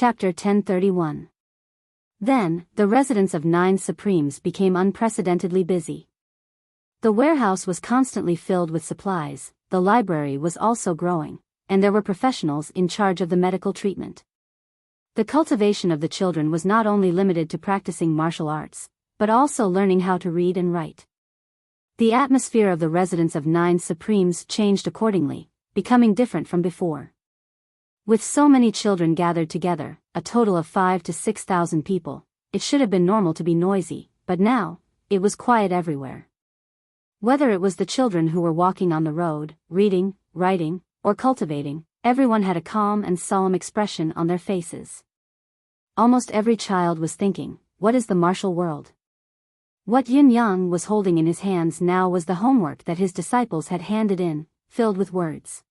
Chapter 1031. Then, the residence of 9 Supremes became unprecedentedly busy. The warehouse was constantly filled with supplies, the library was also growing, and there were professionals in charge of the medical treatment. The cultivation of the children was not only limited to practicing martial arts, but also learning how to read and write. The atmosphere of the residence of 9 Supremes changed accordingly, becoming different from before. With so many children gathered together, a total of 5,000 to 6,000 people, it should have been normal to be noisy, but now, it was quiet everywhere. Whether it was the children who were walking on the road, reading, writing, or cultivating, everyone had a calm and solemn expression on their faces. Almost every child was thinking, what is the martial world? What Yin Yang was holding in his hands now was the homework that his disciples had handed in, filled with words.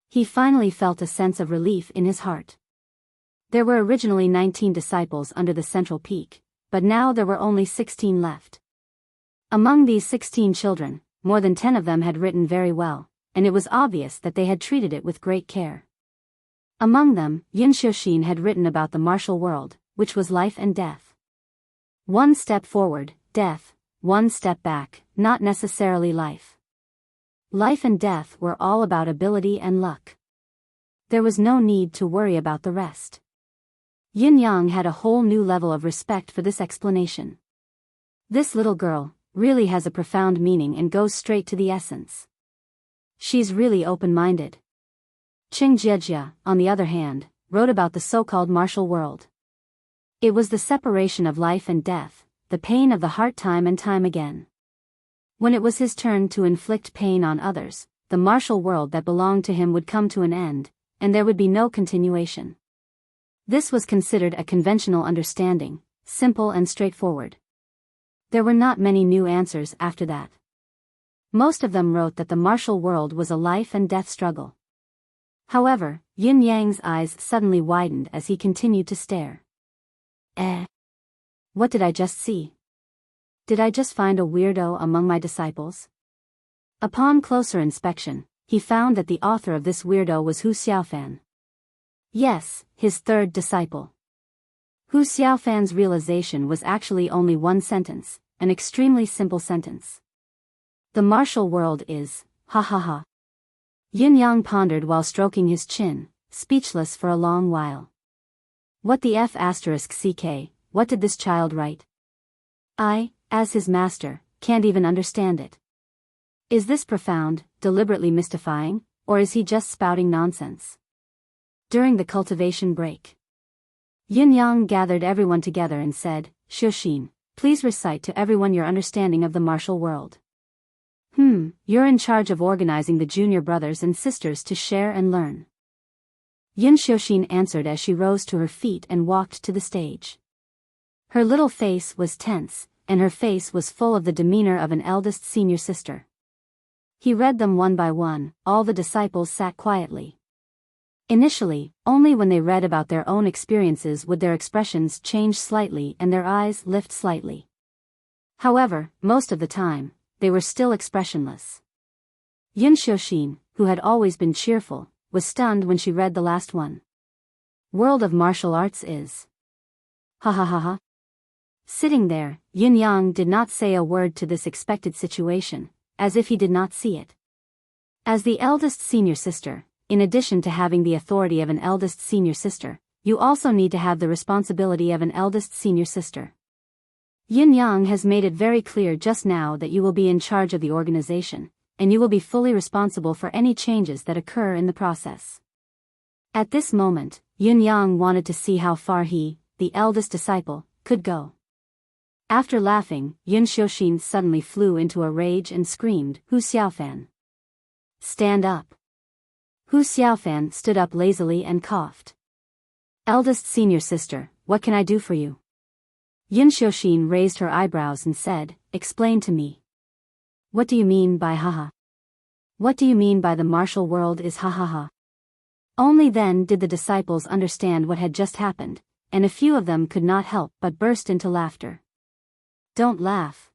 He finally felt a sense of relief in his heart. There were originally 19 disciples under the central peak, but now there were only 16 left. Among these 16 children, more than 10 of them had written very well, and it was obvious that they had treated it with great care. Among them, Yin Xiaoxin had written about the martial world, which was life and death. One step forward, death; one step back, not necessarily life. Life and death were all about ability and luck. There was no need to worry about the rest. Yin Yang had a whole new level of respect for this explanation. This little girl really has a profound meaning and goes straight to the essence. She's really open-minded. Qing Jiejia, on the other hand, wrote about the so-called martial world. It was the separation of life and death, the pain of the heart time and time again. When it was his turn to inflict pain on others, the martial world that belonged to him would come to an end, and there would be no continuation. This was considered a conventional understanding, simple and straightforward. There were not many new answers after that. Most of them wrote that the martial world was a life and death struggle. However, Yin Yang's eyes suddenly widened as he continued to stare. What did I just see? Did I just find a weirdo among my disciples? Upon closer inspection, he found that the author of this weirdo was Hu Xiaofan. Yes, his third disciple. Hu Xiaofan's realization was actually only one sentence, an extremely simple sentence. The martial world is, ha ha ha. Yin Yang pondered while stroking his chin, speechless for a long while. What the f*ck, what did this child write? I, as his master, can't even understand it. Is this profound, deliberately mystifying, or is he just spouting nonsense? During the cultivation break, Yin Yang gathered everyone together and said, Xiaoxin, please recite to everyone your understanding of the martial world. You're in charge of organizing the junior brothers and sisters to share and learn. Yin Xiaoxin answered as she rose to her feet and walked to the stage. Her little face was tense, and her face was full of the demeanor of an eldest senior sister. He read them one by one. All the disciples sat quietly. Initially, only when they read about their own experiences would their expressions change slightly and their eyes lift slightly. However, most of the time, they were still expressionless. Yin Xiaoxin, who had always been cheerful, was stunned when she read the last one. World of martial arts is. Ha ha ha ha. Sitting there, Yin Yang did not say a word to this expected situation, as if he did not see it. As the eldest senior sister, in addition to having the authority of an eldest senior sister, you also need to have the responsibility of an eldest senior sister. Yin Yang has made it very clear just now that you will be in charge of the organization, and you will be fully responsible for any changes that occur in the process. At this moment, Yin Yang wanted to see how far he, the eldest disciple, could go. After laughing, Yin Xiaoxin suddenly flew into a rage and screamed, Hu Xiaofan. Stand up. Hu Xiaofan stood up lazily and coughed. Eldest senior sister, what can I do for you? Yin Xiaoxin raised her eyebrows and said, explain to me. What do you mean by haha? What do you mean by the martial world is ha ha ha? Only then did the disciples understand what had just happened, and a few of them could not help but burst into laughter. Don't laugh.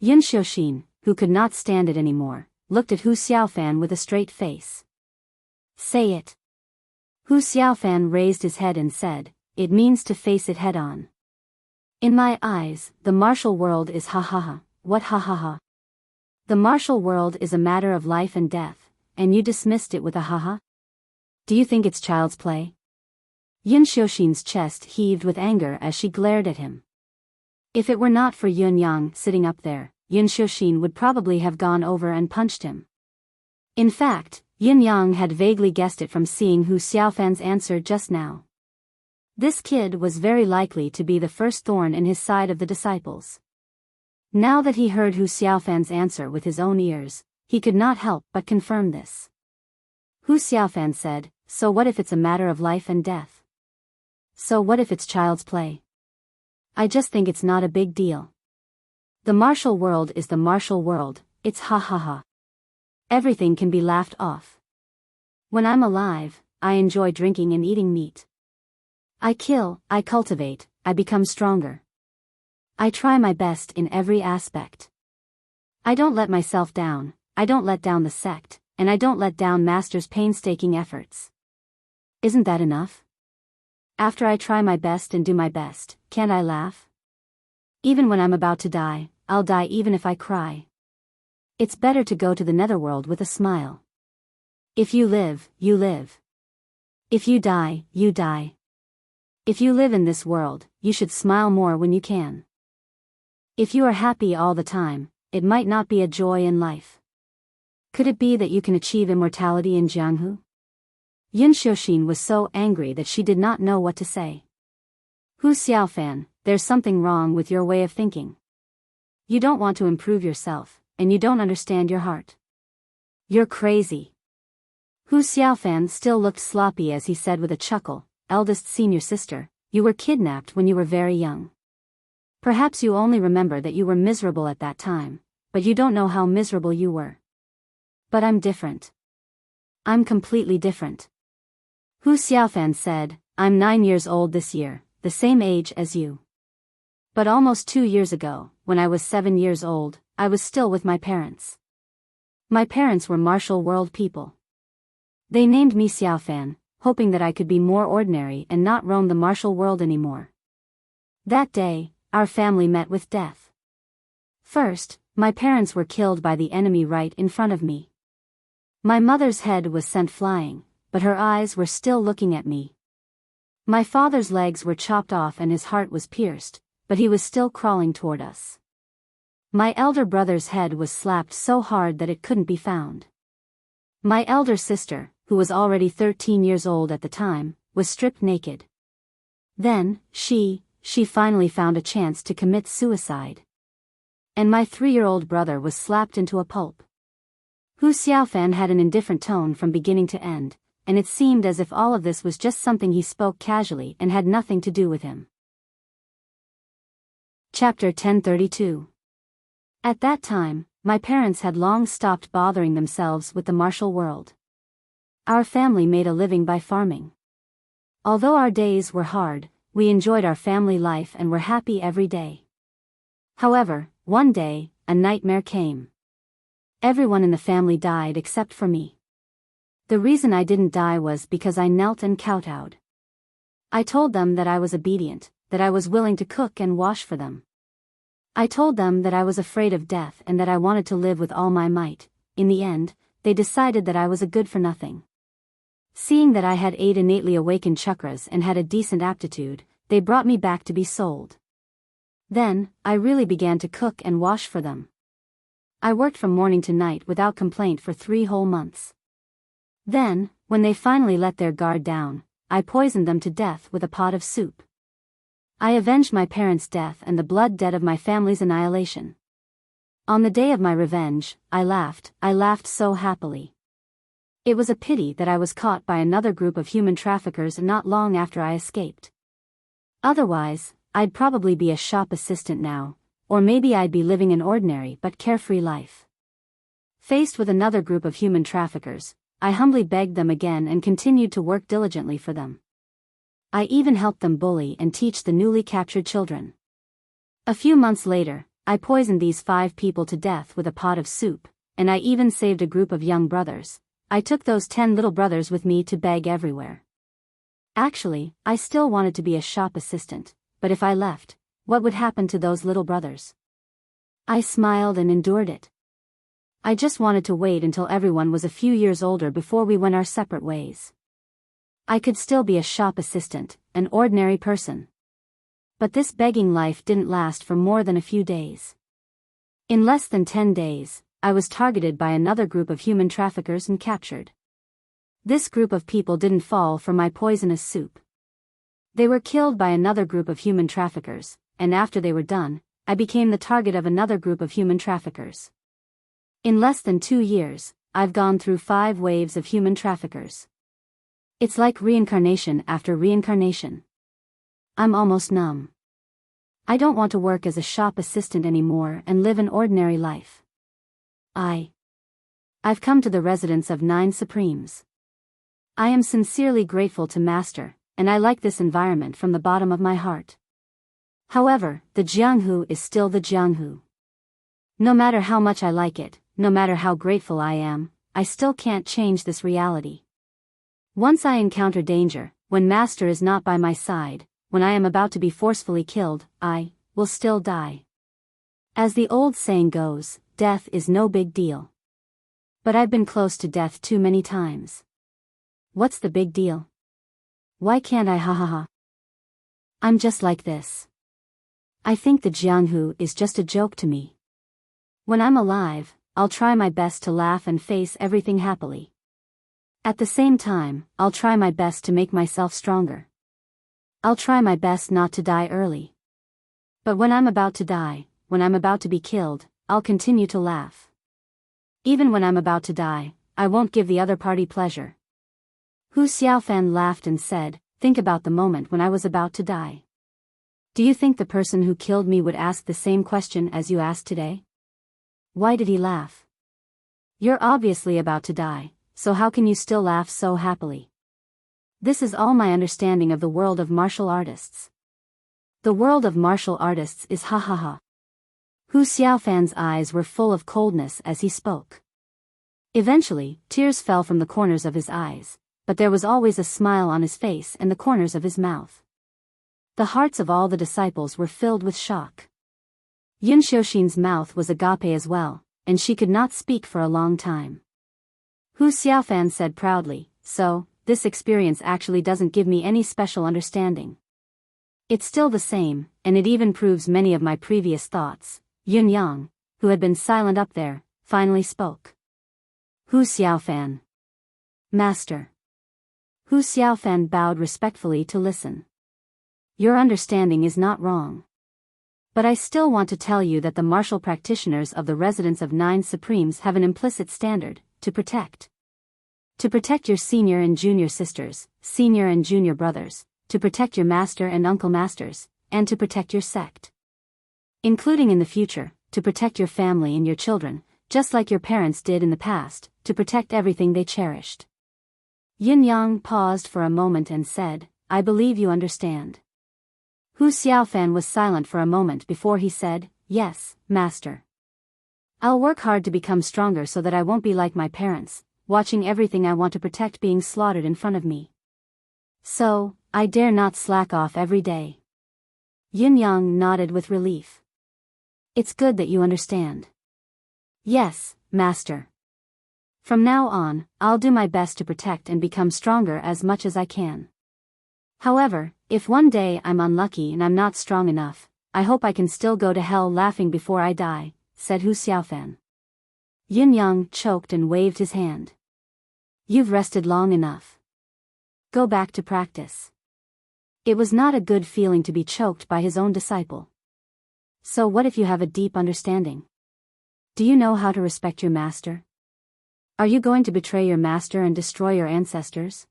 Yin Xiaoxin, who could not stand it anymore, looked at Hu Xiaofan with a straight face. Say it. Hu Xiaofan raised his head and said, "It means to face it head on. In my eyes, the martial world is ha ha ha, what ha ha ha. The martial world is a matter of life and death, and you dismissed it with a ha ha? Do you think it's child's play?" Yun Xiaoxin's chest heaved with anger as she glared at him. If it were not for Yun Yang sitting up there, Yun Xiaoxin would probably have gone over and punched him. In fact, Yun Yang had vaguely guessed it from seeing Hu Xiaofan's answer just now. This kid was very likely to be the first thorn in his side of the disciples. Now that he heard Hu Xiaofan's answer with his own ears, he could not help but confirm this. Hu Xiaofan said, "So what if it's a matter of life and death? So what if it's child's play? I just think it's not a big deal. The martial world is the martial world, it's ha ha ha. Everything can be laughed off. When I'm alive, I enjoy drinking and eating meat. I kill, I cultivate, I become stronger. I try my best in every aspect. I don't let myself down, I don't let down the sect, and I don't let down Master's painstaking efforts. Isn't that enough? After I try my best and do my best, can't I laugh? Even when I'm about to die, I'll die even if I cry. It's better to go to the netherworld with a smile. If you live, you live. If you die, you die. If you live in this world, you should smile more when you can. If you are happy all the time, it might not be a joy in life. Could it be that you can achieve immortality in Jianghu?" Yun Xiaoxin was so angry that she did not know what to say. "Hu Xiaofan, there's something wrong with your way of thinking. You don't want to improve yourself, and you don't understand your heart. You're crazy." Hu Xiaofan still looked sloppy as he said with a chuckle, "Eldest senior sister, you were kidnapped when you were very young. Perhaps you only remember that you were miserable at that time, but you don't know how miserable you were. But I'm different. I'm completely different." Hu Xiaofan said, "I'm 9 years old this year, the same age as you. But almost 2 years ago, when I was 7 years old, I was still with my parents. My parents were martial world people. They named me Xiaofan, hoping that I could be more ordinary and not roam the martial world anymore. That day, our family met with death. First, my parents were killed by the enemy right in front of me. My mother's head was sent flying, but her eyes were still looking at me. My father's legs were chopped off and his heart was pierced, but he was still crawling toward us. My elder brother's head was slapped so hard that it couldn't be found. My elder sister, who was already 13 years old at the time, was stripped naked. Then, she finally found a chance to commit suicide. And my 3-year-old brother was slapped into a pulp." Hu Xiaofan had an indifferent tone from beginning to end, and it seemed as if all of this was just something he spoke casually and had nothing to do with him. Chapter 1032. At that time, my parents had long stopped bothering themselves with the martial world. Our family made a living by farming. Although our days were hard, we enjoyed our family life and were happy every day. However, one day, a nightmare came. Everyone in the family died except for me. The reason I didn't die was because I knelt and kowtowed. I told them that I was obedient, that I was willing to cook and wash for them. I told them that I was afraid of death and that I wanted to live with all my might. In the end, they decided that I was a good-for-nothing. Seeing that I had 8 innately awakened chakras and had a decent aptitude, they brought me back to be sold. Then, I really began to cook and wash for them. I worked from morning to night without complaint for 3 whole months. Then, when they finally let their guard down, I poisoned them to death with a pot of soup. I avenged my parents' death and the blood debt of my family's annihilation. On the day of my revenge, I laughed so happily. It was a pity that I was caught by another group of human traffickers not long after I escaped. Otherwise, I'd probably be a shop assistant now, or maybe I'd be living an ordinary but carefree life. Faced with another group of human traffickers, I humbly begged them again and continued to work diligently for them. I even helped them bully and teach the newly captured children. A few months later, I poisoned these 5 people to death with a pot of soup, and I even saved a group of young brothers. I took those 10 little brothers with me to beg everywhere. Actually, I still wanted to be a shop assistant, but if I left, what would happen to those little brothers? I smiled and endured it. I just wanted to wait until everyone was a few years older before we went our separate ways. I could still be a shop assistant, an ordinary person. But this begging life didn't last for more than a few days. In less than 10 days, I was targeted by another group of human traffickers and captured. This group of people didn't fall for my poisonous soup. They were killed by another group of human traffickers, and after they were done, I became the target of another group of human traffickers. In less than 2 years, I've gone through 5 waves of human traffickers. It's like reincarnation after reincarnation. I'm almost numb. I don't want to work as a shop assistant anymore and live an ordinary life. I've come to the residence of 9 Supremes. I am sincerely grateful to Master, and I like this environment from the bottom of my heart. However, the Jianghu is still the Jianghu. No matter how much I like it, no matter how grateful I am, I still can't change this reality. Once I encounter danger, when Master is not by my side, when I am about to be forcefully killed, I will still die. As the old saying goes, death is no big deal. But I've been close to death too many times. What's the big deal? Why can't I ha? I'm just like this. I think the Jianghu is just a joke to me. When I'm alive, I'll try my best to laugh and face everything happily. At the same time, I'll try my best to make myself stronger. I'll try my best not to die early. But when I'm about to die, when I'm about to be killed, I'll continue to laugh. Even when I'm about to die, I won't give the other party pleasure. Hu Xiaofan laughed and said, "Think about the moment when I was about to die. Do you think the person who killed me would ask the same question as you asked today?" Why did he laugh? You're obviously about to die, so how can you still laugh so happily? This is all my understanding of the world of martial artists. The world of martial artists is ha ha ha. Hu Xiaofan's eyes were full of coldness as he spoke. Eventually, tears fell from the corners of his eyes, but there was always a smile on his face and the corners of his mouth. The hearts of all the disciples were filled with shock. Yun Xiaoxin's mouth was agape as well, and she could not speak for a long time. Hu Xiaofan said proudly, "So, this experience actually doesn't give me any special understanding. It's still the same, and it even proves many of my previous thoughts." Yun Yang, who had been silent up there, finally spoke. Hu Xiaofan. Master. Hu Xiaofan bowed respectfully to listen. Your understanding is not wrong. But I still want to tell you that the martial practitioners of the residence of 9 Supremes have an implicit standard, to protect. To protect your senior and junior sisters, senior and junior brothers, to protect your master and uncle masters, and to protect your sect. Including in the future, to protect your family and your children, just like your parents did in the past, to protect everything they cherished. Yin Yang paused for a moment and said, "I believe you understand." Hu Xiaofan was silent for a moment before he said, "Yes, Master. I'll work hard to become stronger so that I won't be like my parents, watching everything I want to protect being slaughtered in front of me. So, I dare not slack off every day." Yin Yang nodded with relief. "It's good that you understand." "Yes, Master. From now on, I'll do my best to protect and become stronger as much as I can. However, if one day I'm unlucky and I'm not strong enough, I hope I can still go to hell laughing before I die," said Hu Xiaofan. Yin Yang choked and waved his hand. "You've rested long enough. Go back to practice." It was not a good feeling to be choked by his own disciple. So what if you have a deep understanding? Do you know how to respect your master? Are you going to betray your master and destroy your ancestors?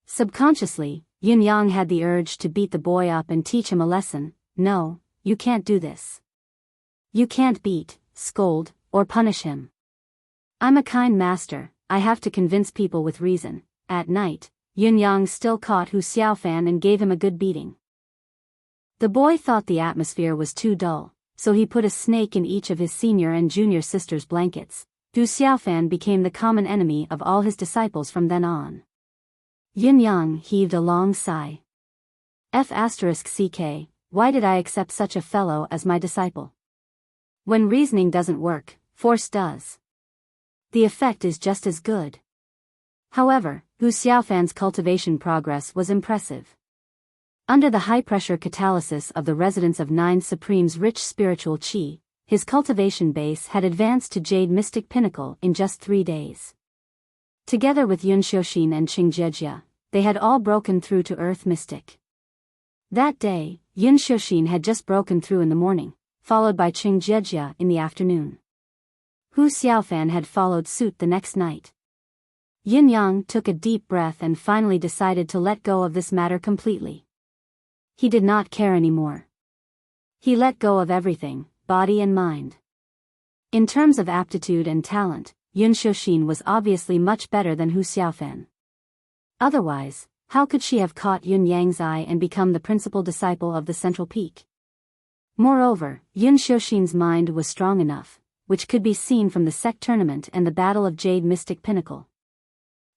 Subconsciously, Yin Yang had the urge to beat the boy up and teach him a lesson. "No, you can't do this. You can't beat, scold, or punish him. I'm a kind master, I have to convince people with reason." At night, Yin Yang still caught Hu Xiaofan and gave him a good beating. The boy thought the atmosphere was too dull, so he put a snake in each of his senior and junior sisters' blankets. Hu Xiaofan became the common enemy of all his disciples from then on. Yin Yang heaved a long sigh. F***ck, why did I accept such a fellow as my disciple? When reasoning doesn't work, force does. The effect is just as good. However, Hu Xiaofan's cultivation progress was impressive. Under the high-pressure catalysis of the Residence of Nine Supreme's rich spiritual qi, his cultivation base had advanced to Jade Mystic Pinnacle in just 3 days. Together with Yun Xiuxin and Qing Jejia, they had all broken through to Earth Mystic. That day, Yun Xiuxin had just broken through in the morning, followed by Qing Jejia in the afternoon. Hu Xiaofan had followed suit the next night. Yin Yang took a deep breath and finally decided to let go of this matter completely. He did not care anymore. He let go of everything, body and mind. In terms of aptitude and talent, Yun Xiuxin was obviously much better than Hu Xiaofan. Otherwise, how could she have caught Yun Yang's eye and become the principal disciple of the Central Peak? Moreover, Yun Xiuxin's mind was strong enough, which could be seen from the sect tournament and the Battle of Jade Mystic Pinnacle.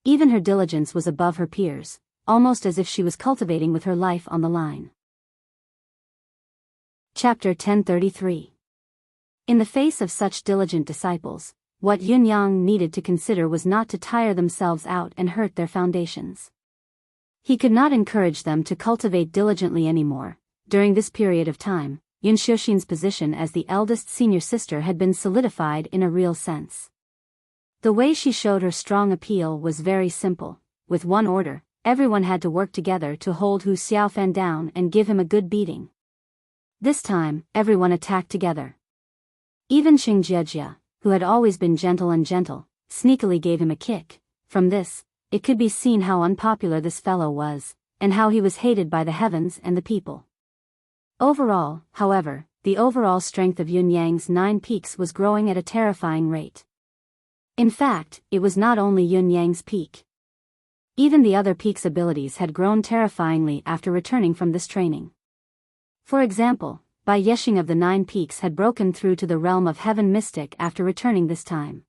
Even her diligence was above her peers, almost as if she was cultivating with her life on the line. Chapter 1033. In the face of such diligent disciples, what Yun Yang needed to consider was not to tire themselves out and hurt their foundations. He could not encourage them to cultivate diligently anymore. During this period of time, Yun Xiuxin's position as the eldest senior sister had been solidified in a real sense. The way she showed her strong appeal was very simple. With one order, everyone had to work together to hold Hu Xiaofan down and give him a good beating. This time, everyone attacked together. Even Qing Jejia, who had always been gentle, sneakily gave him a kick. From this, it could be seen how unpopular this fellow was, and how he was hated by the heavens and the people. Overall, however, the overall strength of Yun Yang's 9 peaks was growing at a terrifying rate. In fact, it was not only Yun Yang's peak. Even the other peaks' abilities had grown terrifyingly after returning from this training. For example, Bai Yexing of the 9 peaks had broken through to the realm of Heaven Mystic after returning this time.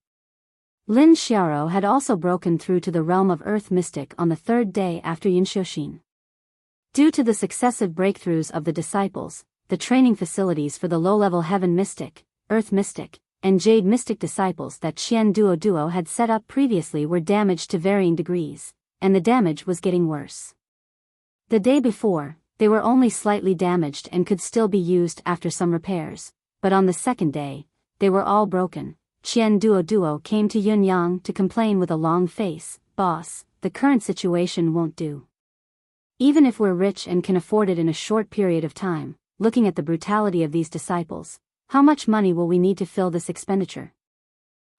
Lin Xiaoro had also broken through to the realm of Earth Mystic on the 3rd day after Yun Xiuxin. Due to the successive breakthroughs of the disciples, the training facilities for the low-level Heaven Mystic, Earth Mystic, and Jade Mystic disciples that Qian Duo had set up previously were damaged to varying degrees, and the damage was getting worse. The day before, they were only slightly damaged and could still be used after some repairs, but on the 2nd day, they were all broken. Qian Duo came to Yun Yang to complain with a long face, "Boss, the current situation won't do. Even if we're rich and can afford it in a short period of time, looking at the brutality of these disciples, how much money will we need to fill this expenditure?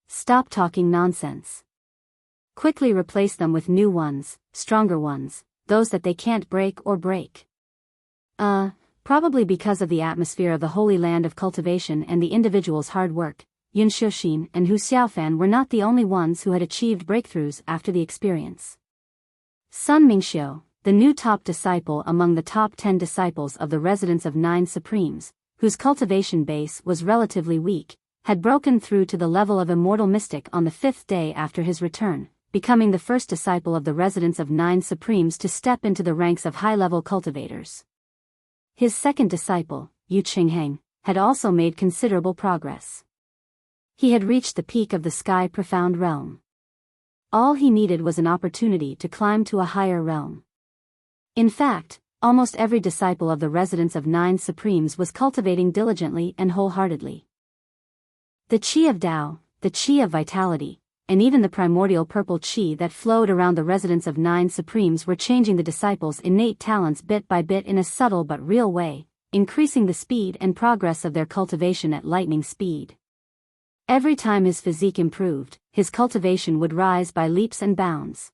Stop talking nonsense. Quickly replace them with new ones, stronger ones, those that they can't break or break." Probably because of the atmosphere of the Holy Land of cultivation and the individual's hard work, Yun Xiuxin and Hu Xiaofan were not the only ones who had achieved breakthroughs after the experience. Sun Mingxiu, the new top disciple among the top 10 disciples of the Residence of 9 Supremes, whose cultivation base was relatively weak, had broken through to the level of Immortal Mystic on the 5th day after his return, becoming the first disciple of the Residence of 9 Supremes to step into the ranks of high-level cultivators. His second disciple, Yu Qingheng, had also made considerable progress. He had reached the peak of the Sky Profound realm. All he needed was an opportunity to climb to a higher realm. In fact, almost every disciple of the Residence of 9 Supremes was cultivating diligently and wholeheartedly. The qi of Tao, the qi of vitality, and even the primordial purple qi that flowed around the Residence of 9 Supremes were changing the disciples' innate talents bit by bit in a subtle but real way, increasing the speed and progress of their cultivation at lightning speed. Every time his physique improved, his cultivation would rise by leaps and bounds.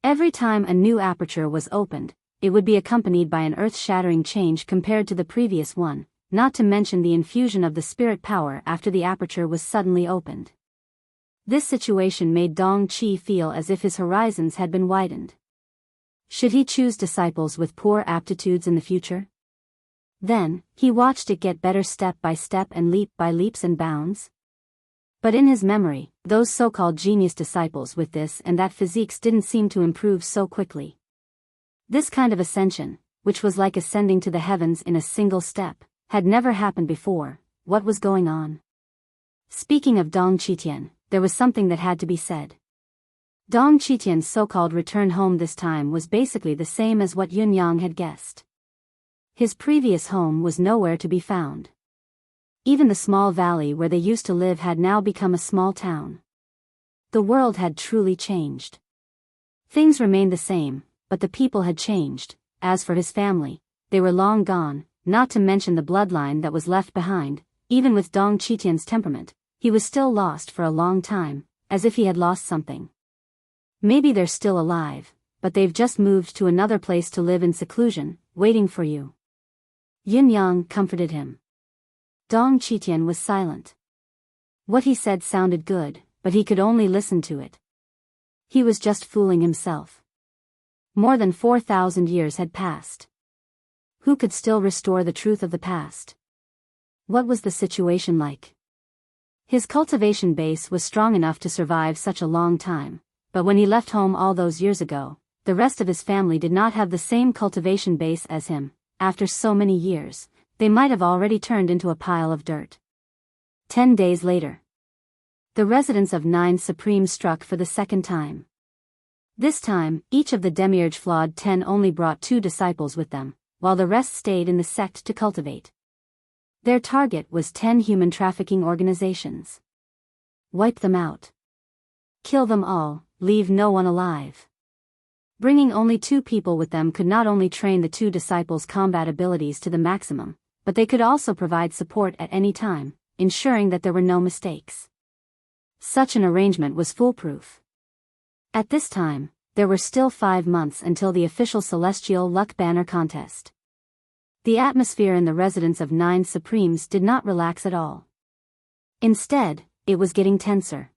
Every time a new aperture was opened, it would be accompanied by an earth-shattering change compared to the previous one, not to mention the infusion of the spirit power after the aperture was suddenly opened. This situation made Dong Qi feel as if his horizons had been widened. Should he choose disciples with poor aptitudes in the future? Then, he watched it get better step by step and leap by leaps and bounds. But in his memory, those so-called genius disciples with this and that physiques didn't seem to improve so quickly. This kind of ascension, which was like ascending to the heavens in a single step, had never happened before. What was going on? Speaking of Dong Qitian, there was something that had to be said. Dong Qitian's so-called return home this time was basically the same as what Yun Yang had guessed. His previous home was nowhere to be found. Even the small valley where they used to live had now become a small town. The world had truly changed. Things remained the same, but the people had changed. As for his family, they were long gone, not to mention the bloodline that was left behind. Even with Dong Qitian's temperament, he was still lost for a long time, as if he had lost something. Maybe they're still alive, but they've just moved to another place to live in seclusion, waiting for you. Yin Yang comforted him. Dong Qitian was silent. What he said sounded good, but he could only listen to it. He was just fooling himself. More than 4,000 years had passed. Who could still restore the truth of the past? What was the situation like? His cultivation base was strong enough to survive such a long time, but when he left home all those years ago, the rest of his family did not have the same cultivation base as him. After so many years, they might have already turned into a pile of dirt. 10 days later, the residents of Nine Supremes struck for the second time. This time, each of the demiurge flawed 10 only brought 2 disciples with them, while the rest stayed in the sect to cultivate. Their target was 10 human trafficking organizations. Wipe them out. Kill them all, leave no one alive. Bringing only 2 people with them could not only train the 2 disciples' combat abilities to the maximum, but they could also provide support at any time, ensuring that there were no mistakes. Such an arrangement was foolproof. At this time, there were still 5 months until the official Celestial Luck Banner contest. The atmosphere in the residence of Nine Supremes did not relax at all. Instead, it was getting tenser.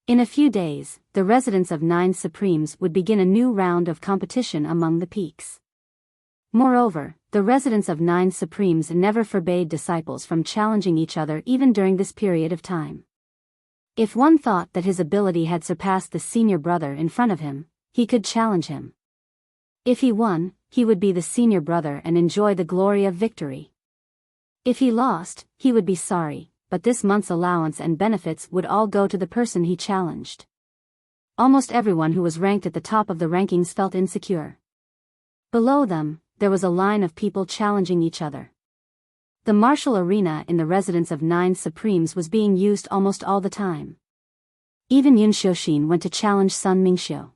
In a few days, the residents of Nine Supremes would begin a new round of competition among the peaks. Moreover, the residents of Nine Supremes never forbade disciples from challenging each other even during this period of time. If one thought that his ability had surpassed the senior brother in front of him, he could challenge him. If he won, he would be the senior brother and enjoy the glory of victory. If he lost, he would be sorry, but this month's allowance and benefits would all go to the person he challenged. Almost everyone who was ranked at the top of the rankings felt insecure. Below them, there was a line of people challenging each other. The martial arena in the residence of Nine Supremes was being used almost all the time. Even Yun Xiaoxin went to challenge Sun Mingxiu.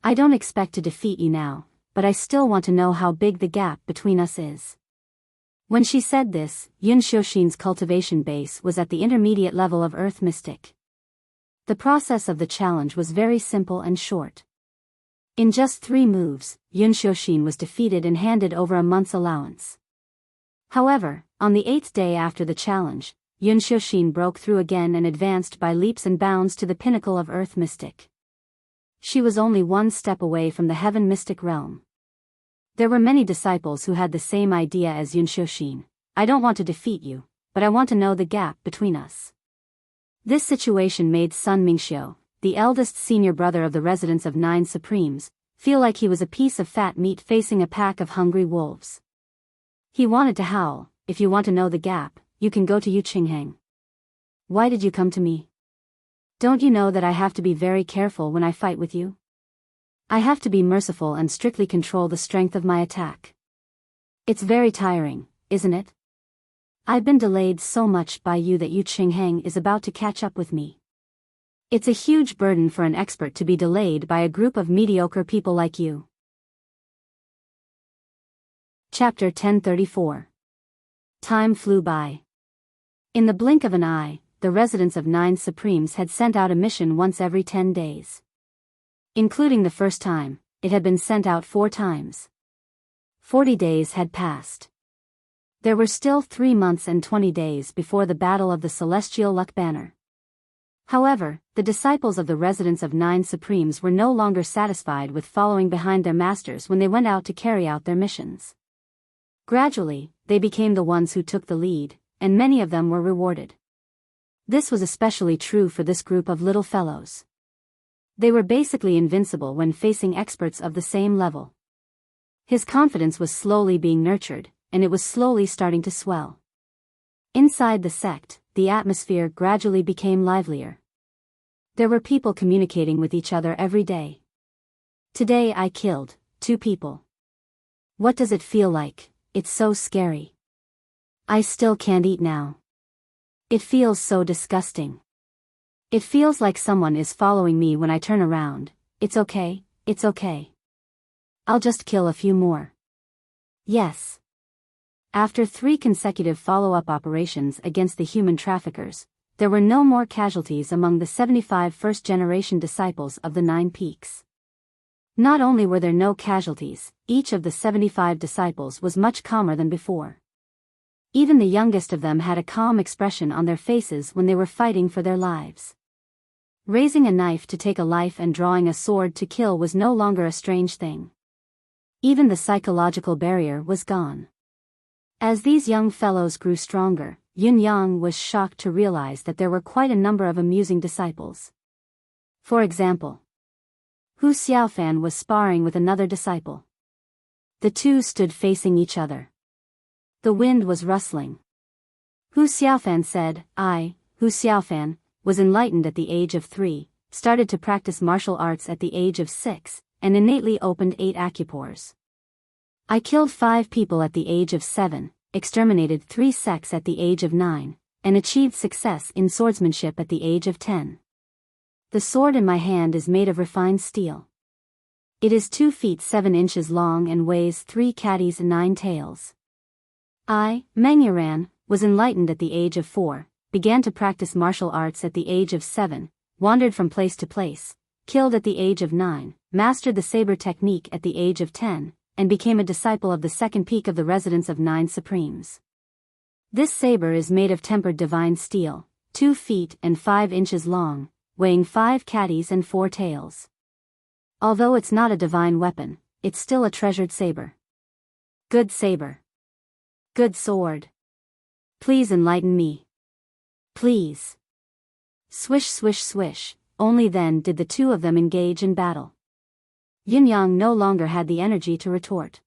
I don't expect to defeat you now, but I still want to know how big the gap between us is. When she said this, Yun Xiaoxin's cultivation base was at the intermediate level of Earth Mystic. The process of the challenge was very simple and short. In just 3 moves, Yun Xiaoxin was defeated and handed over a month's allowance. However, on the 8th day after the challenge, Yun Xiaoxin broke through again and advanced by leaps and bounds to the pinnacle of Earth Mystic. She was only 1 step away from the Heaven Mystic realm. There were many disciples who had the same idea as Yun Xiaoxin. I don't want to defeat you, but I want to know the gap between us. This situation made Sun Mingxiu, the eldest senior brother of the residents of Nine Supremes, feel like he was a piece of fat meat facing a pack of hungry wolves. He wanted to howl, if you want to know the gap, you can go to Yu Qingheng. Why did you come to me? Don't you know that I have to be very careful when I fight with you? I have to be merciful and strictly control the strength of my attack. It's very tiring, isn't it? I've been delayed so much by you that Yu Qingheng is about to catch up with me. It's a huge burden for an expert to be delayed by a group of mediocre people like you. Chapter 1034. Time flew by. In the blink of an eye, the residents of Nine Supremes had sent out a mission once every 10 days. Including the first time, it had been sent out 4 times. 40 days had passed. There were still 3 months and 20 days before the Battle of the Celestial Luck Banner. However, the disciples of the residents of Nine Supremes were no longer satisfied with following behind their masters when they went out to carry out their missions. Gradually, they became the ones who took the lead, and many of them were rewarded. This was especially true for this group of little fellows. They were basically invincible when facing experts of the same level. His confidence was slowly being nurtured, and it was slowly starting to swell. Inside the sect, the atmosphere gradually became livelier. There were people communicating with each other every day. Today I killed 2 people. What does it feel like? It's so scary. I still can't eat now. It feels so disgusting. It feels like someone is following me when I turn around. It's okay, it's okay. I'll just kill a few more. Yes. After 3 consecutive follow-up operations against the human traffickers, there were no more casualties among the 75 first-generation disciples of the 9 Peaks. Not only were there no casualties, each of the 75 disciples was much calmer than before. Even the youngest of them had a calm expression on their faces when they were fighting for their lives. Raising a knife to take a life and drawing a sword to kill was no longer a strange thing. Even the psychological barrier was gone. As these young fellows grew stronger, Yun Yang was shocked to realize that there were quite a number of amusing disciples. For example, Hu Xiaofan was sparring with another disciple. The two stood facing each other. The wind was rustling. Hu Xiaofan said, Hu Xiaofan, was enlightened at the age of 3, started to practice martial arts at the age of 6, and innately opened 8 acupores. I killed 5 people at the age of 7, exterminated 3 sects at the age of 9, and achieved success in swordsmanship at the age of 10. The sword in my hand is made of refined steel. It is 2 feet 7 inches long and weighs 3 caddies and 9 tails. Meng Yuran, was enlightened at the age of 4, began to practice martial arts at the age of 7, wandered from place to place, killed at the age of 9, mastered the saber technique at the age of 10, and became a disciple of the 2nd peak of the residence of 9 Supremes. This saber is made of tempered divine steel, 2 feet and 5 inches long, weighing 5 caddies and 4 tails. Although it's not a divine weapon, it's still a treasured saber. Good saber. Good sword. Please enlighten me. Please. Swish swish swish, only then did the 2 of them engage in battle. Yin Yang no longer had the energy to retort.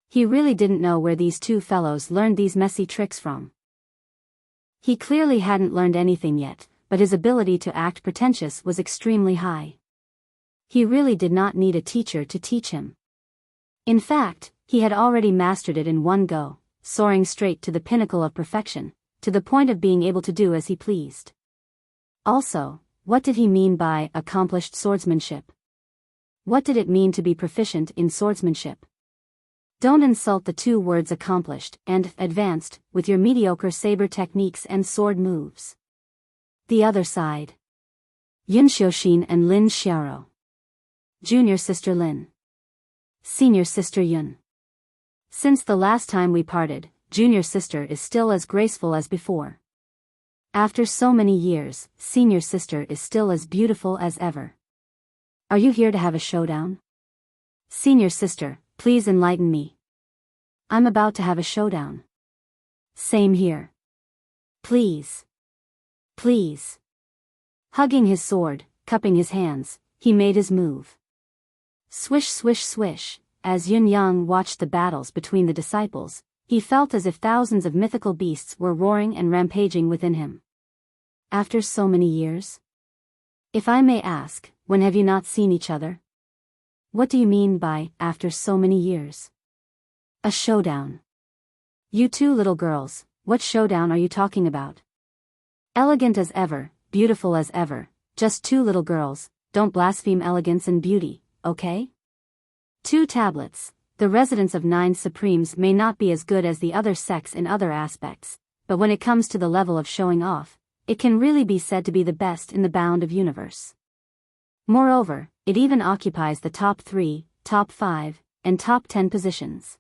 He really didn't know where these 2 fellows learned these messy tricks from. He clearly hadn't learned anything yet, but his ability to act pretentious was extremely high. He really did not need a teacher to teach him. In fact, he had already mastered it in one go, soaring straight to the pinnacle of perfection, to the point of being able to do as he pleased. Also, what did he mean by accomplished swordsmanship? What did it mean to be proficient in swordsmanship? Don't insult the 2 words accomplished and advanced with your mediocre saber techniques and sword moves. The other side. Yun Xiaoxin and Lin Xiaoro. Junior sister Lin. Senior sister Yun. Since the last time we parted, junior sister is still as graceful as before. After so many years, senior sister is still as beautiful as ever. Are you here to have a showdown? Senior sister, please enlighten me. I'm about to have a showdown. Same here. Please. Please. Hugging his sword, cupping his hands, he made his move. Swish swish swish, as Yun Yang watched the battles between the disciples, he felt as if thousands of mythical beasts were roaring and rampaging within him. After so many years? If I may ask, when have you not seen each other? What do you mean by, after so many years? A showdown. You 2 little girls, what showdown are you talking about? Elegant as ever, beautiful as ever, just 2 little girls, don't blaspheme elegance and beauty, okay? 2 tablets. The residence of 9 Supremes may not be as good as the other sects in other aspects, but when it comes to the level of showing off, it can really be said to be the best in the bound of universe. Moreover, it even occupies the top 3, top 5, and top 10 positions.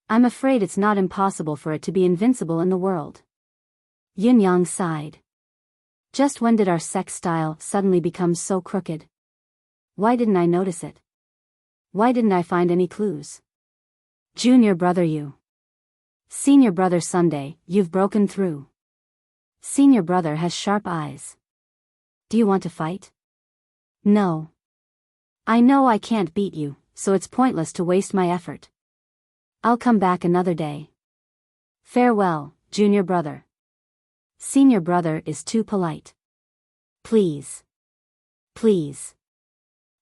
I'm afraid it's not impossible for it to be invincible in the world. Yin Yang sighed. Just when did our sex style suddenly become so crooked? Why didn't I notice it? Why didn't I find any clues? Junior brother you. Senior brother Sunday, you've broken through. Senior brother has sharp eyes. Do you want to fight? No. I know I can't beat you, so it's pointless to waste my effort. I'll come back another day. Farewell, junior brother. Senior brother is too polite. Please. Please.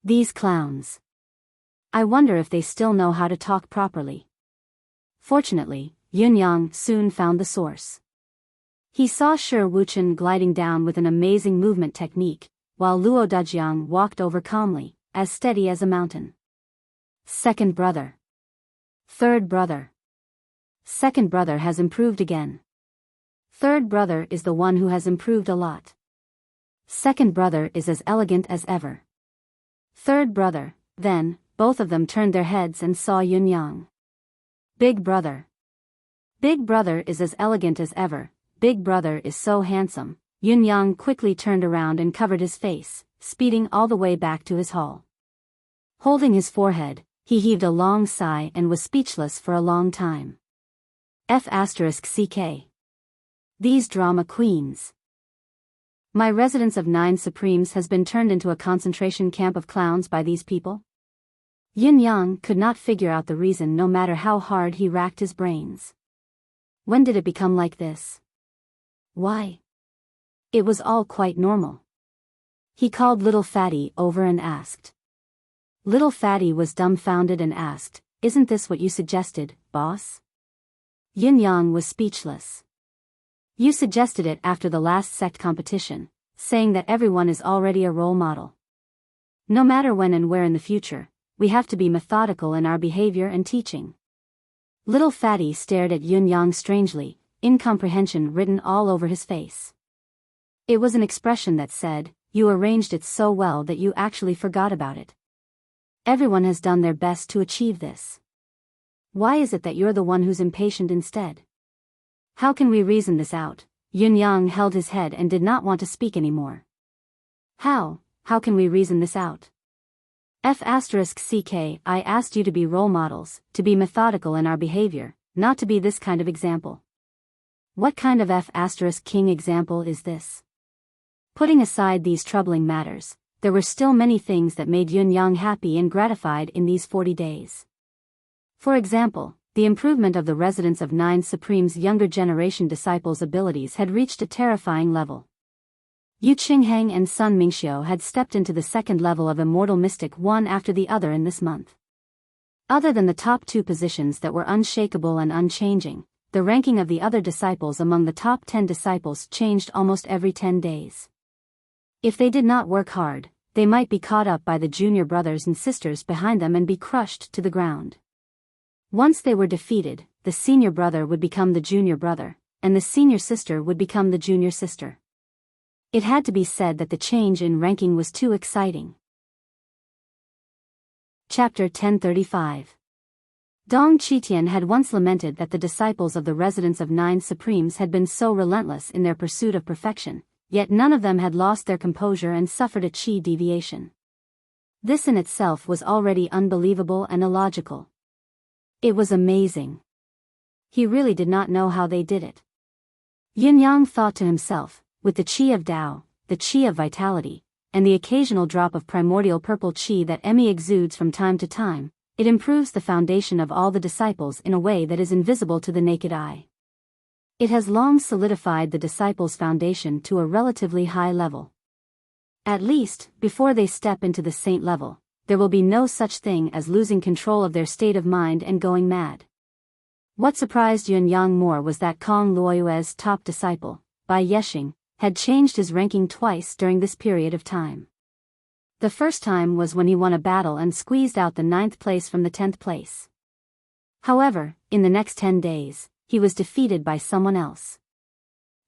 These clowns. I wonder if they still know how to talk properly. Fortunately, Yunyang soon found the source. He saw Shi Wuchen gliding down with an amazing movement technique, while Luo Dajiang walked over calmly, as steady as a mountain. Second brother. Third brother. Second brother has improved again. Third brother is the one who has improved a lot. Second brother is as elegant as ever. Third brother, then, both of them turned their heads and saw Yunyang. Big brother. Big brother is as elegant as ever. Big brother is so handsome. Yunyang quickly turned around and covered his face, speeding all the way back to his hall. Holding his forehead, he heaved a long sigh and was speechless for a long time. F***ck. These drama queens. My residence of 9 Supremes has been turned into a concentration camp of clowns by these people? Yunyang could not figure out the reason no matter how hard he racked his brains. When did it become like this? Why? It was all quite normal. He called Little Fatty over and asked. Little Fatty was dumbfounded and asked, "Isn't this what you suggested, boss?" Yunyang was speechless. You suggested it after the last sect competition, saying that everyone is already a role model. No matter when and where in the future, we have to be methodical in our behavior and teaching. Little Fatty stared at Yunyang strangely, incomprehension written all over his face. It was an expression that said, "You arranged it so well that you actually forgot about it. Everyone has done their best to achieve this. Why is it that you're the one who's impatient instead? How can we reason this out?" Yunyang held his head and did not want to speak anymore. How can we reason this out? F***ck, I asked you to be role models, to be methodical in our behavior, not to be this kind of example. What kind of F***king example is this? Putting aside these troubling matters, there were still many things that made Yunyang happy and gratified in these 40 days. For example, the improvement of the residents of 9 Supremes' younger generation disciples' abilities had reached a terrifying level. Yu Qingheng and Sun Mingxiu had stepped into the second level of Immortal Mystic one after the other in this month. Other than the top 2 positions that were unshakable and unchanging, the ranking of the other disciples among the top 10 disciples changed almost every 10 days. If they did not work hard, they might be caught up by the junior brothers and sisters behind them and be crushed to the ground. Once they were defeated, the senior brother would become the junior brother, and the senior sister would become the junior sister. It had to be said that the change in ranking was too exciting. Chapter 1035. Dong Qitian had once lamented that the disciples of the residents of 9 Supremes had been so relentless in their pursuit of perfection, yet none of them had lost their composure and suffered a chi deviation. This in itself was already unbelievable and illogical. It was amazing. He really did not know how they did it. Yunyang thought to himself, with the chi of Tao, the chi of vitality, and the occasional drop of primordial purple chi that Emmy exudes from time to time, it improves the foundation of all the disciples in a way that is invisible to the naked eye. It has long solidified the disciples' foundation to a relatively high level. At least, before they step into the saint level, there will be no such thing as losing control of their state of mind and going mad. What surprised Yunyang more was that Kong Luoyue's top disciple, Bai Yexing, had changed his ranking twice during this period of time. The first time was when he won a battle and squeezed out the 9th place from the 10th place. However, in the next 10 days, he was defeated by someone else.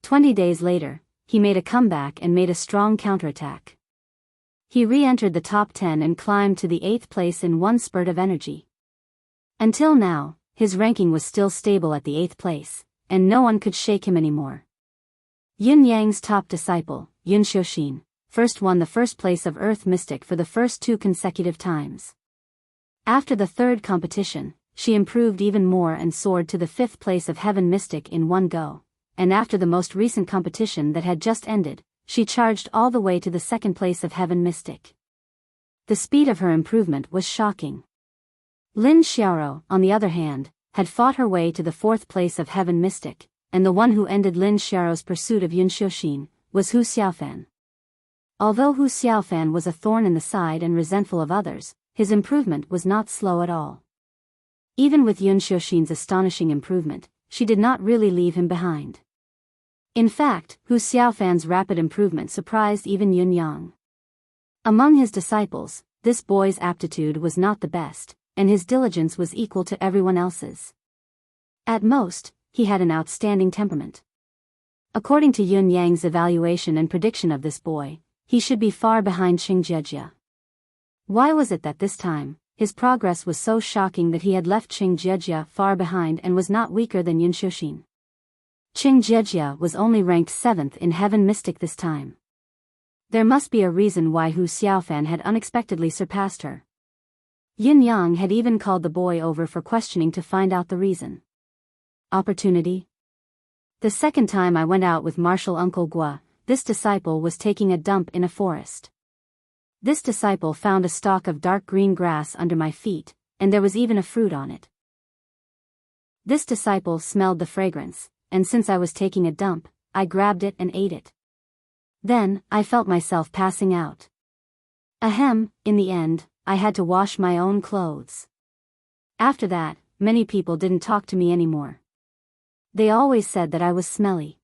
20 days later, he made a comeback and made a strong counterattack. He re-entered the top 10 and climbed to the 8th place in one spurt of energy. Until now, his ranking was still stable at the 8th place, and no one could shake him anymore. Yunyang's top disciple, Yun Xiuxin, first won the first place of Earth Mystic for the first 2 consecutive times. After the 3rd competition, she improved even more and soared to the 5th place of Heaven Mystic in one go, and after the most recent competition that had just ended, she charged all the way to the second place of Heaven Mystic. The speed of her improvement was shocking. Lin Xiaoro, on the other hand, had fought her way to the fourth place of Heaven Mystic, and the one who ended Lin Xiaoro's pursuit of Yun Xiuxin was Hu Xiaofan. Although Hu Xiaofan was a thorn in the side and resentful of others, his improvement was not slow at all. Even with Yun Xiuxin's astonishing improvement, she did not really leave him behind. In fact, Hu Xiaofan's rapid improvement surprised even Yun Yang. Among his disciples, this boy's aptitude was not the best, and his diligence was equal to everyone else's. At most, he had an outstanding temperament. According to Yun Yang's evaluation and prediction of this boy, he should be far behind Qing Jiejie. Why was it that this time, his progress was so shocking that he had left Qing Jiejie far behind and was not weaker than Yun Xiuxin? Qing Jiejie was only ranked 7th in Heaven Mystic this time. There must be a reason why Hu Xiaofan had unexpectedly surpassed her. Yun Yang had even called the boy over for questioning to find out the reason. Opportunity? The second time I went out with Martial Uncle Gua, this disciple was taking a dump in a forest. This disciple found a stalk of dark green grass under my feet, and there was even a fruit on it. This disciple smelled the fragrance, and since I was taking a dump, I grabbed it and ate it. Then, I felt myself passing out. Ahem, in the end, I had to wash my own clothes. After that, many people didn't talk to me anymore. They always said that I was smelly.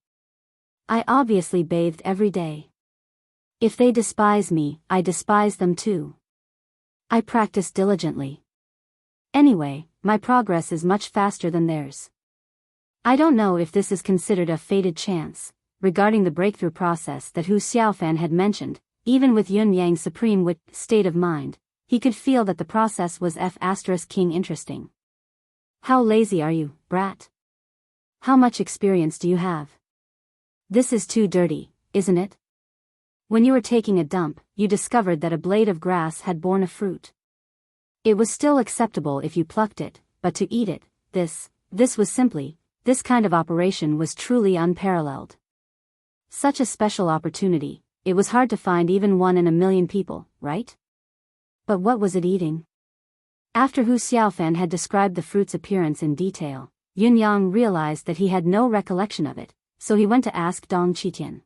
I obviously bathed every day. If they despise me, I despise them too. I practiced diligently. Anyway, my progress is much faster than theirs. I don't know if this is considered a fated chance. Regarding the breakthrough process that Hu Xiaofan had mentioned, even with Yun Yang's supreme state of mind, he could feel that the process was King interesting. How lazy are you, brat? How much experience do you have? This is too dirty, isn't it? When you were taking a dump, you discovered that a blade of grass had borne a fruit. It was still acceptable if you plucked it, but to eat it, this kind of operation was truly unparalleled. Such a special opportunity, it was hard to find even one in a million people, right? But what was it eating? After Hu Xiaofan had described the fruit's appearance in detail, Yun Yang realized that he had no recollection of it, so he went to ask Dong Qitian.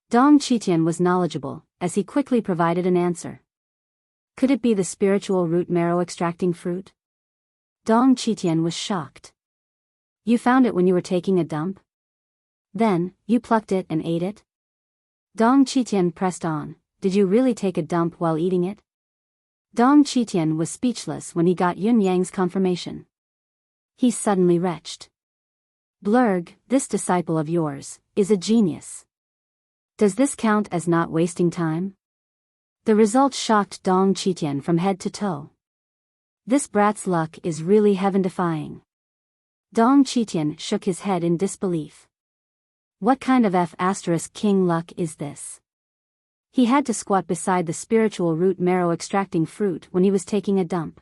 Dong Qitian was knowledgeable, as he quickly provided an answer. Could it be the spiritual root marrow extracting fruit? Dong Qitian was shocked. You found it when you were taking a dump? Then, you plucked it and ate it? Dong Qitian pressed on, did you really take a dump while eating it? Dong Qitian was speechless when he got Yun Yang's confirmation. He suddenly retched. Blurg, this disciple of yours, is a genius. Does this count as not wasting time? The result shocked Dong Qitian from head to toe. This brat's luck is really heaven-defying. Dong Qitian shook his head in disbelief. What kind of king luck is this? He had to squat beside the spiritual root marrow extracting fruit when he was taking a dump.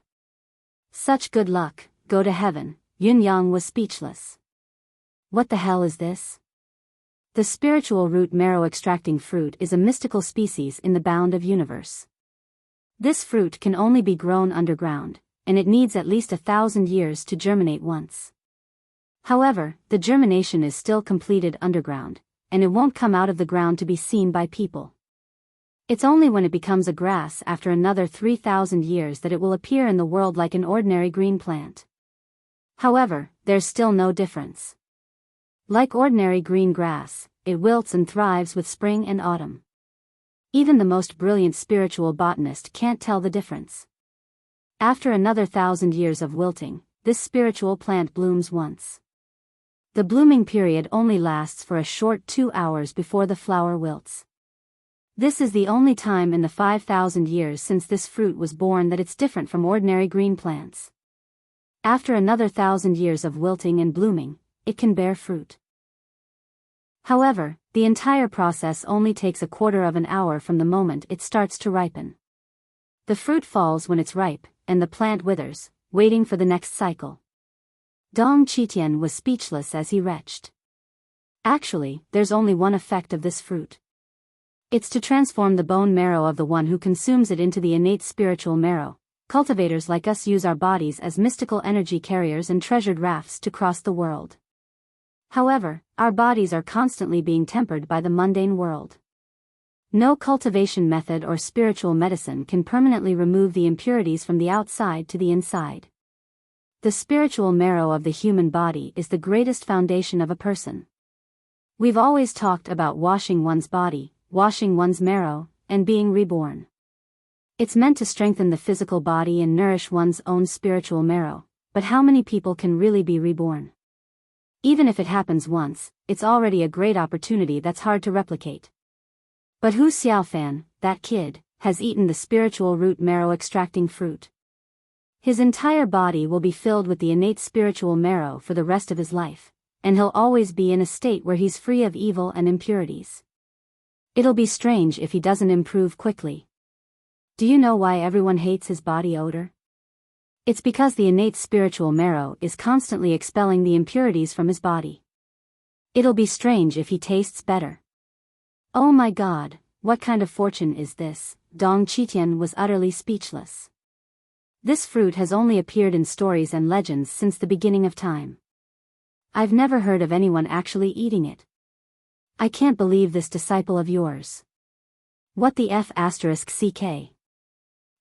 Such good luck, go to heaven. Yun Yang was speechless. What the hell is this? The spiritual root marrow extracting fruit is a mystical species in the bound of universe. This fruit can only be grown underground, and it needs at least 1,000 years to germinate once. However, the germination is still completed underground, and it won't come out of the ground to be seen by people. It's only when it becomes a grass after another 3,000 years that it will appear in the world like an ordinary green plant. However, there's still no difference. Like ordinary green grass, it wilts and thrives with spring and autumn. Even the most brilliant spiritual botanist can't tell the difference. After another 1,000 years of wilting, this spiritual plant blooms once. The blooming period only lasts for a short 2 hours before the flower wilts. This is the only time in the 5,000 years since this fruit was born that it's different from ordinary green plants. After another 1,000 years of wilting and blooming, it can bear fruit. However, the entire process only takes a quarter of an hour from the moment it starts to ripen. The fruit falls when it's ripe, and the plant withers, waiting for the next cycle. Dong Qitian was speechless as he retched. Actually, there's only one effect of this fruit. It's to transform the bone marrow of the one who consumes it into the innate spiritual marrow. Cultivators like us use our bodies as mystical energy carriers and treasured rafts to cross the world. However, our bodies are constantly being tempered by the mundane world. No cultivation method or spiritual medicine can permanently remove the impurities from the outside to the inside. The spiritual marrow of the human body is the greatest foundation of a person. We've always talked about washing one's body, washing one's marrow, and being reborn. It's meant to strengthen the physical body and nourish one's own spiritual marrow, but how many people can really be reborn? Even if it happens once, it's already a great opportunity that's hard to replicate. But Hu Xiaofan, that kid, has eaten the spiritual root marrow extracting fruit. His entire body will be filled with the innate spiritual marrow for the rest of his life, and he'll always be in a state where he's free of evil and impurities. It'll be strange if he doesn't improve quickly. Do you know why everyone hates his body odor? It's because the innate spiritual marrow is constantly expelling the impurities from his body. It'll be strange if he tastes better. Oh my God, what kind of fortune is this? Dong Qitian was utterly speechless. This fruit has only appeared in stories and legends since the beginning of time. I've never heard of anyone actually eating it. I can't believe this disciple of yours. What the F***ck?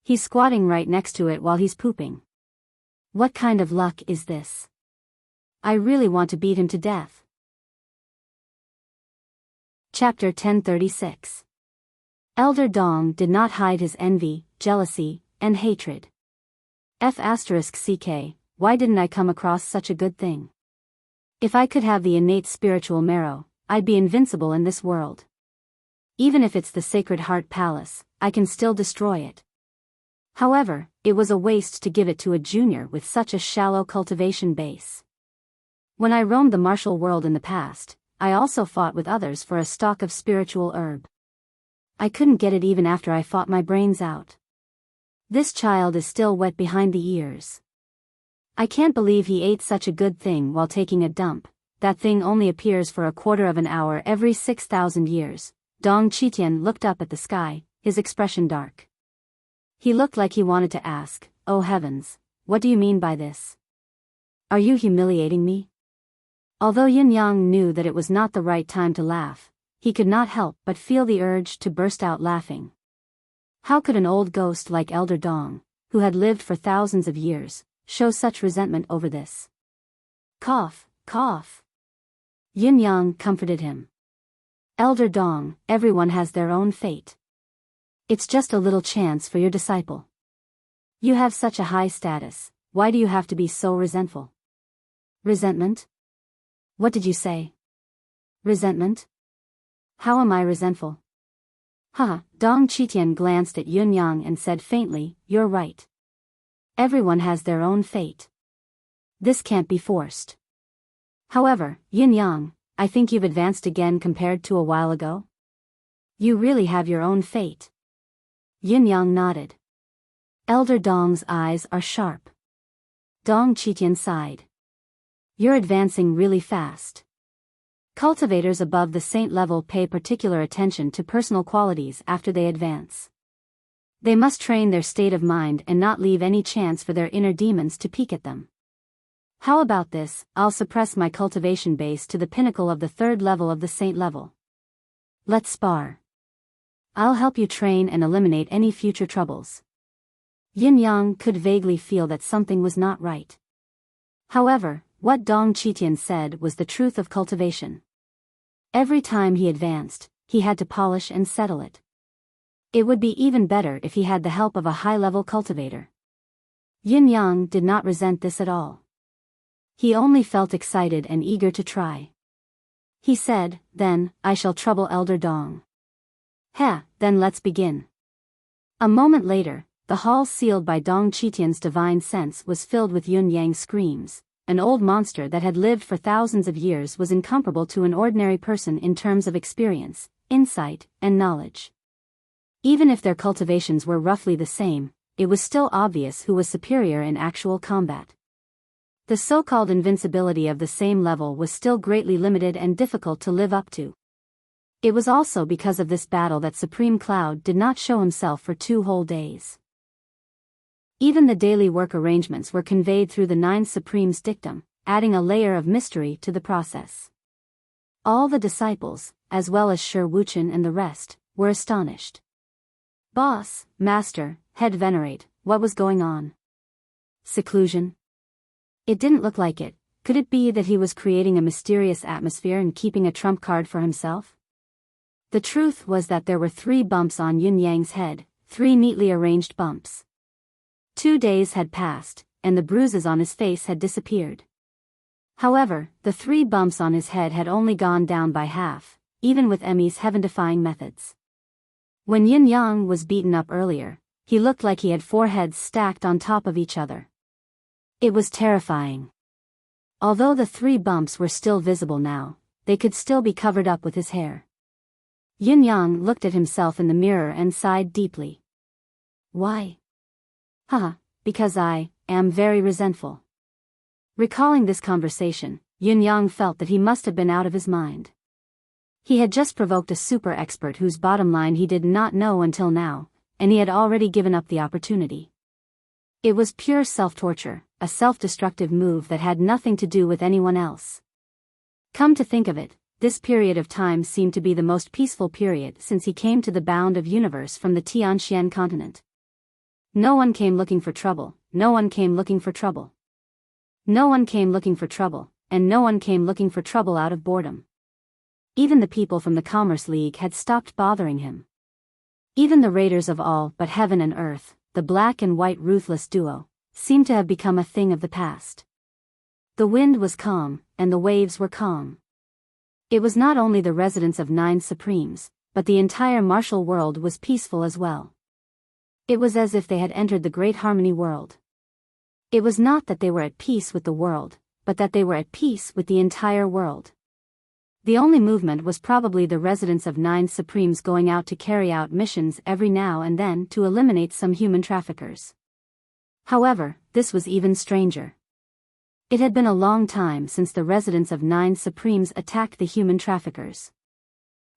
He's squatting right next to it while he's pooping. What kind of luck is this? I really want to beat him to death. Chapter 1036. Elder Dong did not hide his envy, jealousy, and hatred. F***ck, why didn't I come across such a good thing? If I could have the innate spiritual marrow, I'd be invincible in this world. Even if it's the Sacred Heart Palace, I can still destroy it. However, it was a waste to give it to a junior with such a shallow cultivation base. When I roamed the martial world in the past, I also fought with others for a stalk of spiritual herb. I couldn't get it even after I fought my brains out. This child is still wet behind the ears. I can't believe he ate such a good thing while taking a dump. That thing only appears for a quarter of an hour every 6,000 years. Dong Qitian looked up at the sky, his expression dark. He looked like he wanted to ask, "Oh heavens, what do you mean by this? Are you humiliating me?" Although Yin Yang knew that it was not the right time to laugh, he could not help but feel the urge to burst out laughing. How could an old ghost like Elder Dong, who had lived for thousands of years, show such resentment over this? Cough, cough. Yin Yang comforted him. Elder Dong, everyone has their own fate. It's just a little chance for your disciple. You have such a high status, why do you have to be so resentful? Resentment? What did you say? Resentment? How am I resentful? Dong Qitian glanced at Yun Yang and said faintly, "You're right. Everyone has their own fate. This can't be forced." However, Yin Yang, I think you've advanced again compared to a while ago. You really have your own fate. Yin Yang nodded. Elder Dong's eyes are sharp. Dong Qitian sighed. You're advancing really fast. Cultivators above the saint level pay particular attention to personal qualities after they advance. They must train their state of mind and not leave any chance for their inner demons to peek at them. How about this? I'll suppress my cultivation base to the pinnacle of the third level of the saint level. Let's spar. I'll help you train and eliminate any future troubles. Yin Yang could vaguely feel that something was not right. However, what Dong Qitian said was the truth of cultivation. Every time he advanced, he had to polish and settle it. It would be even better if he had the help of a high-level cultivator. Yin Yang did not resent this at all. He only felt excited and eager to try. He said, "Then, I shall trouble Elder Dong." Then let's begin. A moment later, the hall sealed by Dong Qitian's divine sense was filled with Yun Yang's screams. An old monster that had lived for thousands of years was incomparable to an ordinary person in terms of experience, insight, and knowledge. Even if their cultivations were roughly the same, it was still obvious who was superior in actual combat. The so-called invincibility of the same level was still greatly limited and difficult to live up to. It was also because of this battle that Supreme Cloud did not show himself for 2 whole days. Even the daily work arrangements were conveyed through the 9 Supreme's dictum, adding a layer of mystery to the process. All the disciples, as well as Shi Wuchen and the rest, were astonished. Boss, Master, Head Venerate, what was going on? Seclusion? It didn't look like it. Could it be that he was creating a mysterious atmosphere and keeping a trump card for himself? The truth was that there were 3 bumps on Yun Yang's head, 3 neatly arranged bumps. 2 days had passed, and the bruises on his face had disappeared. However, the 3 bumps on his head had only gone down by half, even with Emmy's heaven-defying methods. When Yin Yang was beaten up earlier, he looked like he had 4 heads stacked on top of each other. It was terrifying. Although the 3 bumps were still visible now, they could still be covered up with his hair. Yin Yang looked at himself in the mirror and sighed deeply. Why? Haha, because I am very resentful. Recalling this conversation, Yin Yang felt that he must have been out of his mind. He had just provoked a super expert whose bottom line he did not know until now, and he had already given up the opportunity. It was pure self-torture, a self-destructive move that had nothing to do with anyone else. Come to think of it, this period of time seemed to be the most peaceful period since he came to the bound of universe from the Tianxian continent. No one came looking for trouble, no one came looking for trouble. No one came looking for trouble, and no one came looking for trouble out of boredom. Even the people from the Commerce League had stopped bothering him. Even the raiders of all but heaven and earth, the black and white ruthless duo, seemed to have become a thing of the past. The wind was calm, and the waves were calm. It was not only the residents of 9 Supremes, but the entire martial world was peaceful as well. It was as if they had entered the great harmony world. It was not that they were at peace with the world, but that they were at peace with the entire world. The only movement was probably the residents of 9 Supremes going out to carry out missions every now and then to eliminate some human traffickers. However, this was even stranger. It had been a long time since the residents of 9 Supremes attacked the human traffickers.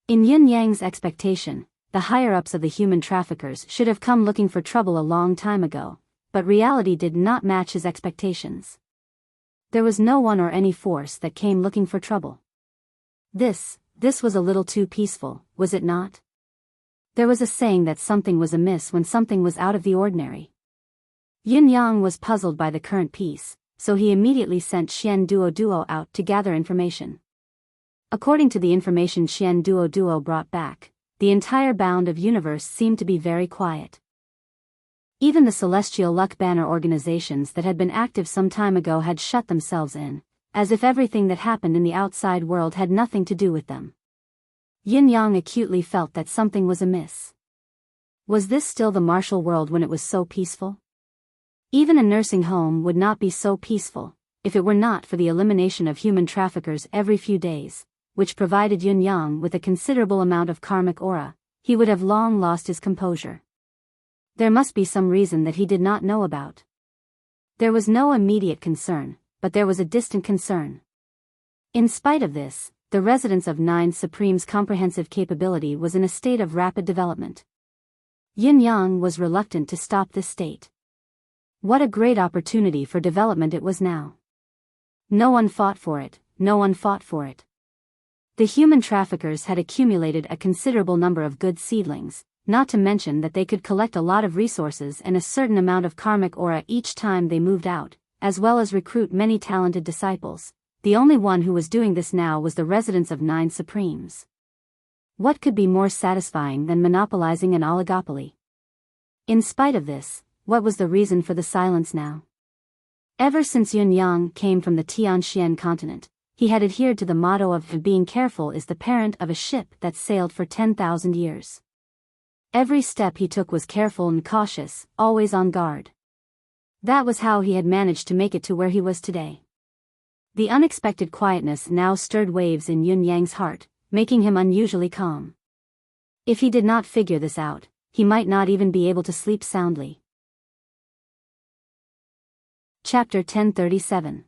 In Yin Yang's expectation, the higher-ups of the human traffickers should have come looking for trouble a long time ago, but reality did not match his expectations. There was no one or any force that came looking for trouble. This was a little too peaceful, was it not? There was a saying that something was amiss when something was out of the ordinary. Yin Yang was puzzled by the current peace, so he immediately sent Xian Duo out to gather information. According to the information Xian Duo brought back, the entire bound of universe seemed to be very quiet. Even the celestial luck banner organizations that had been active some time ago had shut themselves in, as if everything that happened in the outside world had nothing to do with them. Yin Yang acutely felt that something was amiss. Was this still the martial world when it was so peaceful? Even a nursing home would not be so peaceful, if it were not for the elimination of human traffickers every few days, which provided Yin Yang with a considerable amount of karmic aura. He would have long lost his composure. There must be some reason that he did not know about. There was no immediate concern, but there was a distant concern. In spite of this, the residents of 9 Supreme's comprehensive capability was in a state of rapid development. Yin Yang was reluctant to stop this state. What a great opportunity for development it was now. No one fought for it, no one fought for it. The human traffickers had accumulated a considerable number of good seedlings, not to mention that they could collect a lot of resources and a certain amount of karmic aura each time they moved out, as well as recruit many talented disciples. The only one who was doing this now was the residents of 9 Supremes. What could be more satisfying than monopolizing an oligopoly? In spite of this, what was the reason for the silence now? Ever since Yun Yang came from the Tianxian continent, he had adhered to the motto of being careful is the parent of a ship that sailed for 10,000 years. Every step he took was careful and cautious, always on guard. That was how he had managed to make it to where he was today. The unexpected quietness now stirred waves in Yun Yang's heart, making him unusually calm. If he did not figure this out, he might not even be able to sleep soundly. Chapter 1037.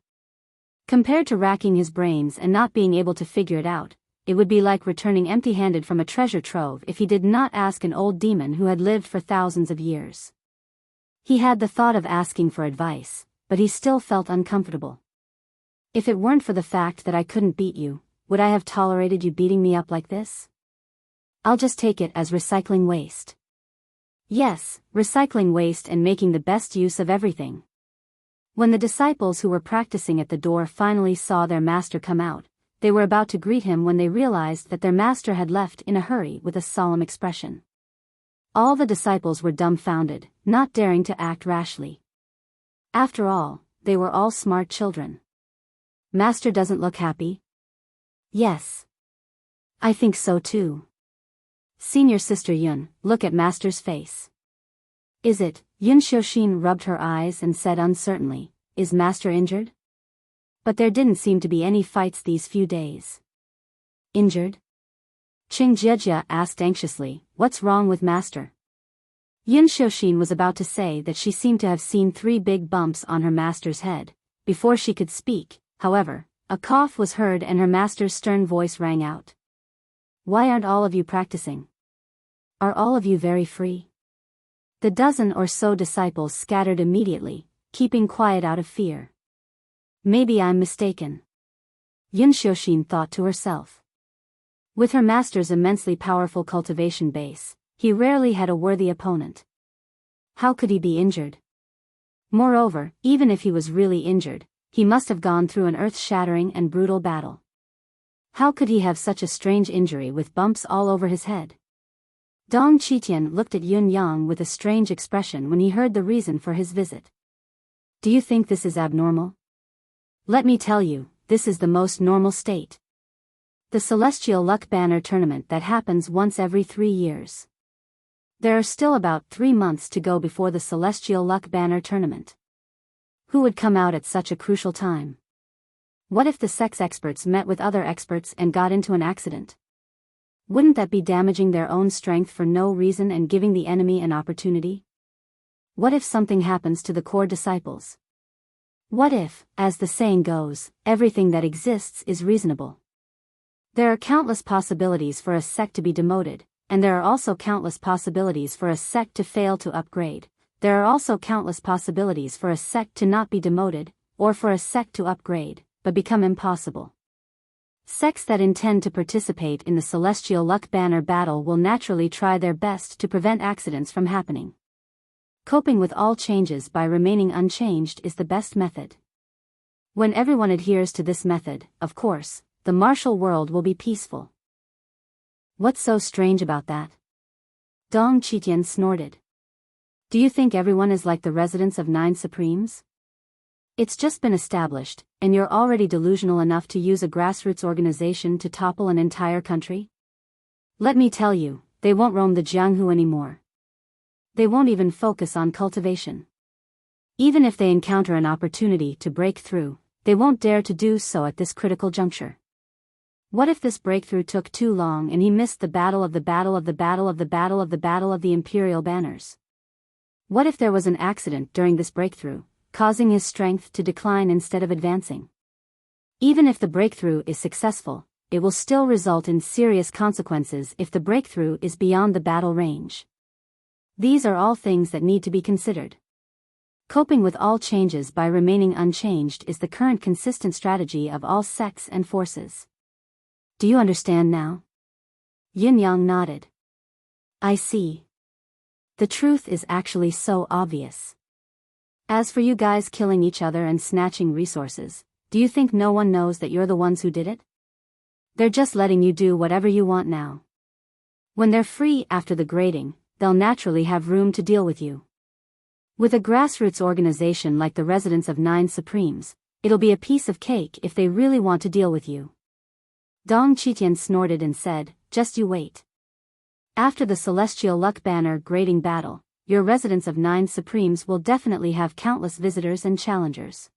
Compared to racking his brains and not being able to figure it out, it would be like returning empty-handed from a treasure trove if he did not ask an old demon who had lived for thousands of years. He had the thought of asking for advice, but he still felt uncomfortable. If it weren't for the fact that I couldn't beat you, would I have tolerated you beating me up like this? I'll just take it as recycling waste. Yes, recycling waste and making the best use of everything. When the disciples who were practicing at the door finally saw their master come out, they were about to greet him when they realized that their master had left in a hurry with a solemn expression. All the disciples were dumbfounded, not daring to act rashly. After all, they were all smart children. Master doesn't look happy? Yes. I think so too. Senior Sister Yun, look at Master's face. Is it? Yun Xiaoxin rubbed her eyes and said uncertainly, is Master injured? But there didn't seem to be any fights these few days. Injured? Qing Jiejia asked anxiously, what's wrong with Master? Yun Xiaoxin was about to say that she seemed to have seen 3 big bumps on her master's head. Before she could speak, however, a cough was heard and her master's stern voice rang out. Why aren't all of you practicing? Are all of you very free? The dozen or so disciples scattered immediately, keeping quiet out of fear. Maybe I'm mistaken. Yun Xiaoxin thought to herself. With her master's immensely powerful cultivation base, he rarely had a worthy opponent. How could he be injured? Moreover, even if he was really injured, he must have gone through an earth-shattering and brutal battle. How could he have such a strange injury with bumps all over his head? Dong Qitian looked at Yun Yang with a strange expression when he heard the reason for his visit. Do you think this is abnormal? Let me tell you, this is the most normal state. The Celestial Luck Banner tournament that happens once every 3 years. There are still about 3 months to go before the Celestial Luck Banner tournament. Who would come out at such a crucial time? What if the sex experts met with other experts and got into an accident? Wouldn't that be damaging their own strength for no reason and giving the enemy an opportunity? What if something happens to the core disciples? What if, as the saying goes, everything that exists is reasonable? There are countless possibilities for a sect to be demoted, and there are also countless possibilities for a sect to fail to upgrade. There are also countless possibilities for a sect to not be demoted, or for a sect to upgrade, but become impossible. Sects that intend to participate in the Celestial Luck Banner battle will naturally try their best to prevent accidents from happening. Coping with all changes by remaining unchanged is the best method. When everyone adheres to this method, of course, the martial world will be peaceful. What's so strange about that? Dong Qitian snorted. Do you think everyone is like the residents of 9 Supremes? It's just been established, and you're already delusional enough to use a grassroots organization to topple an entire country? Let me tell you, they won't roam the Jianghu anymore. They won't even focus on cultivation. Even if they encounter an opportunity to break through, they won't dare to do so at this critical juncture. What if this breakthrough took too long and he missed the battle of the battle of the battle of the battle of the battle of the Imperial Banners? What if there was an accident during this breakthrough, causing his strength to decline instead of advancing? Even if the breakthrough is successful, it will still result in serious consequences if the breakthrough is beyond the battle range. These are all things that need to be considered. Coping with all changes by remaining unchanged is the current consistent strategy of all sects and forces. Do you understand now? Yin Yang nodded. I see. The truth is actually so obvious. As for you guys killing each other and snatching resources, do you think no one knows that you're the ones who did it? They're just letting you do whatever you want now. When they're free after the grading, they'll naturally have room to deal with you. With a grassroots organization like the residents of 9 Supremes, it'll be a piece of cake if they really want to deal with you. Dong Qitian snorted and said, just you wait. After the Celestial Luck Banner grading battle, your residents of 9 Supremes will definitely have countless visitors and challengers.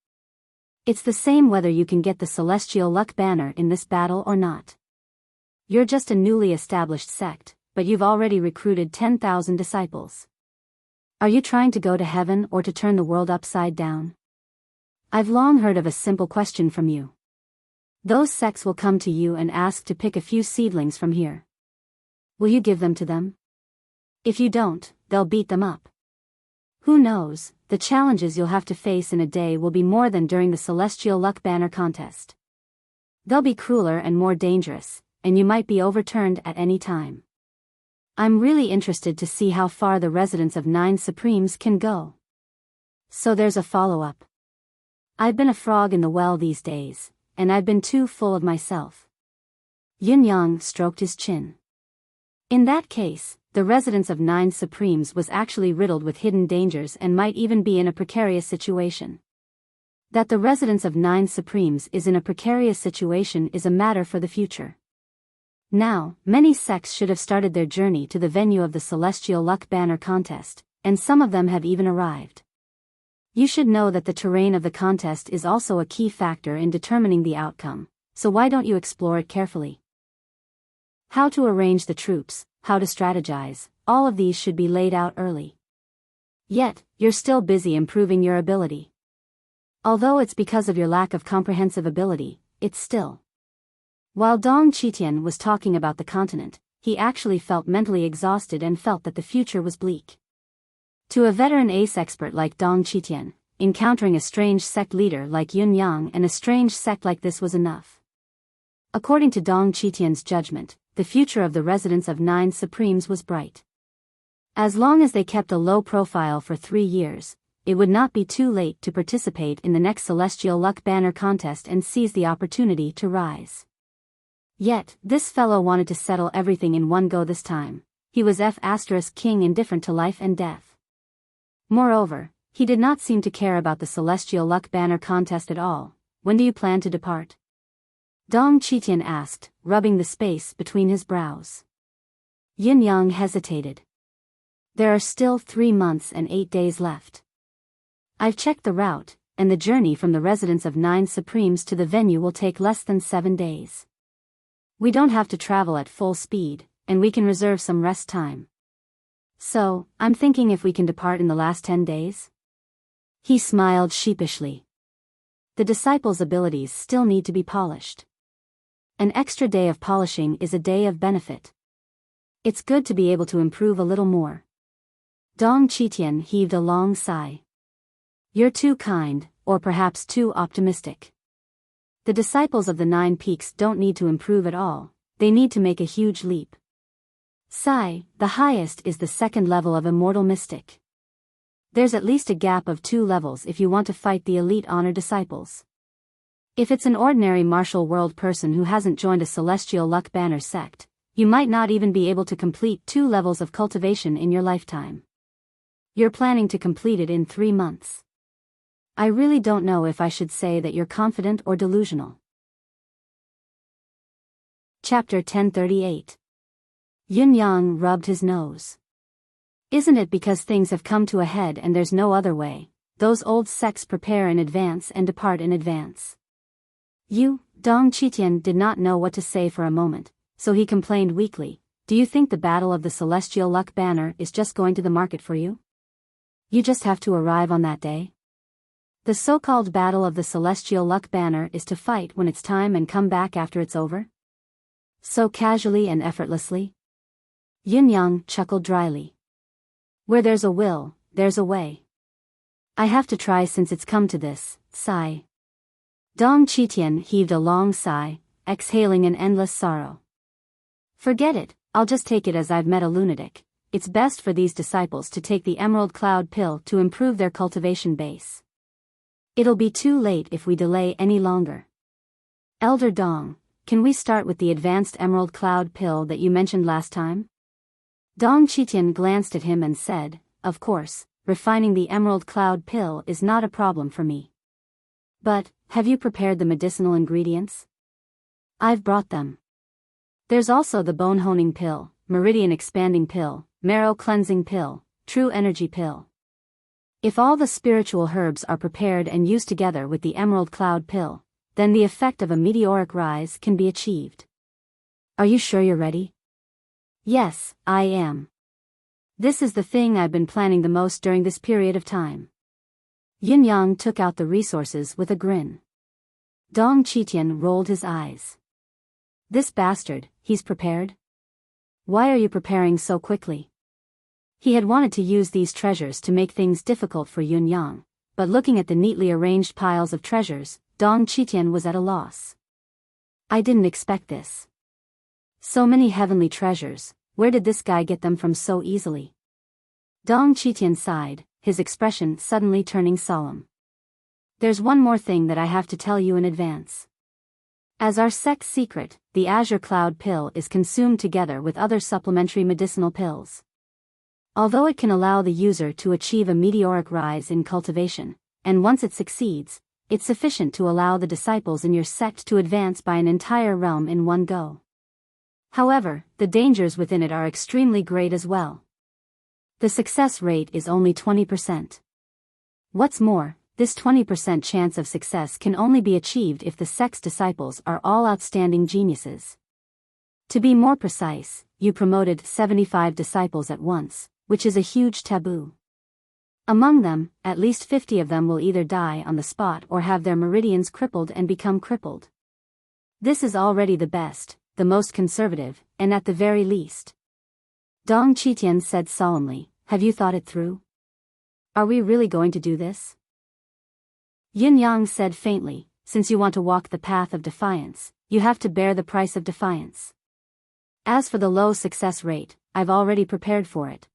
It's the same whether you can get the Celestial Luck Banner in this battle or not. You're just a newly established sect, but you've already recruited 10,000 disciples. Are you trying to go to heaven or to turn the world upside down? I've long heard of a simple question from you. Those sects will come to you and ask to pick a few seedlings from here. Will you give them to them? If you don't, they'll beat them up. Who knows, the challenges you'll have to face in a day will be more than during the Celestial Luck Banner contest. They'll be crueler and more dangerous, and you might be overturned at any time. I'm really interested to see how far the residents of 9 Supremes can go. So there's a follow-up. I've been a frog in the well these days, and I've been too full of myself. Yin Yang stroked his chin. In that case, the residents of 9 Supremes was actually riddled with hidden dangers and might even be in a precarious situation. That the residents of 9 Supremes is in a precarious situation is a matter for the future. Now, many sects should have started their journey to the venue of the Celestial Luck Banner contest, and some of them have even arrived. You should know that the terrain of the contest is also a key factor in determining the outcome, so why don't you explore it carefully? How to arrange the troops, how to strategize, all of these should be laid out early. Yet, you're still busy improving your ability. Although it's because of your lack of comprehensive ability, it's still. While Dong Qitian was talking about the continent, he actually felt mentally exhausted and felt that the future was bleak. To a veteran ace expert like Dong Qitian, encountering a strange sect leader like Yun Yang and a strange sect like this was enough. According to Dong Qitian's judgment, the future of the residents of 9 Supremes was bright. As long as they kept a low profile for 3 years, it would not be too late to participate in the next Celestial Luck Banner contest and seize the opportunity to rise. Yet, this fellow wanted to settle everything in one go this time. He was F*** indifferent to life and death. Moreover, he did not seem to care about the Celestial Luck Banner contest at all. When do you plan to depart? Dong Qitian asked, rubbing the space between his brows. Yin Yang hesitated. There are still 3 months and 8 days left. I've checked the route, and the journey from the residence of 9 Supremes to the venue will take less than 7 days. We don't have to travel at full speed, and we can reserve some rest time. So, I'm thinking if we can depart in the last 10 days? He smiled sheepishly. The disciple's abilities still need to be polished. An extra day of polishing is a day of benefit. It's good to be able to improve a little more. Dong Qitian heaved a long sigh. You're too kind, or perhaps too optimistic. The disciples of the 9 Peaks don't need to improve at all, they need to make a huge leap. Sai, the highest is the 2nd level of Immortal Mystic. There's at least a gap of 2 levels if you want to fight the elite honor disciples. If it's an ordinary martial world person who hasn't joined a Celestial Luck Banner sect, you might not even be able to complete 2 levels of cultivation in your lifetime. You're planning to complete it in 3 months. I really don't know if I should say that you're confident or delusional. Chapter 1038. Yin Yang rubbed his nose. Isn't it because things have come to a head and there's no other way? Those old sects prepare in advance and depart in advance. Dong Qitian did not know what to say for a moment, so he complained weakly, do you think the battle of the Celestial Luck Banner is just going to the market for you? You just have to arrive on that day? The so-called battle of the Celestial Luck Banner is to fight when it's time and come back after it's over? So casually and effortlessly? Yin Yang chuckled dryly. Where there's a will, there's a way. I have to try since it's come to this, sigh. Dong Qitian heaved a long sigh, exhaling an endless sorrow. Forget it, I'll just take it as I've met a lunatic. It's best for these disciples to take the Emerald Cloud Pill to improve their cultivation base. It'll be too late if we delay any longer. Elder Dong, can we start with the advanced Emerald Cloud Pill that you mentioned last time? Dong Qitian glanced at him and said, of course, refining the Emerald Cloud Pill is not a problem for me. But, have you prepared the medicinal ingredients? I've brought them. There's also the Bone Honing Pill, Meridian Expanding Pill, Marrow Cleansing Pill, True Energy Pill. If all the spiritual herbs are prepared and used together with the Emerald Cloud Pill, then the effect of a meteoric rise can be achieved. Are you sure you're ready? Yes, I am. This is the thing I've been planning the most during this period of time. Yin Yang took out the resources with a grin. Dong Qitian rolled his eyes. This bastard, he's prepared? Why are you preparing so quickly? He had wanted to use these treasures to make things difficult for Yin Yang, but looking at the neatly arranged piles of treasures, Dong Qitian was at a loss. I didn't expect this. So many heavenly treasures, where did this guy get them from so easily? Dong Qitian sighed, his expression suddenly turning solemn. There's one more thing that I have to tell you in advance. As our sect's secret, the Azure Cloud pill is consumed together with other supplementary medicinal pills. Although it can allow the user to achieve a meteoric rise in cultivation, and once it succeeds, it's sufficient to allow the disciples in your sect to advance by an entire realm in one go. However, the dangers within it are extremely great as well. The success rate is only 20%. What's more, this 20% chance of success can only be achieved if the sect's disciples are all outstanding geniuses. To be more precise, you promoted 75 disciples at once, which is a huge taboo. Among them, at least 50 of them will either die on the spot or have their meridians crippled and become crippled. This is already the best, the most conservative, and at the very least. Dong Qitian said solemnly, have you thought it through? Are we really going to do this? Yin Yang said faintly, since you want to walk the path of defiance, you have to bear the price of defiance. As for the low success rate, I've already prepared for it.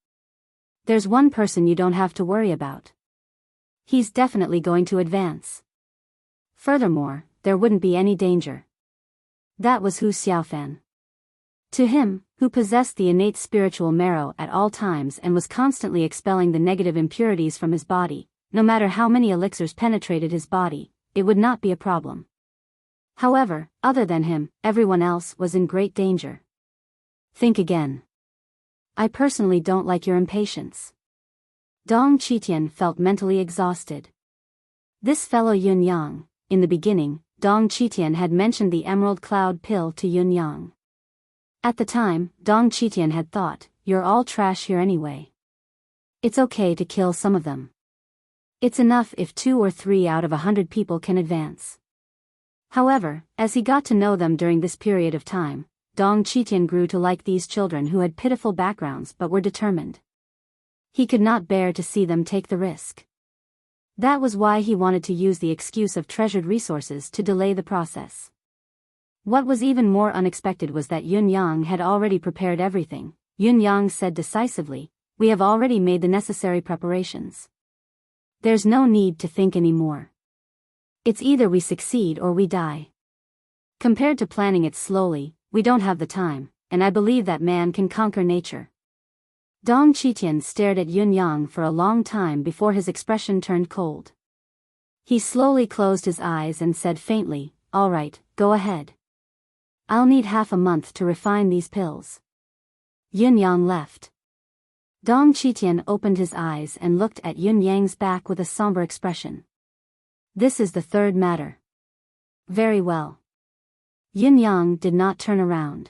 There's one person you don't have to worry about. He's definitely going to advance. Furthermore, there wouldn't be any danger. That was Hu Xiaofan. To him, who possessed the innate spiritual marrow at all times and was constantly expelling the negative impurities from his body, no matter how many elixirs penetrated his body, it would not be a problem. However, other than him, everyone else was in great danger. Think again. I personally don't like your impatience. Dong Qitian felt mentally exhausted. This fellow Yin Yang, in the beginning, Dong Qitian had mentioned the Emerald Cloud pill to Yin Yang. At the time, Dong Qitian had thought, you're all trash here anyway. It's okay to kill some of them. It's enough if 2 or 3 out of 100 people can advance. However, as he got to know them during this period of time, Dong Qitian grew to like these children who had pitiful backgrounds but were determined. He could not bear to see them take the risk. That was why he wanted to use the excuse of treasured resources to delay the process. What was even more unexpected was that Yin Yang had already prepared everything. Yin Yang said decisively, we have already made the necessary preparations. There's no need to think anymore. It's either we succeed or we die. Compared to planning it slowly, we don't have the time, and I believe that man can conquer nature. Dong Qitian stared at Yin Yang for a long time before his expression turned cold. He slowly closed his eyes and said faintly, all right, go ahead. I'll need half a month to refine these pills. Yin Yang left. Dong Qitian opened his eyes and looked at Yin Yang's back with a somber expression. This is the third matter. Very well. Yin Yang did not turn around.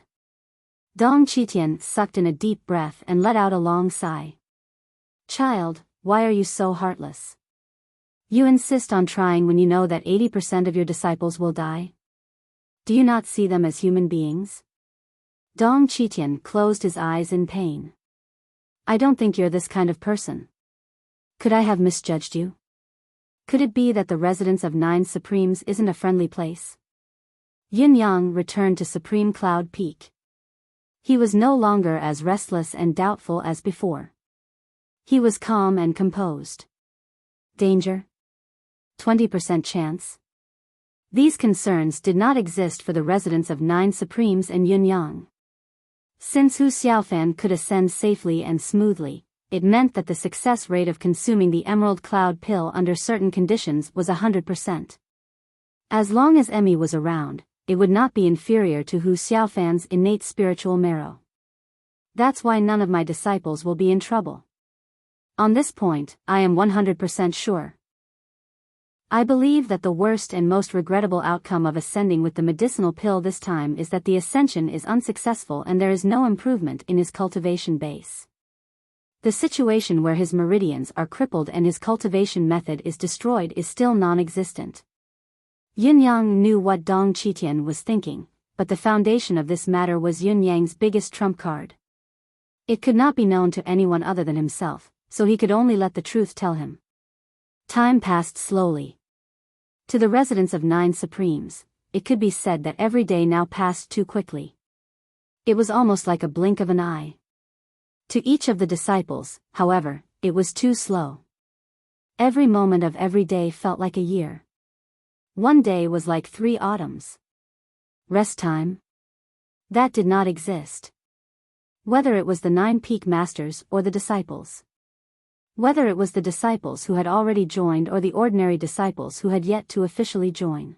Dong Qitian sucked in a deep breath and let out a long sigh. Child, why are you so heartless? You insist on trying when you know that 80% of your disciples will die? Do you not see them as human beings? Dong Qitian closed his eyes in pain. I don't think you're this kind of person. Could I have misjudged you? Could it be that the residence of 9 Supremes isn't a friendly place? Yin Yang returned to Supreme Cloud Peak. He was no longer as restless and doubtful as before. He was calm and composed. Danger? 20% chance? These concerns did not exist for the residents of 9 Supremes and Yin Yang. Since Hu Xiaofan could ascend safely and smoothly, it meant that the success rate of consuming the Emerald Cloud pill under certain conditions was 100%. As long as Emmy was around, it would not be inferior to Hu Xiaofan's innate spiritual marrow. That's why none of my disciples will be in trouble. On this point, I am 100% sure. I believe that the worst and most regrettable outcome of ascending with the medicinal pill this time is that the ascension is unsuccessful and there is no improvement in his cultivation base. The situation where his meridians are crippled and his cultivation method is destroyed is still non-existent. Yin Yang knew what Dong Qitian was thinking, but the foundation of this matter was Yin Yang's biggest trump card. It could not be known to anyone other than himself, so he could only let the truth tell him. Time passed slowly. To the residents of Nine Supremes, it could be said that every day now passed too quickly. It was almost like a blink of an eye. To each of the disciples, however, it was too slow. Every moment of every day felt like a year. One day was like 3 autumns. Rest time? That did not exist. Whether it was the 9 peak masters or the disciples. Whether it was the disciples who had already joined or the ordinary disciples who had yet to officially join.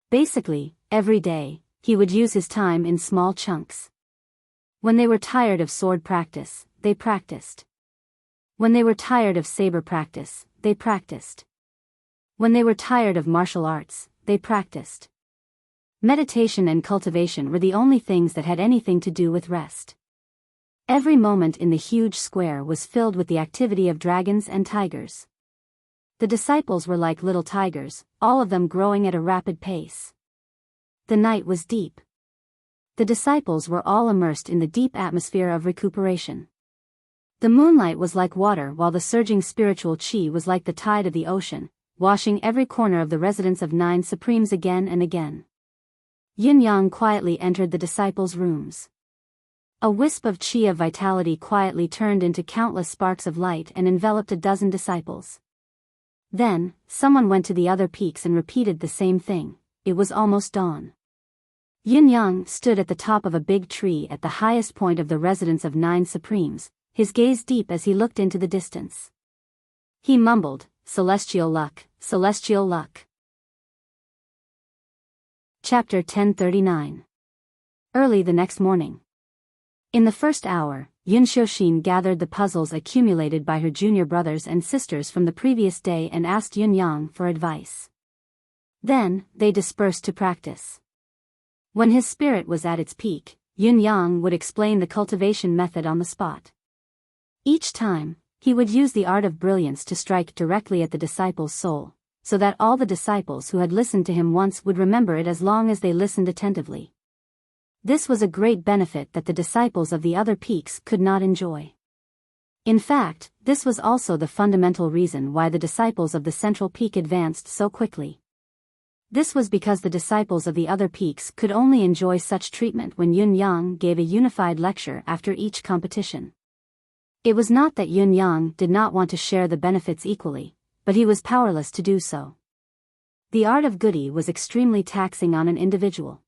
Basically, every day, he would use his time in small chunks. When they were tired of sword practice, they practiced. When they were tired of saber practice, they practiced. When they were tired of martial arts, they practiced. Meditation and cultivation were the only things that had anything to do with rest. Every moment in the huge square was filled with the activity of dragons and tigers. The disciples were like little tigers, all of them growing at a rapid pace. The night was deep. The disciples were all immersed in the deep atmosphere of recuperation. The moonlight was like water while the surging spiritual chi was like the tide of the ocean, washing every corner of the residence of Nine Supremes again and again. Yin Yang quietly entered the disciples' rooms. A wisp of chi of vitality quietly turned into countless sparks of light and enveloped a dozen disciples. Then, someone went to the other peaks and repeated the same thing. It was almost dawn. Yin Yang stood at the top of a big tree at the highest point of the residence of Nine Supremes, his gaze deep as he looked into the distance. He mumbled, "Celestial luck, celestial luck." Chapter 1039. Early the next morning. In the first hour, Yun Xiaoxin gathered the puzzles accumulated by her junior brothers and sisters from the previous day and asked Yun Yang for advice. Then, they dispersed to practice. When his spirit was at its peak, Yun Yang would explain the cultivation method on the spot. Each time, he would use the art of brilliance to strike directly at the disciple's soul, so that all the disciples who had listened to him once would remember it as long as they listened attentively. This was a great benefit that the disciples of the other peaks could not enjoy. In fact, this was also the fundamental reason why the disciples of the central peak advanced so quickly. This was because the disciples of the other peaks could only enjoy such treatment when Yun Yang gave a unified lecture after each competition. It was not that Yun Yang did not want to share the benefits equally, but he was powerless to do so. The art of goody was extremely taxing on an individual.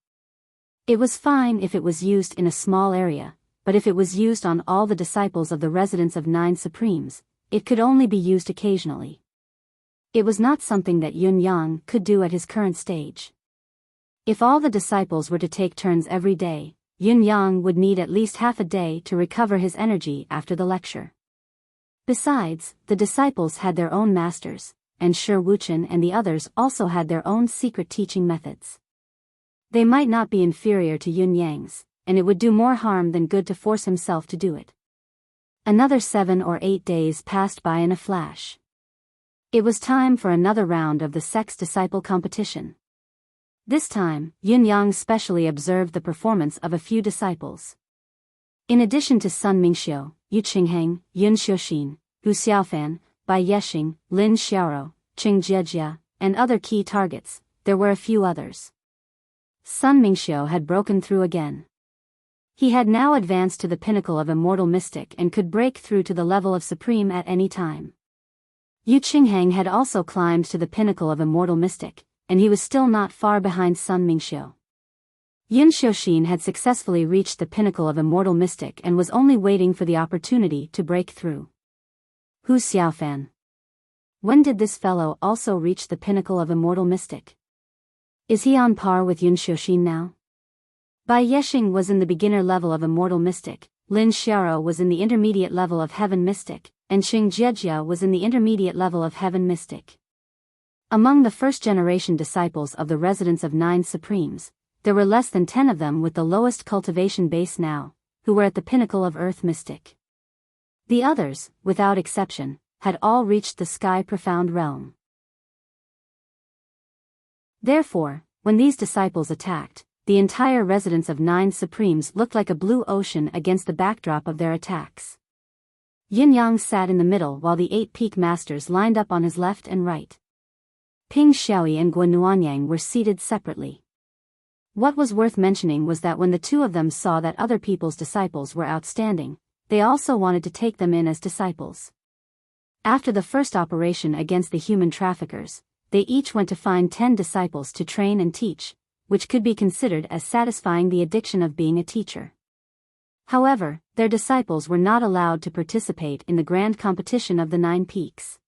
It was fine if it was used in a small area, but if it was used on all the disciples of the residence of Nine Supremes, it could only be used occasionally. It was not something that Yun Yang could do at his current stage. If all the disciples were to take turns every day, Yun Yang would need at least half a day to recover his energy after the lecture. Besides, the disciples had their own masters, and Shi Wuchen and the others also had their own secret teaching methods. They might not be inferior to Yun Yang's, and it would do more harm than good to force himself to do it. Another 7 or 8 days passed by in a flash. It was time for another round of the sex disciple competition. This time, Yun Yang specially observed the performance of a few disciples. In addition to Sun Mingxiu, Yu Qingheng, Yun Xiaoxin, Hu Xiaofan, Bai Yexing, Lin Xiaoro, Qing Jiejia, and other key targets, there were a few others. Sun Mingxiu had broken through again. He had now advanced to the pinnacle of immortal mystic and could break through to the level of supreme at any time. Yu Qingheng had also climbed to the pinnacle of immortal mystic, and he was still not far behind Sun Mingxiu. Yun Xiaoxin had successfully reached the pinnacle of immortal mystic and was only waiting for the opportunity to break through. Hu Xiaofan. When did this fellow also reach the pinnacle of immortal mystic? Is he on par with Yun Xiaoxin now? Bai Yexing was in the beginner level of immortal mystic, Lin Xiaoro was in the intermediate level of heaven mystic, and Qing Jiejia was in the intermediate level of heaven mystic. Among the first-generation disciples of the residence of Nine Supremes, there were less than 10 of them with the lowest cultivation base now, who were at the pinnacle of earth mystic. The others, without exception, had all reached the sky-profound realm. Therefore, when these disciples attacked, the entire residence of 9 Supremes looked like a blue ocean against the backdrop of their attacks. Yin-Yang sat in the middle while the 8 peak masters lined up on his left and right. Ping Xiaoyi and Guanuanyang were seated separately. What was worth mentioning was that when the two of them saw that other people's disciples were outstanding, they also wanted to take them in as disciples. After the first operation against the human traffickers, they each went to find 10 disciples to train and teach, which could be considered as satisfying the addiction of being a teacher. However, their disciples were not allowed to participate in the grand competition of the 9 peaks.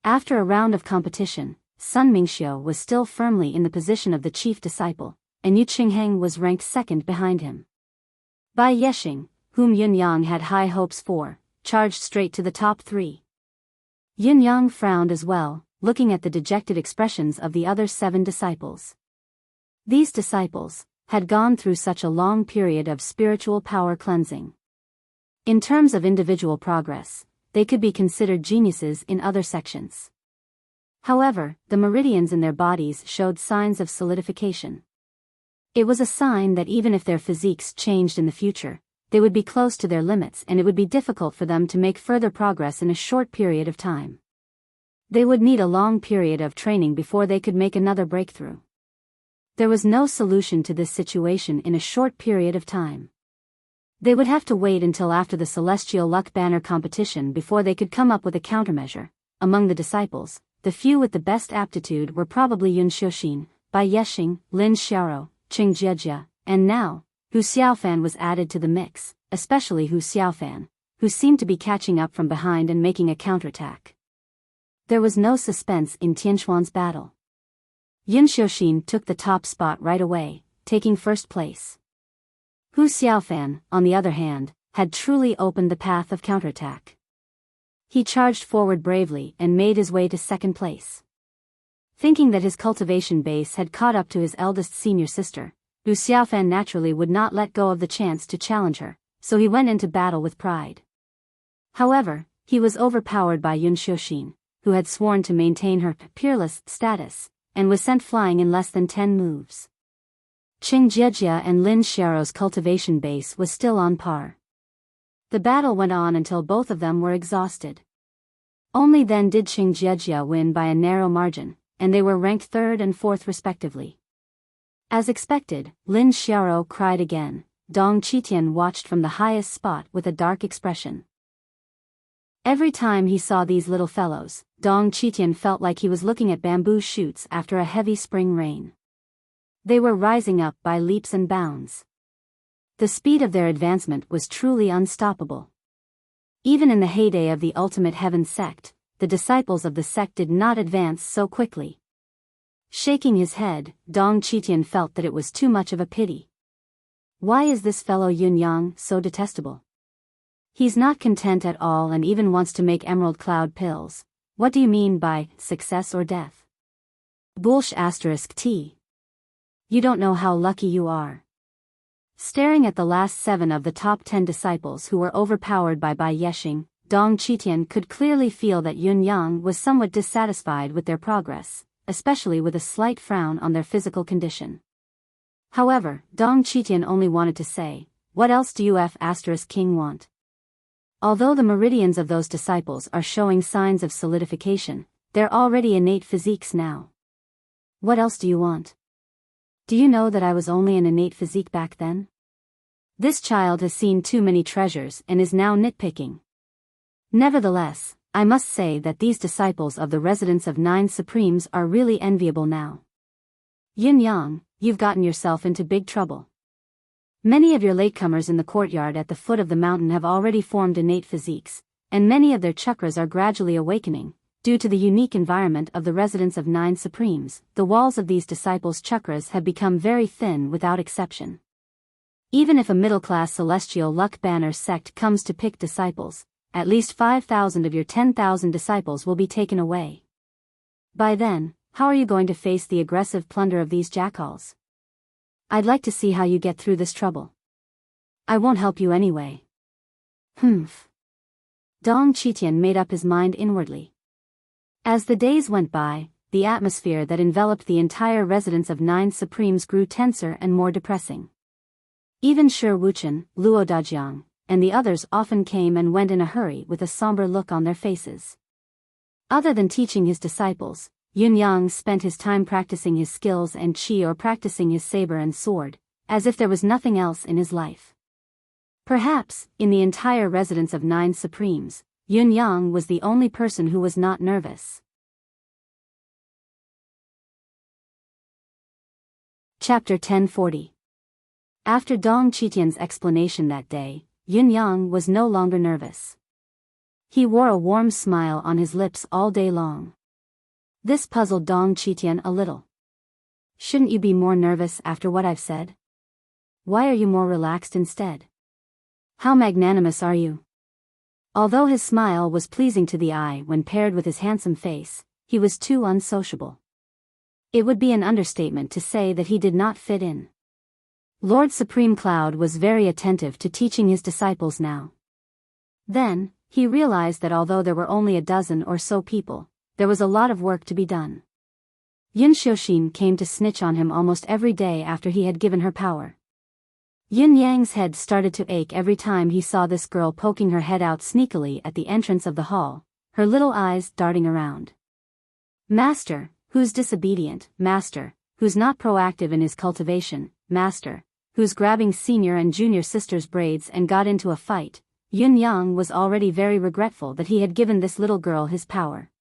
After a round of competition, Sun Mingxiu was still firmly in the position of the chief disciple, and Yu Qingheng was ranked second behind him. Bai Yexing, whom Yin-Yang had high hopes for, charged straight to the top 3. Yin-Yang frowned as well, looking at the dejected expressions of the other 7 disciples. These disciples had gone through such a long period of spiritual power cleansing. In terms of individual progress, they could be considered geniuses in other sections. However, the meridians in their bodies showed signs of solidification. It was a sign that even if their physiques changed in the future, they would be close to their limits and it would be difficult for them to make further progress in a short period of time. They would need a long period of training before they could make another breakthrough. There was no solution to this situation in a short period of time. They would have to wait until after the Celestial Luck Banner competition before they could come up with a countermeasure. Among the disciples, the few with the best aptitude were probably Yun Xiuxin, Bai Yexing, Lin Xiaoro, Qing Jiejie, and now, Hu Xiaofan was added to the mix, especially Hu Xiaofan, who seemed to be catching up from behind and making a counterattack. There was no suspense in Tianxuan's battle. Yin Xiuxin took the top spot right away, taking first place. Hu Xiaofan, on the other hand, had truly opened the path of counterattack. He charged forward bravely and made his way to second place. Thinking that his cultivation base had caught up to his eldest senior sister, Hu Xiaofan naturally would not let go of the chance to challenge her, so he went into battle with pride. However, he was overpowered by Yun Xiuxin, who had sworn to maintain her peerless status, and was sent flying in less than 10 moves. Qing Jiejie and Lin Xiaoro's cultivation base was still on par. The battle went on until both of them were exhausted. Only then did Qing Jiejie win by a narrow margin, and they were ranked 3rd and 4th respectively. As expected, Lin Xiaoro cried again. Dong Qitian watched from the highest spot with a dark expression. Every time he saw these little fellows, Dong Qitian felt like he was looking at bamboo shoots after a heavy spring rain. They were rising up by leaps and bounds. The speed of their advancement was truly unstoppable. Even in the heyday of the Ultimate Heaven sect, the disciples of the sect did not advance so quickly. Shaking his head, Dong Qitian felt that it was too much of a pity. Why is this fellow Yin-Yang so detestable? He's not content at all and even wants to make emerald cloud pills. What do you mean by success or death? Bullsh *T. You don't know how lucky you are. Staring at the last 7 of the top 10 disciples who were overpowered by Bai Yexing, Dong Qitian could clearly feel that Yun-Yang was somewhat dissatisfied with their progress, especially with a slight frown on their physical condition. However, Dong Qitian only wanted to say, what else do you King want? Although the meridians of those disciples are showing signs of solidification, they're already innate physiques now. What else do you want? Do you know that I was only an innate physique back then? This child has seen too many treasures and is now nitpicking. Nevertheless, I must say that these disciples of the residence of 9 Supremes are really enviable now. Yin-Yang, you've gotten yourself into big trouble. Many of your latecomers in the courtyard at the foot of the mountain have already formed innate physiques, and many of their chakras are gradually awakening. Due to the unique environment of the residence of 9 Supremes, the walls of these disciples' chakras have become very thin without exception. Even if a middle-class Celestial Luck Banner sect comes to pick disciples, at least 5,000 of your 10,000 disciples will be taken away. By then, how are you going to face the aggressive plunder of these jackals? I'd like to see how you get through this trouble. I won't help you anyway. Humph. Dong Qitian made up his mind inwardly. As the days went by, the atmosphere that enveloped the entire residence of 9 Supremes grew tenser and more depressing. Even Shi Wuchen, Luo Dajiang, and the others often came and went in a hurry with a somber look on their faces. Other than teaching his disciples, Yun Yang spent his time practicing his skills and qi or practicing his saber and sword, as if there was nothing else in his life. Perhaps, in the entire residence of 9 Supremes, Yun Yang was the only person who was not nervous. Chapter 1040. After Dong Qitian's explanation that day, Yun Yang was no longer nervous. He wore a warm smile on his lips all day long. This puzzled Dong Qitian a little. Shouldn't you be more nervous after what I've said? Why are you more relaxed instead? How magnanimous are you? Although his smile was pleasing to the eye when paired with his handsome face, he was too unsociable. It would be an understatement to say that he did not fit in. Lord Supreme Cloud was very attentive to teaching his disciples now. Then, he realized that although there were only a dozen or so people, there was a lot of work to be done. Yun Xiaoxin came to snitch on him almost every day after he had given her power. Yun Yang's head started to ache every time he saw this girl poking her head out sneakily at the entrance of the hall, her little eyes darting around. Master, who's disobedient, master, who's not proactive in his cultivation, master, who's grabbing senior and junior sisters' braids and got into a fight, Yun Yang was already very regretful that he had given this little girl his power.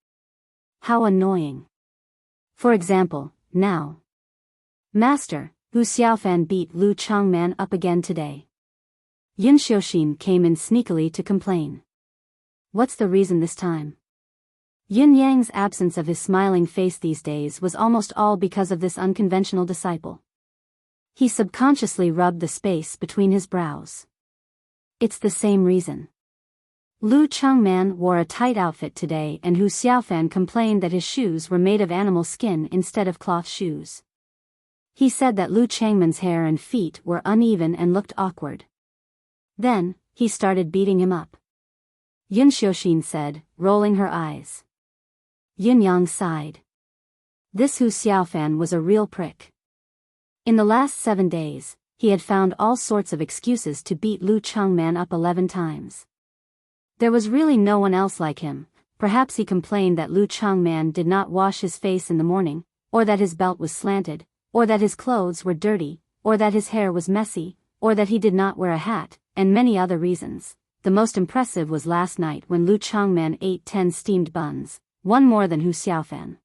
How annoying. For example, now. Master, Hu Xiaofan beat Lu Changman up again today. Yun Xiaoxin came in sneakily to complain. What's the reason this time? Yun Yang's absence of his smiling face these days was almost all because of this unconventional disciple. He subconsciously rubbed the space between his brows. It's the same reason. Lu Changman wore a tight outfit today and Hu Xiaofan complained that his shoes were made of animal skin instead of cloth shoes. He said that Lu Changman's hair and feet were uneven and looked awkward. Then, he started beating him up. Yun Xiaoxin said, rolling her eyes. Yun Yang sighed. This Hu Xiaofan was a real prick. In the last 7 days, he had found all sorts of excuses to beat Lu Changman up 11 times. There was really no one else like him. Perhaps he complained that Lu Changman did not wash his face in the morning, or that his belt was slanted, or that his clothes were dirty, or that his hair was messy, or that he did not wear a hat, and many other reasons. The most impressive was last night when Lu Changman ate 10 steamed buns, one more than Hu Xiaofan.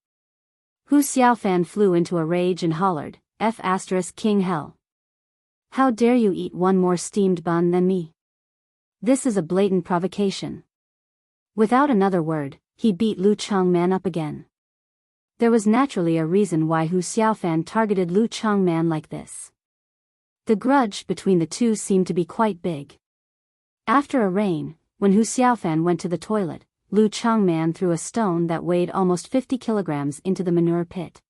Hu Xiaofan flew into a rage and hollered, King hell. How dare you eat one more steamed bun than me? This is a blatant provocation. Without another word, he beat Lu Changman up again. There was naturally a reason why Hu Xiaofan targeted Lu Changman like this. The grudge between the two seemed to be quite big. After a rain, when Hu Xiaofan went to the toilet, Lu Changman threw a stone that weighed almost 50 kilograms into the manure pit.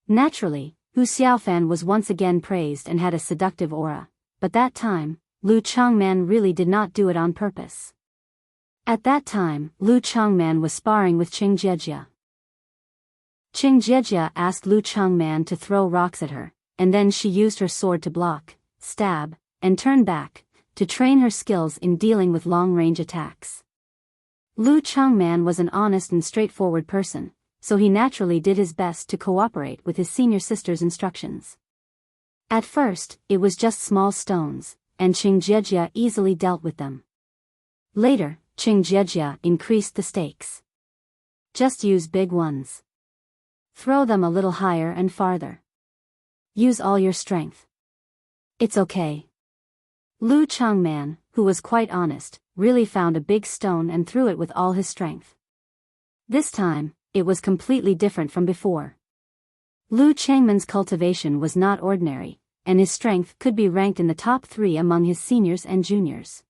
Naturally, Hu Xiaofan was once again praised and had a seductive aura, but that time, Lu Changman really did not do it on purpose. At that time, Lu Changman was sparring with Qing Jiejia. Qing Jiejia asked Lu Changman to throw rocks at her, and then she used her sword to block, stab, and turn back, to train her skills in dealing with long-range attacks. Lu Changman was an honest and straightforward person, so he naturally did his best to cooperate with his senior sister's instructions. At first, it was just small stones, and Qing Jiejia easily dealt with them. Later, Qing Jiejia increased the stakes. Just use big ones. Throw them a little higher and farther. Use all your strength. It's okay. Lu Changman, who was quite honest, really found a big stone and threw it with all his strength. This time, it was completely different from before. Lu Changman's cultivation was not ordinary, and his strength could be ranked in the top 3 among his seniors and juniors.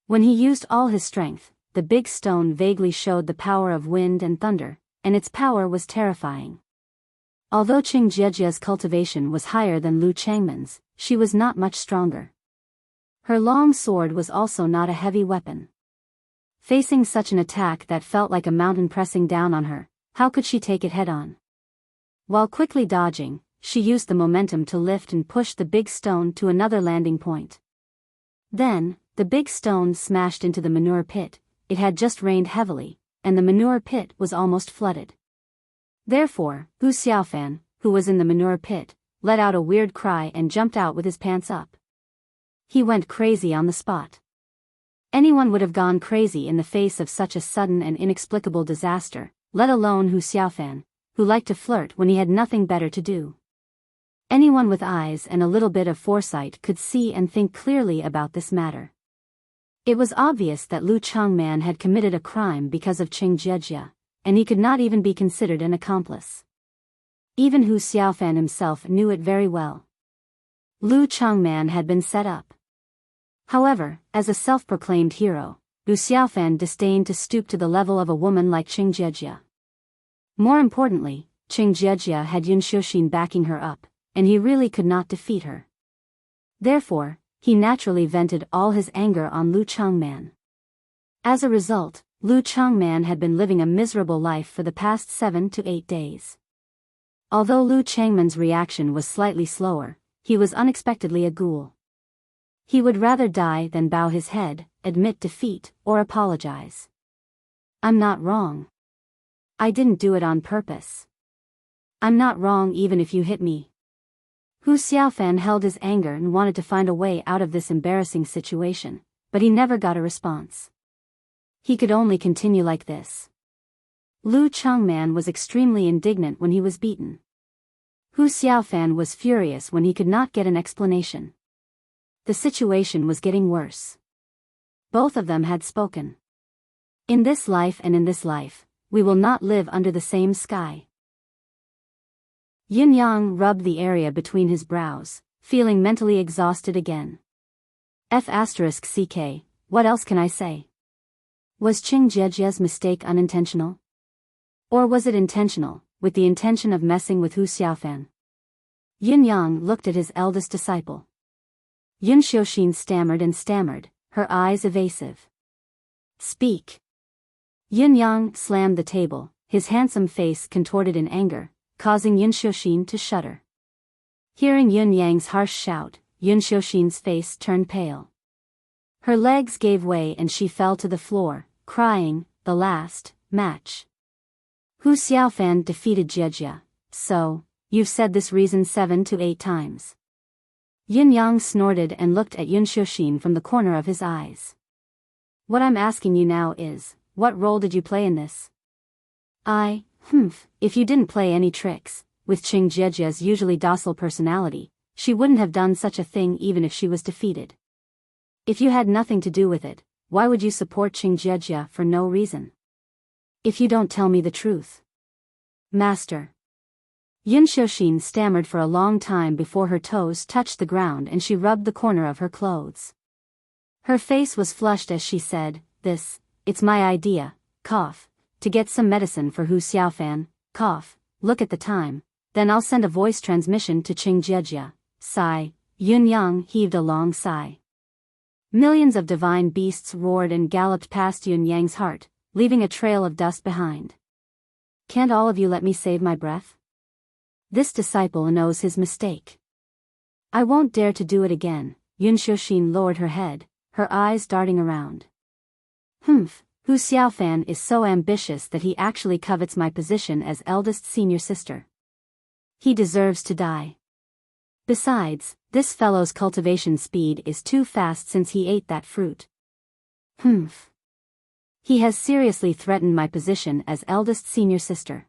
When he used all his strength, the big stone vaguely showed the power of wind and thunder, and its power was terrifying. Although Qing Jiejia's cultivation was higher than Lu Changman's, she was not much stronger. Her long sword was also not a heavy weapon. Facing such an attack that felt like a mountain pressing down on her, how could she take it head-on? While quickly dodging, she used the momentum to lift and push the big stone to another landing point. Then, the big stone smashed into the manure pit. It had just rained heavily, and the manure pit was almost flooded. Therefore, Hu Xiaofan, who was in the manure pit, let out a weird cry and jumped out with his pants up. He went crazy on the spot. Anyone would have gone crazy in the face of such a sudden and inexplicable disaster, let alone Hu Xiaofan, who liked to flirt when he had nothing better to do. Anyone with eyes and a little bit of foresight could see and think clearly about this matter. It was obvious that Lu Changman had committed a crime because of Qing Jiejia, and he could not even be considered an accomplice. Even Hu Xiaofan himself knew it very well. Lu Changman had been set up. However, as a self-proclaimed hero, Lu Xiaofan disdained to stoop to the level of a woman like Qing Jiejia. More importantly, Qing Jiejia had Yun Xiuxin backing her up, and he really could not defeat her. Therefore, he naturally vented all his anger on Lu Changman. As a result, Lu Changman had been living a miserable life for the past 7 to 8 days. Although Lu Changman's reaction was slightly slower, he was unexpectedly a ghoul. He would rather die than bow his head, admit defeat, or apologize. I'm not wrong. I didn't do it on purpose. I'm not wrong even if you hit me. Hu Xiaofan held his anger and wanted to find a way out of this embarrassing situation, but he never got a response. He could only continue like this. Lu Changman was extremely indignant when he was beaten. Hu Xiaofan was furious when he could not get an explanation. The situation was getting worse. Both of them had spoken. In this life and in this life, we will not live under the same sky. Yin Yang rubbed the area between his brows, feeling mentally exhausted again. F***ck, what else can I say? Was Qing Jiejia's mistake unintentional? Or was it intentional, with the intention of messing with Hu Xiaofan? Yin Yang looked at his eldest disciple. Yun Xiuxin stammered and stammered, her eyes evasive. Speak. Yin Yang slammed the table, his handsome face contorted in anger, causing Yun Xiuxin to shudder. Hearing Yun Yang's harsh shout, Yun Xiuxin's face turned pale. Her legs gave way and she fell to the floor, crying, "The last match. Hu Xiaofan defeated Jiejia, so, you've said this reason 7 to 8 times. Yin Yang snorted and looked at Yun Xiuxin from the corner of his eyes. What I'm asking you now is, what role did you play in this? If you didn't play any tricks, with Qing Jiejia's usually docile personality, she wouldn't have done such a thing even if she was defeated. If you had nothing to do with it, why would you support Qing Jiejia for no reason? If you don't tell me the truth. Master. Yun Xiuxin stammered for a long time before her toes touched the ground and she rubbed the corner of her clothes. Her face was flushed as she said, it's my idea, cough, to get some medicine for Hu Xiaofan, cough, look at the time, then I'll send a voice transmission to Qing Jiejia, sigh. Yun Yang heaved a long sigh. Millions of divine beasts roared and galloped past Yun Yang's heart, leaving a trail of dust behind. Can't all of you let me save my breath? This disciple knows his mistake. I won't dare to do it again. Yun Xiuxin lowered her head, her eyes darting around. Hu Xiaofan is so ambitious that he actually covets my position as eldest senior sister. He deserves to die. Besides, this fellow's cultivation speed is too fast since he ate that fruit. He has seriously threatened my position as eldest senior sister.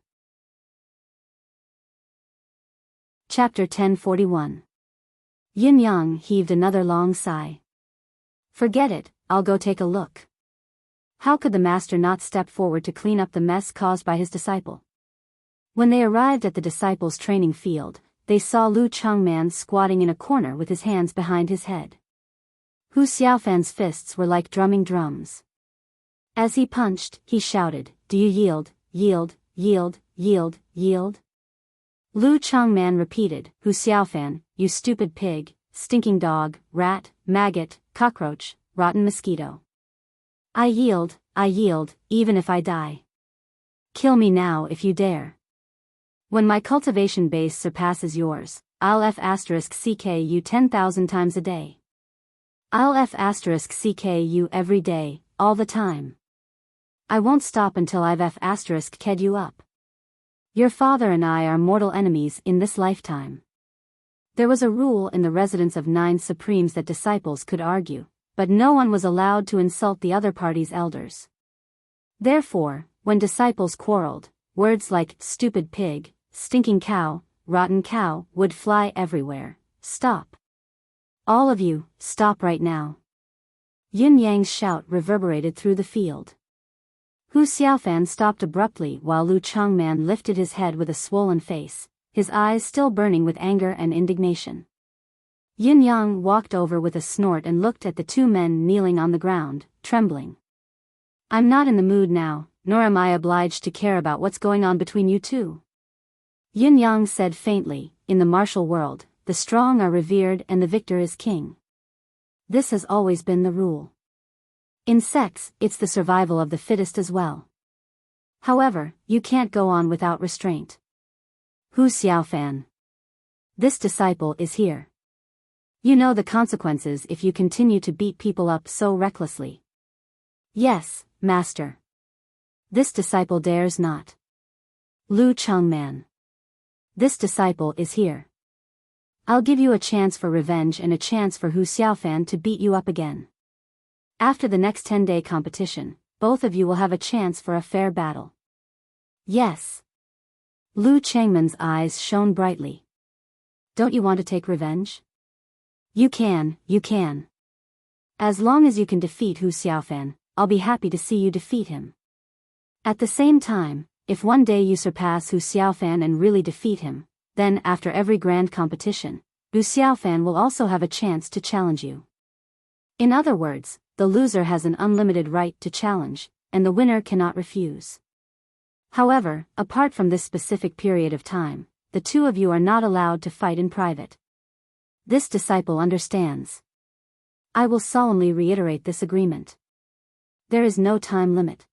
Chapter 1041. Yin Yang heaved another long sigh. Forget it, I'll go take a look. How could the master not step forward to clean up the mess caused by his disciple? When they arrived at the disciple's training field, they saw Lu Changman squatting in a corner with his hands behind his head. Hu Xiaofan's fists were like drumming drums. As he punched, he shouted, "Do you yield, yield, yield, yield, yield?" Lu Changman repeated, "Hu Xiaofan, you stupid pig, stinking dog, rat, maggot, cockroach, rotten mosquito. I yield, even if I die. Kill me now if you dare. When my cultivation base surpasses yours, I'll *CK you 10,000 times a day. I'll *CK you every day, all the time. I won't stop until I've *ked you up. Your father and I are mortal enemies in this lifetime. There was a rule in the residence of 9 supremes that disciples could argue, but no one was allowed to insult the other party's elders. Therefore, when disciples quarreled, words like stupid pig, stinking cow, rotten cow would fly everywhere. Stop. All of you, stop right now. Yin Yang's shout reverberated through the field. Hu Xiaofan stopped abruptly while Lu Changman lifted his head with a swollen face, his eyes still burning with anger and indignation. Yin Yang walked over with a snort and looked at the 2 men kneeling on the ground, trembling. I'm not in the mood now, nor am I obliged to care about what's going on between you two. Yin Yang said faintly, in the martial world, the strong are revered and the victor is king. This has always been the rule. In sex, it's the survival of the fittest as well. However, you can't go on without restraint. Hu Xiaofan. This disciple is here. You know the consequences if you continue to beat people up so recklessly. Yes, master. This disciple dares not. Lu Changman. This disciple is here. I'll give you a chance for revenge and a chance for Hu Xiaofan to beat you up again. After the next 10-day competition, both of you will have a chance for a fair battle. Yes. Lu Changman's eyes shone brightly. Don't you want to take revenge? You can. As long as you can defeat Hu Xiaofan, I'll be happy to see you defeat him. At the same time, if one day you surpass Hu Xiaofan and really defeat him, then after every grand competition, Hu Xiaofan will also have a chance to challenge you. In other words, the loser has an unlimited right to challenge, and the winner cannot refuse. However, apart from this specific period of time, the 2 of you are not allowed to fight in private. This disciple understands. I will solemnly reiterate this agreement. There is no time limit.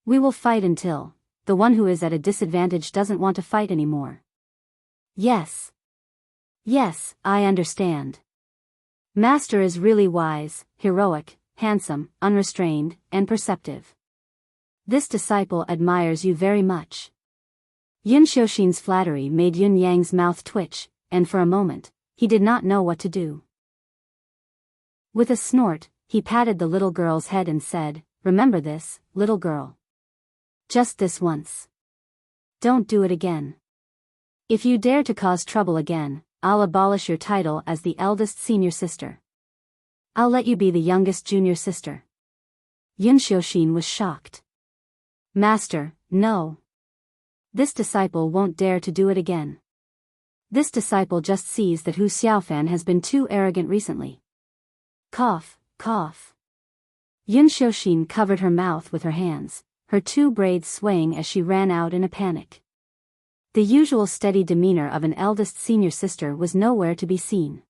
We will fight until the one who is at a disadvantage doesn't want to fight anymore. Yes. Yes, I understand. Master is really wise, heroic, handsome, unrestrained, and perceptive. This disciple admires you very much. Yin Xiuxin's flattery made Yin Yang's mouth twitch, and for a moment, he did not know what to do. With a snort, he patted the little girl's head and said, "Remember this, little girl. Just this once. Don't do it again. If you dare to cause trouble again, I'll abolish your title as the eldest senior sister. I'll let you be the youngest junior sister." Yin Xiuxin was shocked. Master, no. This disciple won't dare to do it again. This disciple just sees that Hu Xiaofan has been too arrogant recently. Cough, cough. Yin Xiuxin covered her mouth with her hands, her 2 braids swaying as she ran out in a panic. The usual steady demeanor of an eldest senior sister was nowhere to be seen.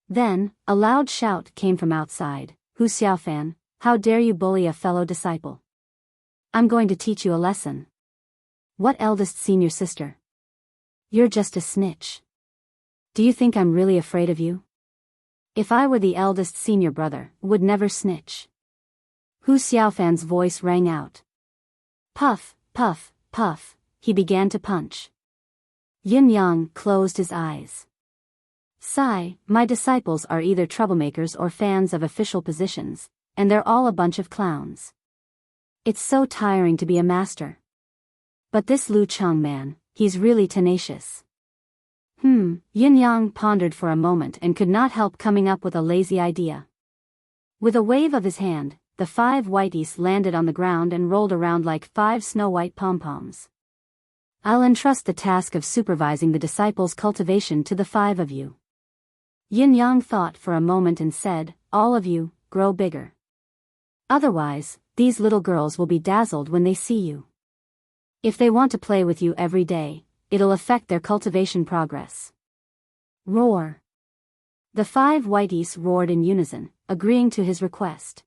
Then, a loud shout came from outside. Hu Xiaofan, how dare you bully a fellow disciple? I'm going to teach you a lesson. What eldest senior sister? You're just a snitch. Do you think I'm really afraid of you? If I were the eldest senior brother, would never snitch. Hu Xiaofan's voice rang out. Puff, puff, puff, he began to punch. Yin Yang closed his eyes. Sigh, my disciples are either troublemakers or fans of official positions, and they're all a bunch of clowns. It's so tiring to be a master. But this Lu Changman, he's really tenacious. Yin Yang pondered for a moment and could not help coming up with a lazy idea. With a wave of his hand, the 5 whiteys landed on the ground and rolled around like 5 snow-white pom-poms. I'll entrust the task of supervising the disciples' cultivation to the 5 of you. Yin Yang thought for a moment and said, all of you, grow bigger. Otherwise, these little girls will be dazzled when they see you. If they want to play with you every day, it'll affect their cultivation progress. Roar. The 5 whiteys roared in unison, agreeing to his request.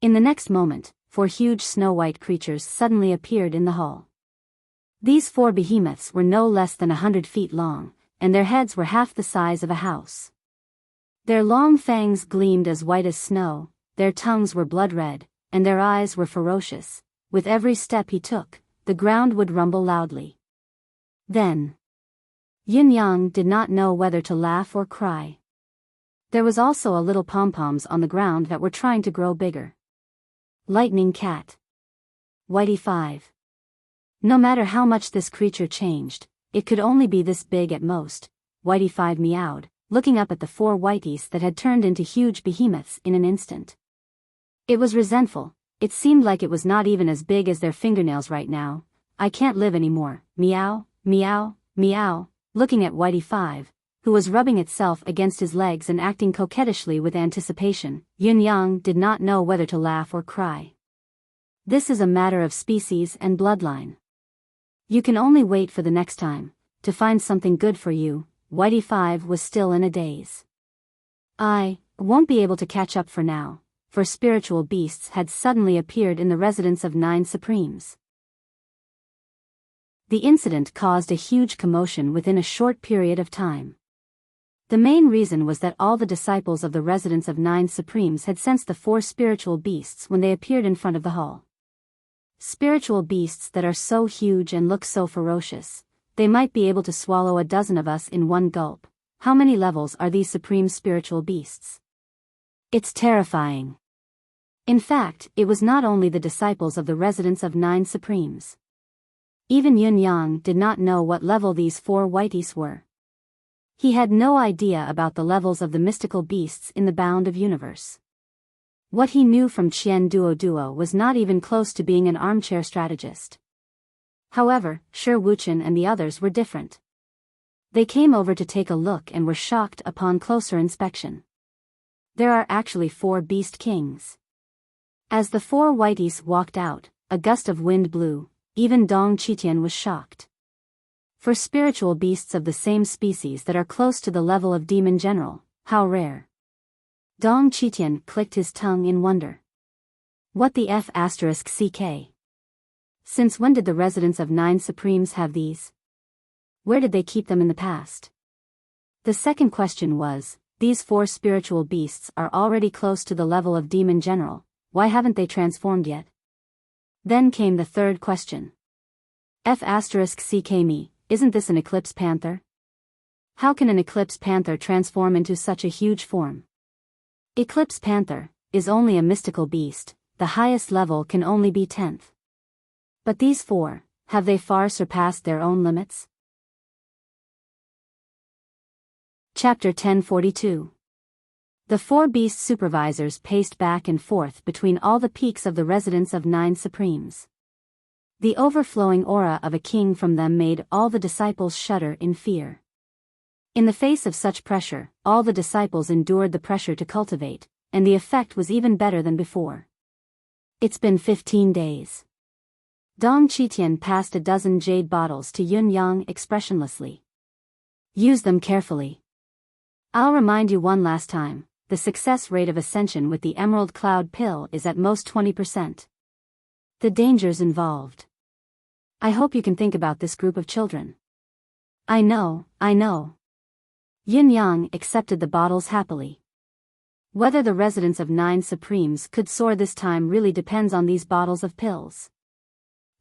In the next moment, 4 huge snow-white creatures suddenly appeared in the hall. These 4 behemoths were no less than 100 feet long, and their heads were half the size of a house. Their long fangs gleamed as white as snow, their tongues were blood-red, and their eyes were ferocious. With every step he took, the ground would rumble loudly. Then, Yin-yang did not know whether to laugh or cry. There was also a little pom-poms on the ground that were trying to grow bigger. Lightning Cat. Whitey 5. No matter how much this creature changed, it could only be this big at most, Whitey 5 meowed, looking up at the 4 whiteys that had turned into huge behemoths in an instant. It was resentful. It seemed like it was not even as big as their fingernails right now. I can't live anymore, meow, meow, meow. Looking at Whitey 5, who was rubbing itself against his legs and acting coquettishly with anticipation, Yin-yang did not know whether to laugh or cry. This is a matter of species and bloodline. You can only wait for the next time to find something good for you. Whitey 5 was still in a daze. I won't be able to catch up for now, for spiritual beasts had suddenly appeared in the residence of 9 Supremes. The incident caused a huge commotion within a short period of time. The main reason was that all the disciples of the residence of 9 Supremes had sensed the 4 spiritual beasts when they appeared in front of the hall. Spiritual beasts that are so huge and look so ferocious, they might be able to swallow a dozen of us in one gulp. How many levels are these supreme spiritual beasts? It's terrifying. In fact, it was not only the disciples of the residence of 9 Supremes. Even Yin-yang did not know what level these 4 whiteys were. He had no idea about the levels of the mystical beasts in the bound of universe. What he knew from Qian Duo was not even close to being an armchair strategist. However, Shi Wuchen and the others were different. They came over to take a look and were shocked upon closer inspection. There are actually 4 beast kings. As the 4 whiteys walked out, a gust of wind blew. Even Dong Qitian was shocked. For spiritual beasts of the same species that are close to the level of demon general, how rare. Dong Qitian clicked his tongue in wonder. What the F***ck? Since when did the residents of 9 Supremes have these? Where did they keep them in the past? The second question was, these 4 spiritual beasts are already close to the level of demon general, why haven't they transformed yet? Then came the third question. F***ck me, isn't this an eclipse panther? How can an eclipse panther transform into such a huge form? Eclipse panther is only a mystical beast, the highest level can only be 10th. But these 4, have they far surpassed their own limits? Chapter 1042. The 4 beast supervisors paced back and forth between all the peaks of the residence of 9 Supremes. The overflowing aura of a king from them made all the disciples shudder in fear. In the face of such pressure, all the disciples endured the pressure to cultivate, and the effect was even better than before. It's been 15 days. Dong Qitian passed a dozen jade bottles to Yin-yang expressionlessly. Use them carefully. I'll remind you one last time, the success rate of ascension with the Emerald Cloud Pill is at most 20%. The dangers involved. I hope you can think about this group of children. I know. Yin-yang accepted the bottles happily. Whether the residents of 9 Supremes could soar this time really depends on these bottles of pills.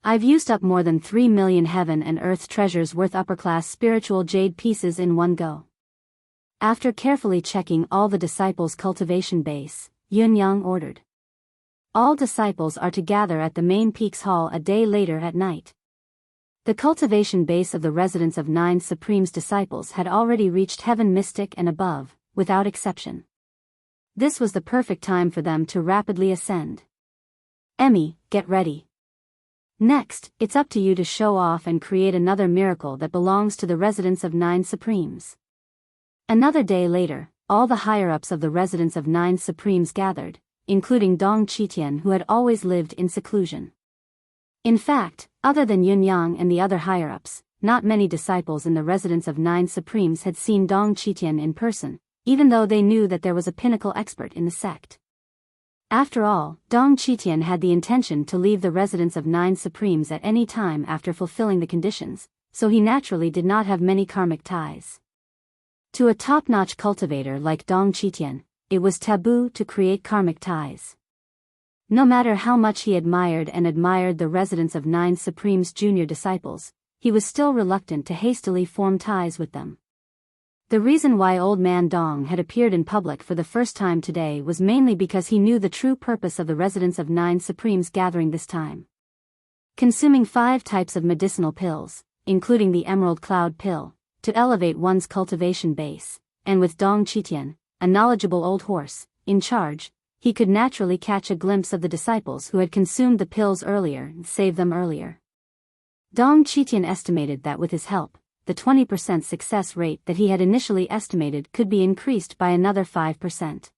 I've used up more than 3 million heaven and earth treasures worth upper-class spiritual jade pieces in one go. After carefully checking all the disciples' cultivation base, Yin-yang ordered. All disciples are to gather at the main peaks hall a day later at night. The cultivation base of the residence of 9 Supremes disciples had already reached heaven mystic and above, without exception. This was the perfect time for them to rapidly ascend. Emmy, get ready. Next, it's up to you to show off and create another miracle that belongs to the residence of 9 Supremes. Another day later, all the higher-ups of the residence of 9 Supremes gathered, including Dong Qitian who had always lived in seclusion. In fact, other than Yin-yang and the other higher-ups, not many disciples in the residence of 9 Supremes had seen Dong Qitian in person, even though they knew that there was a pinnacle expert in the sect. After all, Dong Qitian had the intention to leave the residence of 9 Supremes at any time after fulfilling the conditions, so he naturally did not have many karmic ties. To a top-notch cultivator like Dong Qitian, it was taboo to create karmic ties. No matter how much he admired the residence of 9 Supremes' junior disciples, he was still reluctant to hastily form ties with them. The reason why Old Man Dong had appeared in public for the first time today was mainly because he knew the true purpose of the residence of 9 Supremes gathering this time. Consuming 5 types of medicinal pills, including the Emerald Cloud pill, to elevate one's cultivation base, and with Dong Qitian, a knowledgeable old horse, in charge, he could naturally catch a glimpse of the disciples who had consumed the pills earlier and saved them earlier. Dong Qitian estimated that with his help, the 20% success rate that he had initially estimated could be increased by another 5%.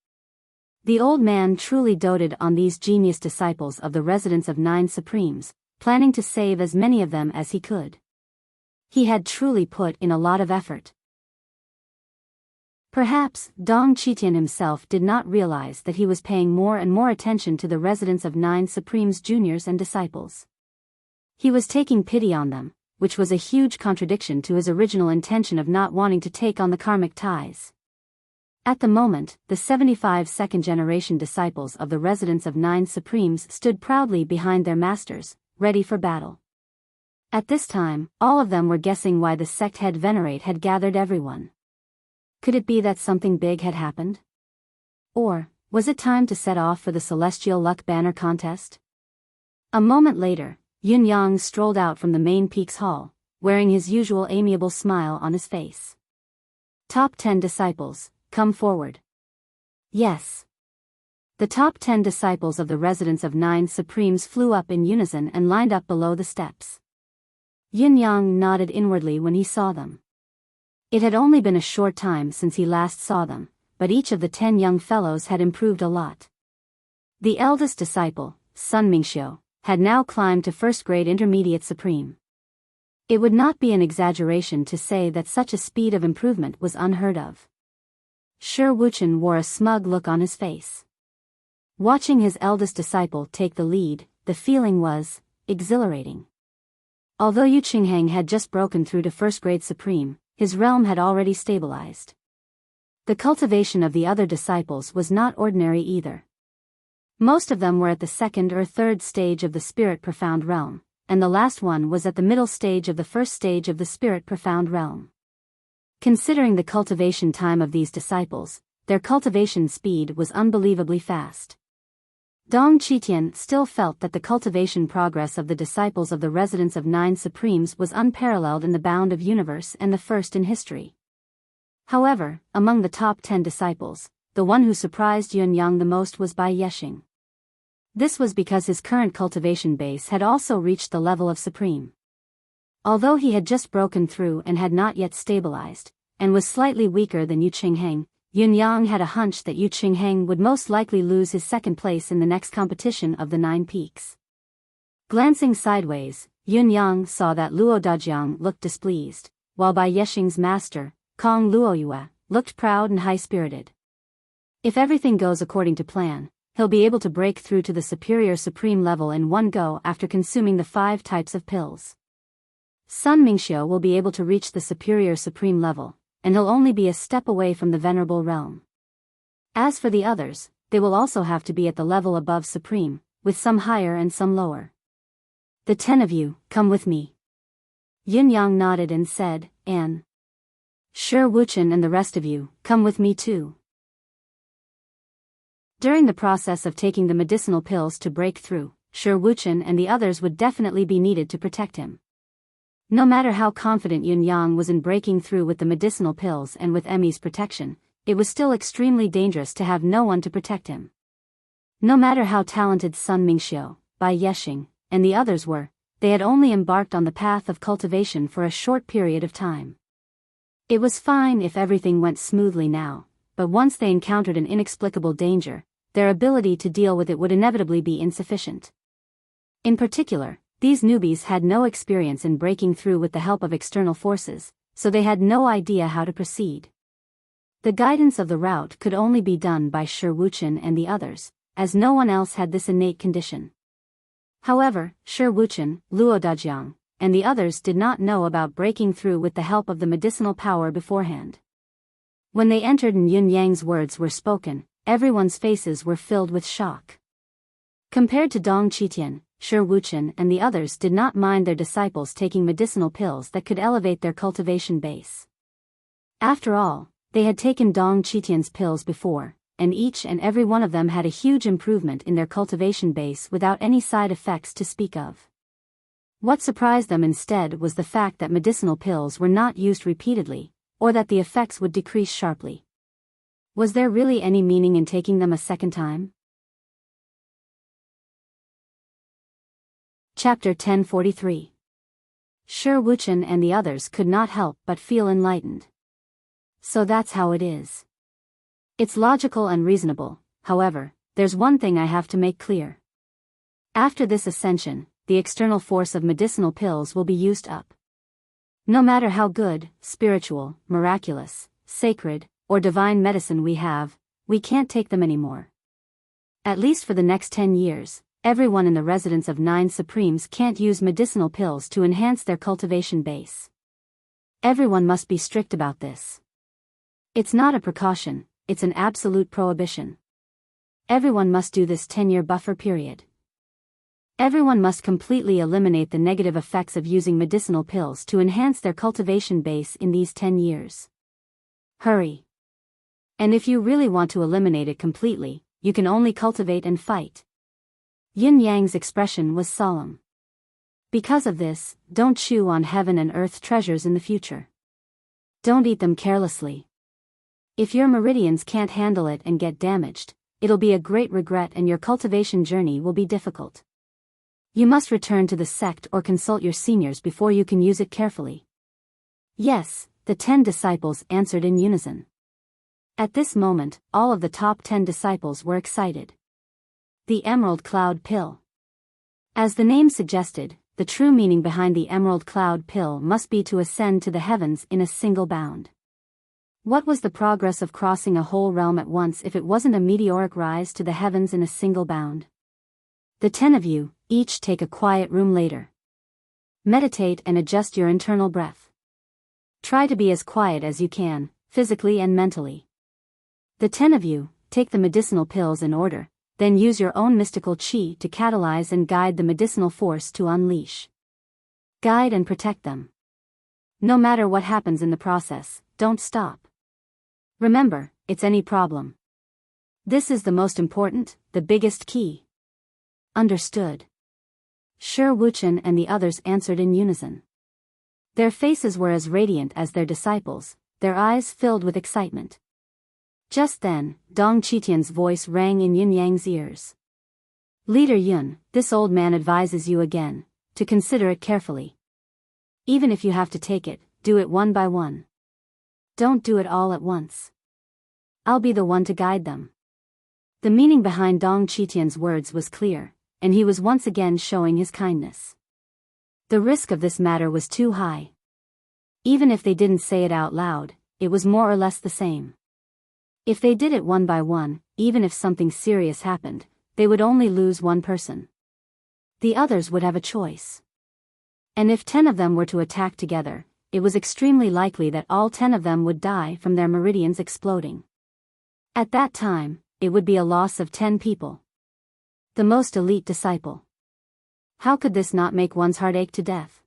The old man truly doted on these genius disciples of the residence of 9 Supremes, planning to save as many of them as he could. He had truly put in a lot of effort. Perhaps, Dong Qitian himself did not realize that he was paying more and more attention to the residence of 9 Supremes juniors and disciples. He was taking pity on them, which was a huge contradiction to his original intention of not wanting to take on the karmic ties. At the moment, the 75 second-generation disciples of the residence of 9 Supremes stood proudly behind their masters, ready for battle. At this time, all of them were guessing why the sect head Venerate had gathered everyone. Could it be that something big had happened? Or, was it time to set off for the Celestial Luck Banner contest? A moment later, Yun Yang strolled out from the main peaks hall, wearing his usual amiable smile on his face. Top 10 disciples, come forward. Yes. The top 10 disciples of the residence of 9 Supremes flew up in unison and lined up below the steps. Yun Yang nodded inwardly when he saw them. It had only been a short time since he last saw them, but each of the 10 young fellows had improved a lot. The eldest disciple, Sun Mingxiu, had now climbed to first-grade intermediate supreme. It would not be an exaggeration to say that such a speed of improvement was unheard of. Shi Wuchen wore a smug look on his face. Watching his eldest disciple take the lead, the feeling was exhilarating. Although Yu Qingheng had just broken through to first-grade supreme, his realm had already stabilized. The cultivation of the other disciples was not ordinary either. Most of them were at the second or third stage of the Spirit Profound realm, and the last one was at the middle stage of the first stage of the Spirit Profound realm. Considering the cultivation time of these disciples, their cultivation speed was unbelievably fast. Dong Qitian still felt that the cultivation progress of the disciples of the residence of 9 Supremes was unparalleled in the bound of universe and the first in history. However, among the top 10 disciples, the one who surprised Yun Yang the most was Bai Yeshing. This was because his current cultivation base had also reached the level of supreme. Although he had just broken through and had not yet stabilized, and was slightly weaker than Yu Qingheng, Yun Yang had a hunch that Yu Qingheng would most likely lose his second place in the next competition of the 9 peaks. Glancing sideways, Yun Yang saw that Luo Dajiang looked displeased, while Bai Yeshing's master, Kong Luoyue, looked proud and high-spirited. If everything goes according to plan, he'll be able to break through to the superior supreme level in one go after consuming the 5 types of pills. Sun Mingxiu will be able to reach the superior supreme level, and he'll only be a step away from the venerable realm. As for the others, they will also have to be at the level above supreme, with some higher and some lower. The 10 of you, come with me. Yun Yang nodded and said, and Shi Wuchen and the rest of you, come with me too. During the process of taking the medicinal pills to break through, Shi Wuchen and the others would definitely be needed to protect him. No matter how confident Yun Yang was in breaking through with the medicinal pills and with Emmy's protection, it was still extremely dangerous to have no one to protect him. No matter how talented Sun Mingxiu, Bai Yeshing, and the others were, they had only embarked on the path of cultivation for a short period of time. It was fine if everything went smoothly now, but once they encountered an inexplicable danger, their ability to deal with it would inevitably be insufficient. In particular, these newbies had no experience in breaking through with the help of external forces, so they had no idea how to proceed. The guidance of the route could only be done by Shi Wuchen and the others, as no one else had this innate condition. However, Shi Wuchen, Luo Dajiang, and the others did not know about breaking through with the help of the medicinal power beforehand. When they entered and Yun Yang's words were spoken, everyone's faces were filled with shock. Compared to Dong Qitian, Shi Wuchen and the others did not mind their disciples taking medicinal pills that could elevate their cultivation base. After all, they had taken Dong Qitian's pills before, and each and every one of them had a huge improvement in their cultivation base without any side effects to speak of. What surprised them instead was the fact that medicinal pills were not used repeatedly, or that the effects would decrease sharply. Was there really any meaning in taking them a second time? Chapter 1043. Shi Wuchen and the others could not help but feel enlightened. So that's how it is. It's logical and reasonable. However, there's one thing I have to make clear. After this ascension, the external force of medicinal pills will be used up. No matter how good, spiritual, miraculous, sacred, or divine medicine we have, we can't take them anymore. At least for the next 10 years, everyone in the residence of 9 Supremes can't use medicinal pills to enhance their cultivation base. Everyone must be strict about this. It's not a precaution, it's an absolute prohibition. Everyone must do this 10-year buffer period. Everyone must completely eliminate the negative effects of using medicinal pills to enhance their cultivation base in these 10 years. Hurry. And if you really want to eliminate it completely, you can only cultivate and fight. Yin Yang's expression was solemn. Because of this, don't chew on heaven and earth treasures in the future. Don't eat them carelessly. If your meridians can't handle it and get damaged, it'll be a great regret and your cultivation journey will be difficult. You must return to the sect or consult your seniors before you can use it carefully. Yes, the 10 disciples answered in unison. At this moment, all of the top 10 disciples were excited. The Emerald Cloud Pill. As the name suggested, the true meaning behind the Emerald Cloud Pill must be to ascend to the heavens in a single bound. What was the progress of crossing a whole realm at once if it wasn't a meteoric rise to the heavens in a single bound? The 10 of you, each take a quiet room later. Meditate and adjust your internal breath. Try to be as quiet as you can, physically and mentally. The 10 of you, take the medicinal pills in order, then use your own mystical chi to catalyze and guide the medicinal force to unleash. Guide and protect them. No matter what happens in the process, don't stop. Remember, it's any problem. This is the most important, the biggest key. Understood. Shi Wuchen and the others answered in unison. Their faces were as radiant as their disciples, their eyes filled with excitement. Just then, Dong Qitian's voice rang in Yin Yang's ears. Leader Yun, this old man advises you again, to consider it carefully. Even if you have to take it, do it one by one. Don't do it all at once. I'll be the one to guide them. The meaning behind Dong Qitian's words was clear, and he was once again showing his kindness. The risk of this matter was too high. Even if they didn't say it out loud, it was more or less the same. If they did it one by one, even if something serious happened, they would only lose one person. The others would have a choice. And if 10 of them were to attack together, it was extremely likely that all 10 of them would die from their meridians exploding. At that time, it would be a loss of 10 people. The most elite disciple. How could this not make one's heart ache to death?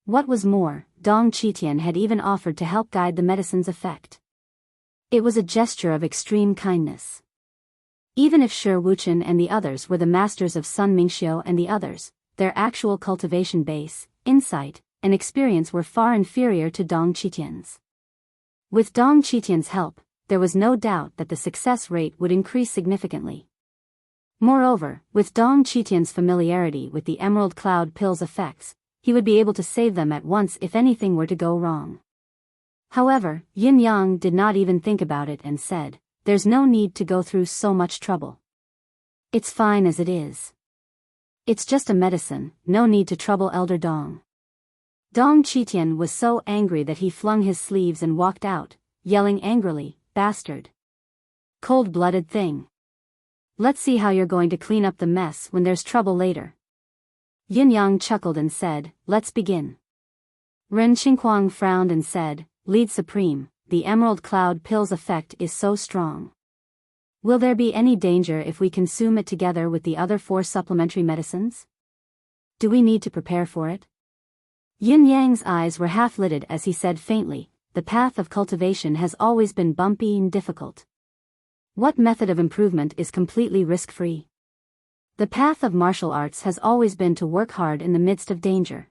What was more, Dong Qitian had even offered to help guide the medicine's effect. It was a gesture of extreme kindness. Even if Shi Wuchen and the others were the masters of Sun Mingxiu and the others, their actual cultivation base, insight, and experience were far inferior to Dong Qitian's. With Dong Qitian's help, there was no doubt that the success rate would increase significantly. Moreover, with Dong Qitian's familiarity with the Emerald Cloud Pill's effects, he would be able to save them at once if anything were to go wrong. However, Yin Yang did not even think about it and said, "There's no need to go through so much trouble. It's fine as it is. It's just a medicine, no need to trouble Elder Dong." Dong Qitian was so angry that he flung his sleeves and walked out, yelling angrily, "Bastard! Cold-blooded thing. Let's see how you're going to clean up the mess when there's trouble later. Yin Yang chuckled and said, let's begin. Ren Qinghuang frowned and said, Lead Supreme, the Emerald Cloud Pill's effect is so strong. Will there be any danger if we consume it together with the other 4 supplementary medicines? Do we need to prepare for it? Yin Yang's eyes were half-lidded as he said faintly, the path of cultivation has always been bumpy and difficult. What method of improvement is completely risk-free? The path of martial arts has always been to work hard in the midst of danger.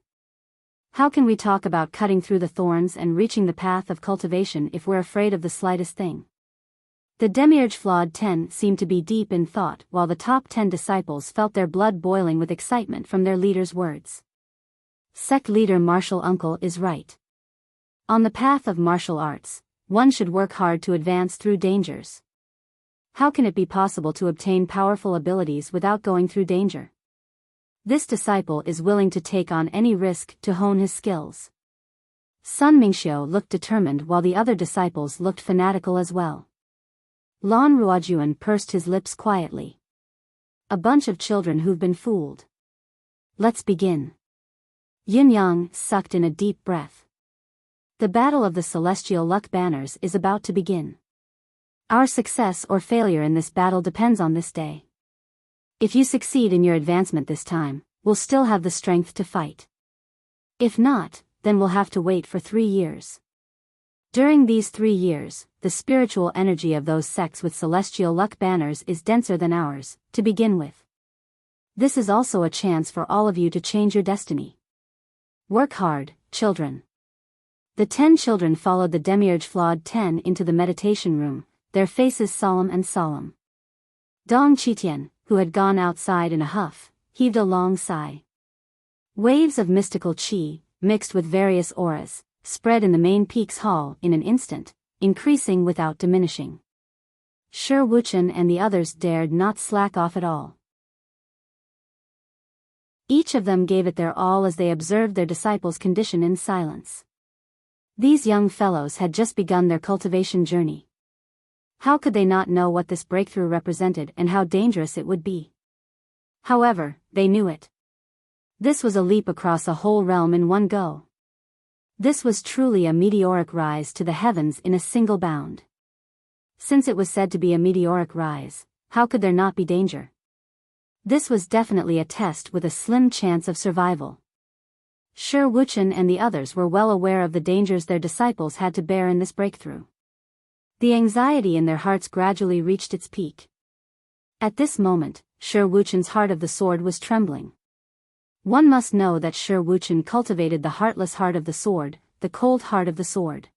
How can we talk about cutting through the thorns and reaching the path of cultivation if we're afraid of the slightest thing? The Demiurge Flawed 10 seemed to be deep in thought while the top 10 disciples felt their blood boiling with excitement from their leader's words. Sect leader Martial Uncle is right. On the path of martial arts, one should work hard to advance through dangers. How can it be possible to obtain powerful abilities without going through danger? This disciple is willing to take on any risk to hone his skills. Sun Mingxiu looked determined while the other disciples looked fanatical as well. Lan Ruojuan pursed his lips quietly. A bunch of children who've been fooled. Let's begin. Yin Yang sucked in a deep breath. The battle of the celestial luck banners is about to begin. Our success or failure in this battle depends on this day. If you succeed in your advancement this time, we'll still have the strength to fight. If not, then we'll have to wait for 3 years. During these 3 years, the spiritual energy of those sects with celestial luck banners is denser than ours, to begin with. This is also a chance for all of you to change your destiny. Work hard, children. The 10 children followed the Demiurge Flawed 10 into the meditation room, their faces solemn and solemn. Dong Qitian, who had gone outside in a huff, heaved a long sigh. Waves of mystical qi, mixed with various auras, spread in the main peak's hall in an instant, increasing without diminishing. Shi Wuchen and the others dared not slack off at all. Each of them gave it their all as they observed their disciples' condition in silence. These young fellows had just begun their cultivation journey. How could they not know what this breakthrough represented and how dangerous it would be? However, they knew it. This was a leap across a whole realm in one go. This was truly a meteoric rise to the heavens in a single bound. Since it was said to be a meteoric rise, how could there not be danger? This was definitely a test with a slim chance of survival. Shi Wuchen and the others were well aware of the dangers their disciples had to bear in this breakthrough. The anxiety in their hearts gradually reached its peak. At this moment, Shi Wuchen's heart of the sword was trembling. One must know that Shi Wuchen cultivated the heartless heart of the sword, the cold heart of the sword.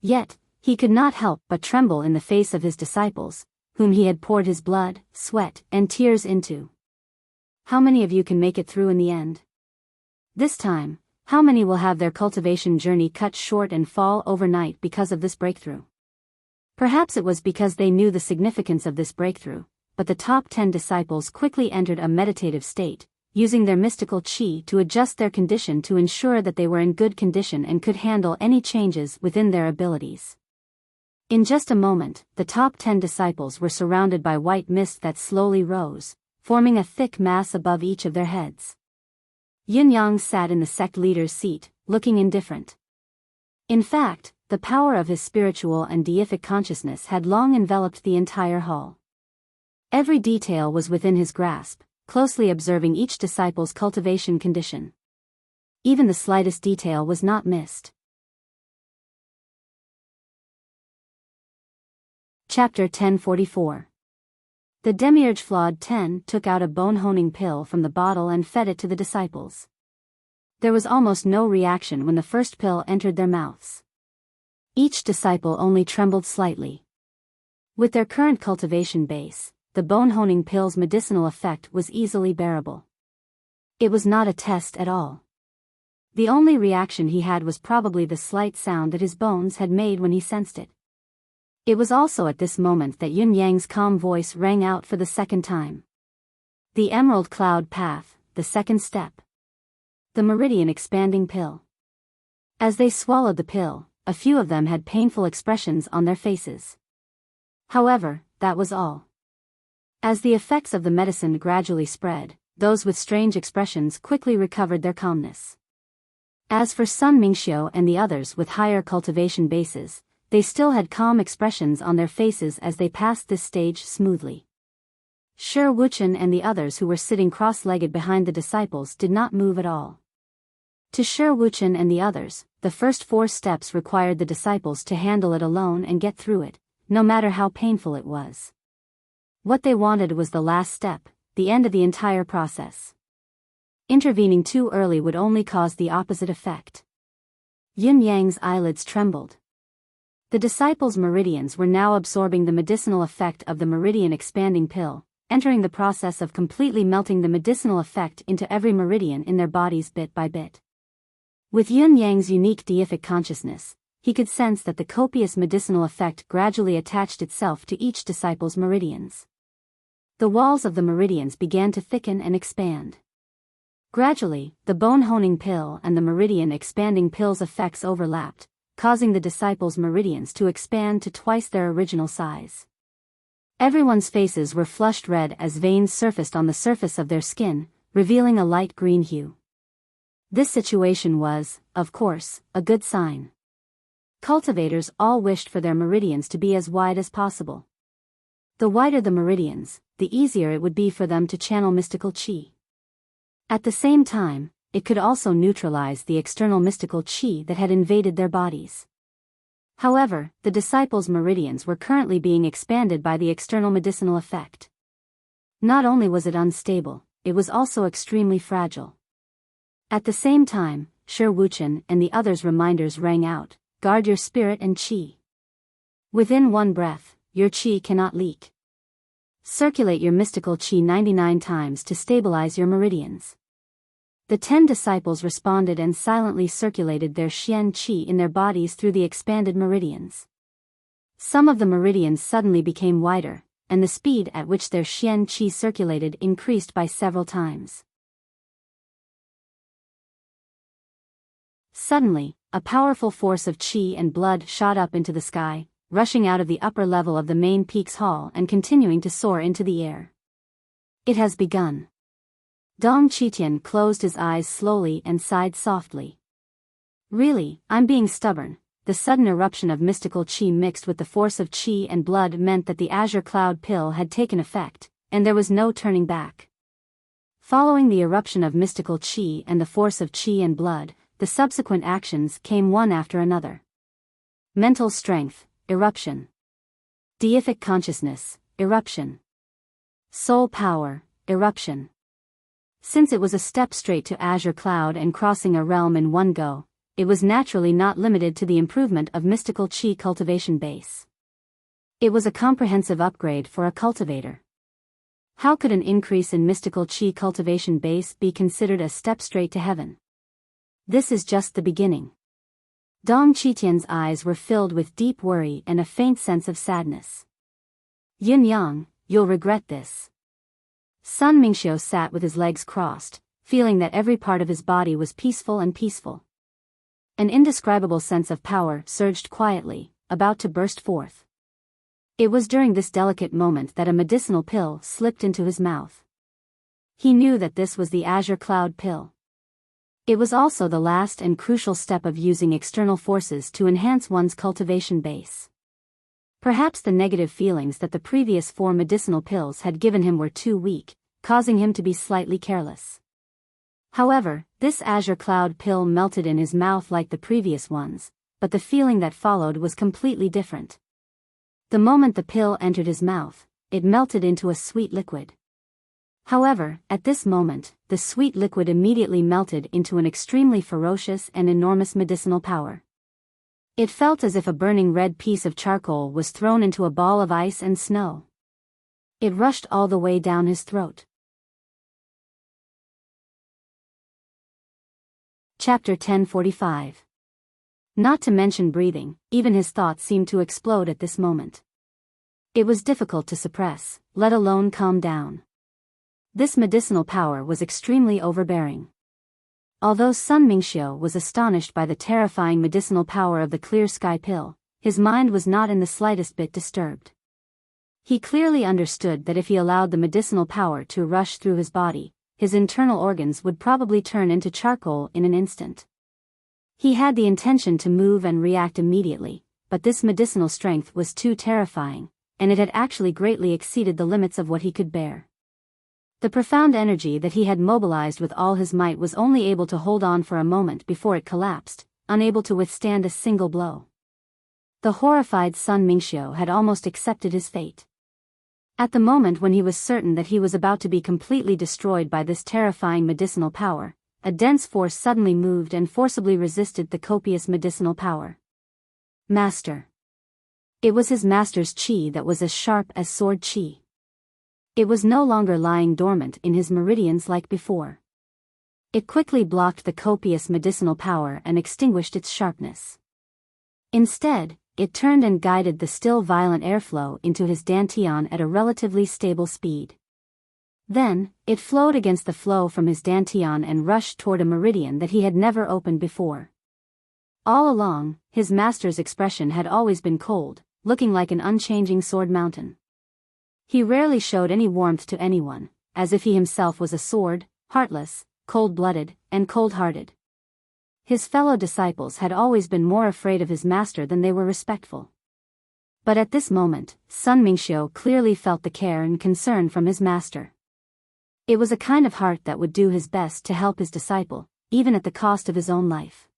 Yet, he could not help but tremble in the face of his disciples, whom he had poured his blood, sweat, and tears into. How many of you can make it through in the end? This time, how many will have their cultivation journey cut short and fall overnight because of this breakthrough? Perhaps it was because they knew the significance of this breakthrough, but the top 10 disciples quickly entered a meditative state, using their mystical qi to adjust their condition to ensure that they were in good condition and could handle any changes within their abilities. In just a moment, the top 10 disciples were surrounded by white mist that slowly rose, forming a thick mass above each of their heads. Yin Yang sat in the sect leader's seat, looking indifferent. In fact, the power of his spiritual and deific consciousness had long enveloped the entire hall. Every detail was within his grasp, closely observing each disciple's cultivation condition. Even the slightest detail was not missed. Chapter 1044. The Demiurge Flawed 10 took out a bone-honing pill from the bottle and fed it to the disciples. There was almost no reaction when the first pill entered their mouths. Each disciple only trembled slightly. With their current cultivation base, the bone-honing pill's medicinal effect was easily bearable. It was not a test at all. The only reaction he had was probably the slight sound that his bones had made when he sensed it. It was also at this moment that Yin Yang's calm voice rang out for the second time. The Emerald Cloud Path, the second step. The Meridian Expanding Pill. As they swallowed the pill, a few of them had painful expressions on their faces. However, that was all. As the effects of the medicine gradually spread, those with strange expressions quickly recovered their calmness. As for Sun Mingxiu and the others with higher cultivation bases, they still had calm expressions on their faces as they passed this stage smoothly. Shi Wuchen and the others who were sitting cross-legged behind the disciples did not move at all. To Shi Wuchen and the others, the first 4 steps required the disciples to handle it alone and get through it, no matter how painful it was. What they wanted was the last step, the end of the entire process. Intervening too early would only cause the opposite effect. Yin Yang's eyelids trembled. The disciples' meridians were now absorbing the medicinal effect of the meridian expanding pill, entering the process of completely melting the medicinal effect into every meridian in their bodies bit by bit. With Yin Yang's unique deific consciousness, he could sense that the copious medicinal effect gradually attached itself to each disciple's meridians. The walls of the meridians began to thicken and expand. Gradually, the bone-honing pill and the meridian expanding pill's effects overlapped, causing the disciples' meridians to expand to twice their original size. Everyone's faces were flushed red as veins surfaced on the surface of their skin, revealing a light green hue. This situation was, of course, a good sign. Cultivators all wished for their meridians to be as wide as possible. The wider the meridians, the easier it would be for them to channel mystical qi. At the same time, it could also neutralize the external mystical qi that had invaded their bodies. However, the disciples' meridians were currently being expanded by the external medicinal effect. Not only was it unstable, it was also extremely fragile. At the same time, Shi Wuchen and the others' reminders rang out, guard your spirit and qi. Within one breath, your qi cannot leak. Circulate your mystical qi 99 times to stabilize your meridians. The 10 disciples responded and silently circulated their xian qi in their bodies through the expanded meridians. Some of the meridians suddenly became wider, and the speed at which their xian qi circulated increased by several times. Suddenly, a powerful force of qi and blood shot up into the sky, rushing out of the upper level of the main peak's hall and continuing to soar into the air. It has begun. Dong Qitian closed his eyes slowly and sighed softly. Really, I'm being stubborn. The sudden eruption of mystical qi mixed with the force of qi and blood meant that the azure cloud pill had taken effect, and there was no turning back. Following the eruption of mystical qi and the force of qi and blood, the subsequent actions came one after another. Mental strength, eruption. Deific consciousness, eruption. Soul power, eruption. Since it was a step straight to azure cloud and crossing a realm in one go, it was naturally not limited to the improvement of mystical qi cultivation base. It was a comprehensive upgrade for a cultivator. How could an increase in mystical qi cultivation base be considered a step straight to heaven? This is just the beginning. Dong Qitian's eyes were filled with deep worry and a faint sense of sadness. Yin Yang, you'll regret this. Sun Mingxiu sat with his legs crossed, feeling that every part of his body was peaceful and peaceful. An indescribable sense of power surged quietly, about to burst forth. It was during this delicate moment that a medicinal pill slipped into his mouth. He knew that this was the azure cloud pill. It was also the last and crucial step of using external forces to enhance one's cultivation base. Perhaps the negative feelings that the previous 4 medicinal pills had given him were too weak, causing him to be slightly careless. However, this azure cloud pill melted in his mouth like the previous ones, but the feeling that followed was completely different. The moment the pill entered his mouth, it melted into a sweet liquid. However, at this moment, the sweet liquid immediately melted into an extremely ferocious and enormous medicinal power. It felt as if a burning red piece of charcoal was thrown into a ball of ice and snow. It rushed all the way down his throat. Chapter 1045. Not to mention breathing, even his thoughts seemed to explode at this moment. It was difficult to suppress, let alone calm down. This medicinal power was extremely overbearing. Although Sun Mingxiu was astonished by the terrifying medicinal power of the clear sky pill, his mind was not in the slightest bit disturbed. He clearly understood that if he allowed the medicinal power to rush through his body, his internal organs would probably turn into charcoal in an instant. He had the intention to move and react immediately, but this medicinal strength was too terrifying, and it had actually greatly exceeded the limits of what he could bear. The profound energy that he had mobilized with all his might was only able to hold on for a moment before it collapsed, unable to withstand a single blow. The horrified Sun Mingxiu had almost accepted his fate. At the moment when he was certain that he was about to be completely destroyed by this terrifying medicinal power, a dense force suddenly moved and forcibly resisted the copious medicinal power. Master. It was his master's qi that was as sharp as sword qi. It was no longer lying dormant in his meridians like before. It quickly blocked the copious medicinal power and extinguished its sharpness. Instead, it turned and guided the still violent airflow into his dantian at a relatively stable speed. Then, it flowed against the flow from his dantian and rushed toward a meridian that he had never opened before. All along, his master's expression had always been cold, looking like an unchanging sword mountain. He rarely showed any warmth to anyone, as if he himself was a sword, heartless, cold-blooded, and cold-hearted. His fellow disciples had always been more afraid of his master than they were respectful. But at this moment, Sun Mingxiu clearly felt the care and concern from his master. It was a kind of heart that would do his best to help his disciple, even at the cost of his own life.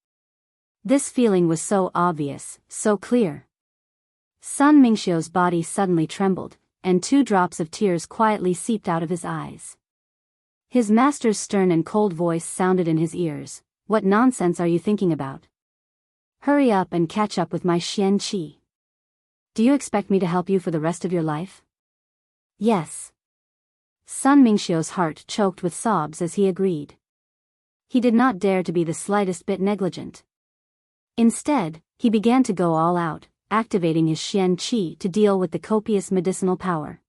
This feeling was so obvious, so clear. Sun Mingxiu's body suddenly trembled, and 2 drops of tears quietly seeped out of his eyes. His master's stern and cold voice sounded in his ears. What nonsense are you thinking about? Hurry up and catch up with my Xian Qi. Do you expect me to help you for the rest of your life? Yes. Sun Mingxiu's heart choked with sobs as he agreed. He did not dare to be the slightest bit negligent. Instead, he began to go all out, activating his Xian Qi to deal with the copious medicinal power.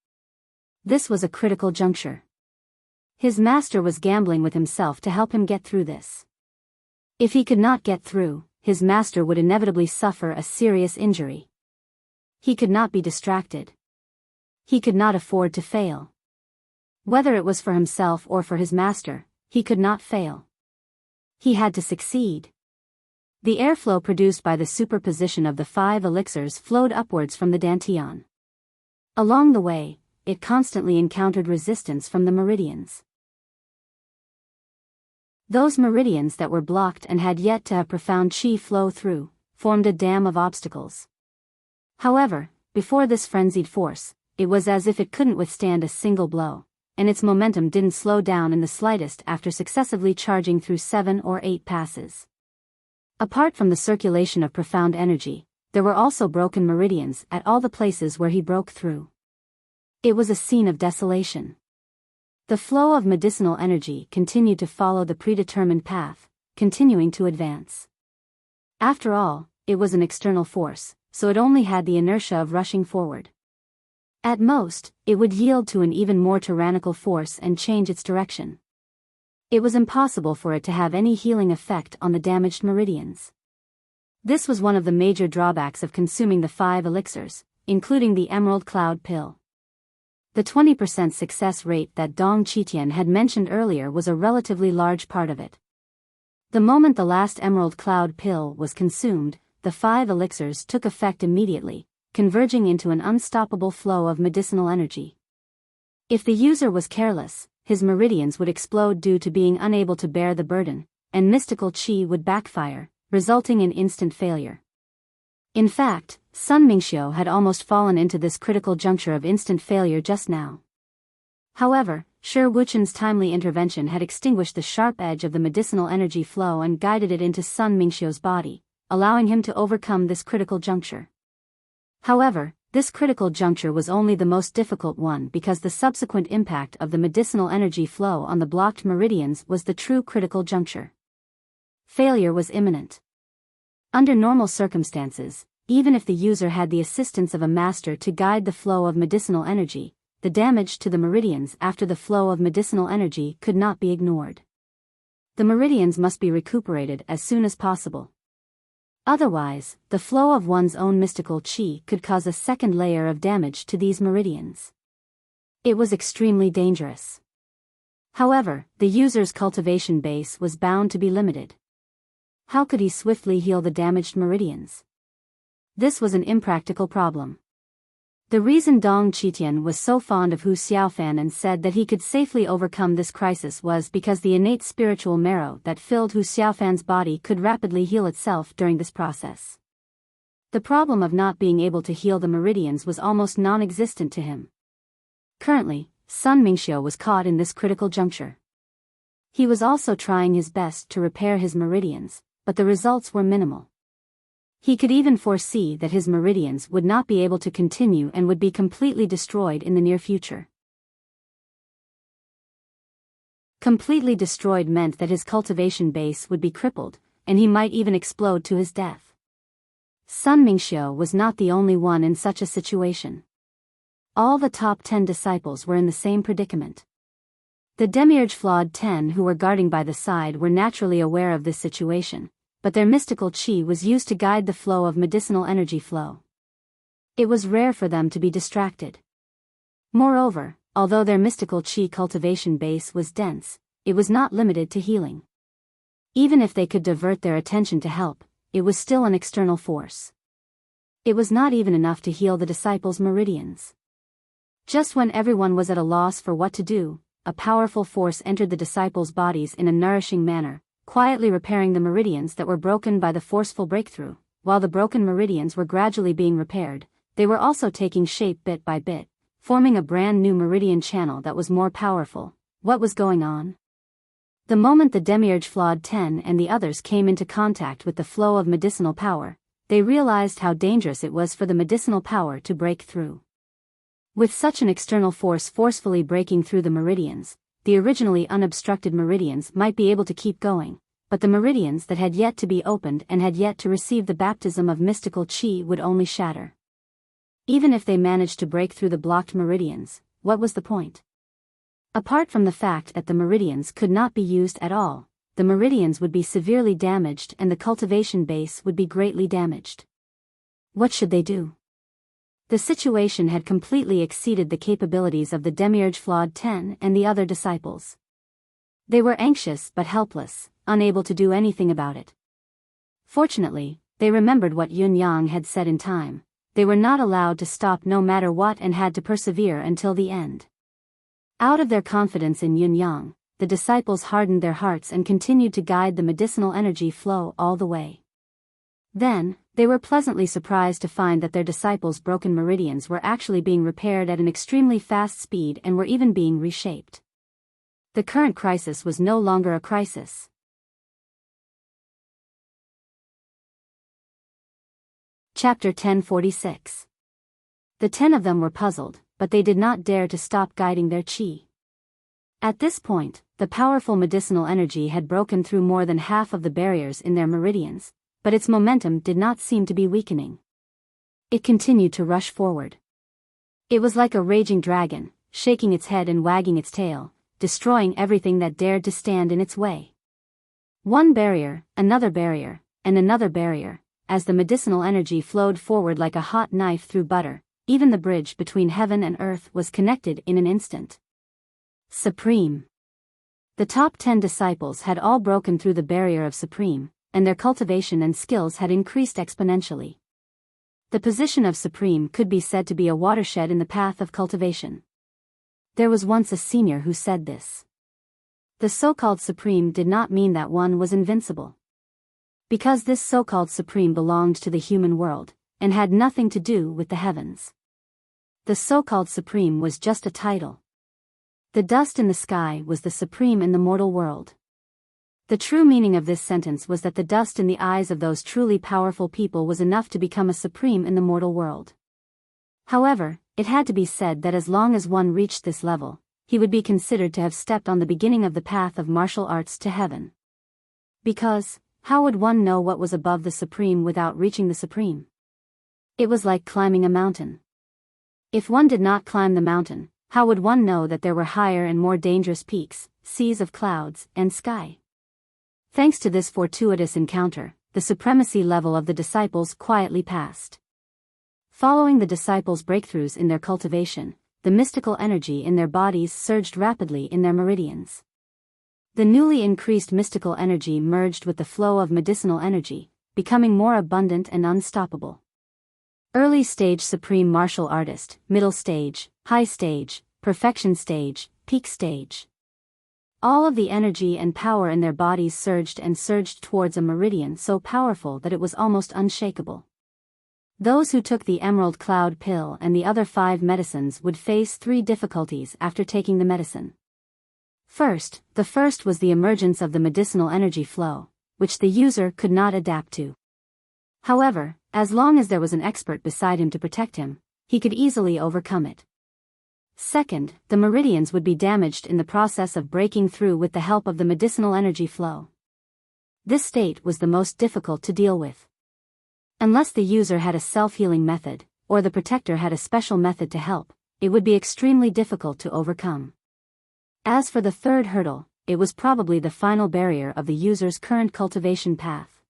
This was a critical juncture. His master was gambling with himself to help him get through this. If he could not get through, his master would inevitably suffer a serious injury. He could not be distracted. He could not afford to fail. Whether it was for himself or for his master, he could not fail. He had to succeed. The airflow produced by the superposition of the 5 elixirs flowed upwards from the dantian. Along the way, it constantly encountered resistance from the meridians. Those meridians that were blocked and had yet to have profound qi flow through, formed a dam of obstacles. However, before this frenzied force, it was as if it couldn't withstand a single blow, and its momentum didn't slow down in the slightest after successively charging through 7 or 8 passes. Apart from the circulation of profound energy, there were also broken meridians at all the places where he broke through. It was a scene of desolation. The flow of medicinal energy continued to follow the predetermined path, continuing to advance. After all, it was an external force, so it only had the inertia of rushing forward. At most, it would yield to an even more tyrannical force and change its direction. It was impossible for it to have any healing effect on the damaged meridians. This was one of the major drawbacks of consuming the 5 elixirs, including the Emerald Cloud Pill. The 20% success rate that Dong Qitian had mentioned earlier was a relatively large part of it. The moment the last Emerald Cloud Pill was consumed, the 5 elixirs took effect immediately, converging into an unstoppable flow of medicinal energy. If the user was careless, his meridians would explode due to being unable to bear the burden, and mystical qi would backfire, resulting in instant failure. In fact, Sun Mingxiu had almost fallen into this critical juncture of instant failure just now. However, Shi Wuchen's timely intervention had extinguished the sharp edge of the medicinal energy flow and guided it into Sun Mingxiu's body, allowing him to overcome this critical juncture. However, this critical juncture was only the most difficult one because the subsequent impact of the medicinal energy flow on the blocked meridians was the true critical juncture. Failure was imminent. Under normal circumstances, even if the user had the assistance of a master to guide the flow of medicinal energy, the damage to the meridians after the flow of medicinal energy could not be ignored. The meridians must be recuperated as soon as possible. Otherwise, the flow of one's own mystical qi could cause a second layer of damage to these meridians. It was extremely dangerous. However, the user's cultivation base was bound to be limited. How could he swiftly heal the damaged meridians? This was an impractical problem. The reason Dong Qitian was so fond of Hu Xiaofan and said that he could safely overcome this crisis was because the innate spiritual marrow that filled Hu Xiaofan's body could rapidly heal itself during this process. The problem of not being able to heal the meridians was almost non-existent to him. Currently, Sun Mingxiu was caught in this critical juncture. He was also trying his best to repair his meridians, but the results were minimal. He could even foresee that his meridians would not be able to continue and would be completely destroyed in the near future. Completely destroyed meant that his cultivation base would be crippled, and he might even explode to his death. Sun Mingxiu was not the only one in such a situation. All the top 10 disciples were in the same predicament. The Demiurge Flawed 10 who were guarding by the side were naturally aware of this situation, but their mystical qi was used to guide the flow of medicinal energy flow. It was rare for them to be distracted. Moreover, although their mystical qi cultivation base was dense, it was not limited to healing. Even if they could divert their attention to help, it was still an external force. It was not even enough to heal the disciples' meridians. Just when everyone was at a loss for what to do, a powerful force entered the disciples' bodies in a nourishing manner, quietly repairing the meridians that were broken by the forceful breakthrough. While the broken meridians were gradually being repaired, they were also taking shape bit by bit, forming a brand new meridian channel that was more powerful. What was going on? The moment the Demiurge Flawed 10 and the others came into contact with the flow of medicinal power, they realized how dangerous it was for the medicinal power to break through. With such an external force forcefully breaking through the meridians, the originally unobstructed meridians might be able to keep going, but the meridians that had yet to be opened and had yet to receive the baptism of mystical qi would only shatter. Even if they managed to break through the blocked meridians, what was the point? Apart from the fact that the meridians could not be used at all, the meridians would be severely damaged and the cultivation base would be greatly damaged. What should they do? The situation had completely exceeded the capabilities of the Demiurge Flawed 10 and the other disciples. They were anxious but helpless, unable to do anything about it. Fortunately, they remembered what Yun Yang had said in time. They were not allowed to stop no matter what and had to persevere until the end. Out of their confidence in Yun Yang, the disciples hardened their hearts and continued to guide the medicinal energy flow all the way. Then, they were pleasantly surprised to find that their disciples' broken meridians were actually being repaired at an extremely fast speed and were even being reshaped. The current crisis was no longer a crisis. Chapter 1046. The 10 of them were puzzled, but they did not dare to stop guiding their qi. At this point, the powerful medicinal energy had broken through more than half of the barriers in their meridians, but its momentum did not seem to be weakening. It continued to rush forward. It was like a raging dragon, shaking its head and wagging its tail, destroying everything that dared to stand in its way. One barrier, and another barrier, as the medicinal energy flowed forward like a hot knife through butter, even the bridge between heaven and earth was connected in an instant. Supreme. The top 10 disciples had all broken through the barrier of Supreme, and their cultivation and skills had increased exponentially. The position of Supreme could be said to be a watershed in the path of cultivation. There was once a senior who said this. The so-called Supreme did not mean that one was invincible. Because this so-called Supreme belonged to the human world, and had nothing to do with the heavens. The so-called Supreme was just a title. The dust in the sky was the Supreme in the mortal world. The true meaning of this sentence was that the dust in the eyes of those truly powerful people was enough to become a Supreme in the mortal world. However, it had to be said that as long as one reached this level, he would be considered to have stepped on the beginning of the path of martial arts to heaven. Because, how would one know what was above the Supreme without reaching the Supreme? It was like climbing a mountain. If one did not climb the mountain, how would one know that there were higher and more dangerous peaks, seas of clouds, and sky? Thanks to this fortuitous encounter, the supremacy level of the disciples quietly passed. Following the disciples' breakthroughs in their cultivation, the mystical energy in their bodies surged rapidly in their meridians. The newly increased mystical energy merged with the flow of medicinal energy, becoming more abundant and unstoppable. Early stage supreme martial artist, middle stage, high stage, perfection stage, peak stage. All of the energy and power in their bodies surged and surged towards a meridian so powerful that it was almost unshakable. Those who took the Emerald Cloud pill and the other 5 medicines would face 3 difficulties after taking the medicine. The first was the emergence of the medicinal energy flow, which the user could not adapt to. However, as long as there was an expert beside him to protect him, he could easily overcome it. Second, the meridians would be damaged in the process of breaking through with the help of the medicinal energy flow. This state was the most difficult to deal with. Unless the user had a self-healing method, or the protector had a special method to help, it would be extremely difficult to overcome. As for the third hurdle, it was probably the final barrier of the user's current cultivation path.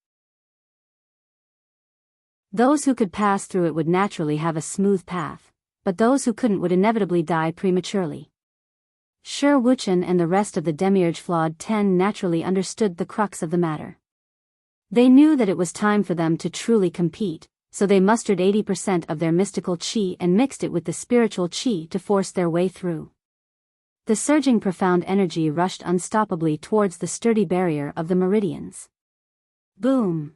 Those who could pass through it would naturally have a smooth path, but those who couldn't would inevitably die prematurely. Shi Wuchen and the rest of the Demiurge Flawed 10 naturally understood the crux of the matter. They knew that it was time for them to truly compete, so they mustered 80% of their mystical qi and mixed it with the spiritual qi to force their way through. The surging profound energy rushed unstoppably towards the sturdy barrier of the meridians. Boom!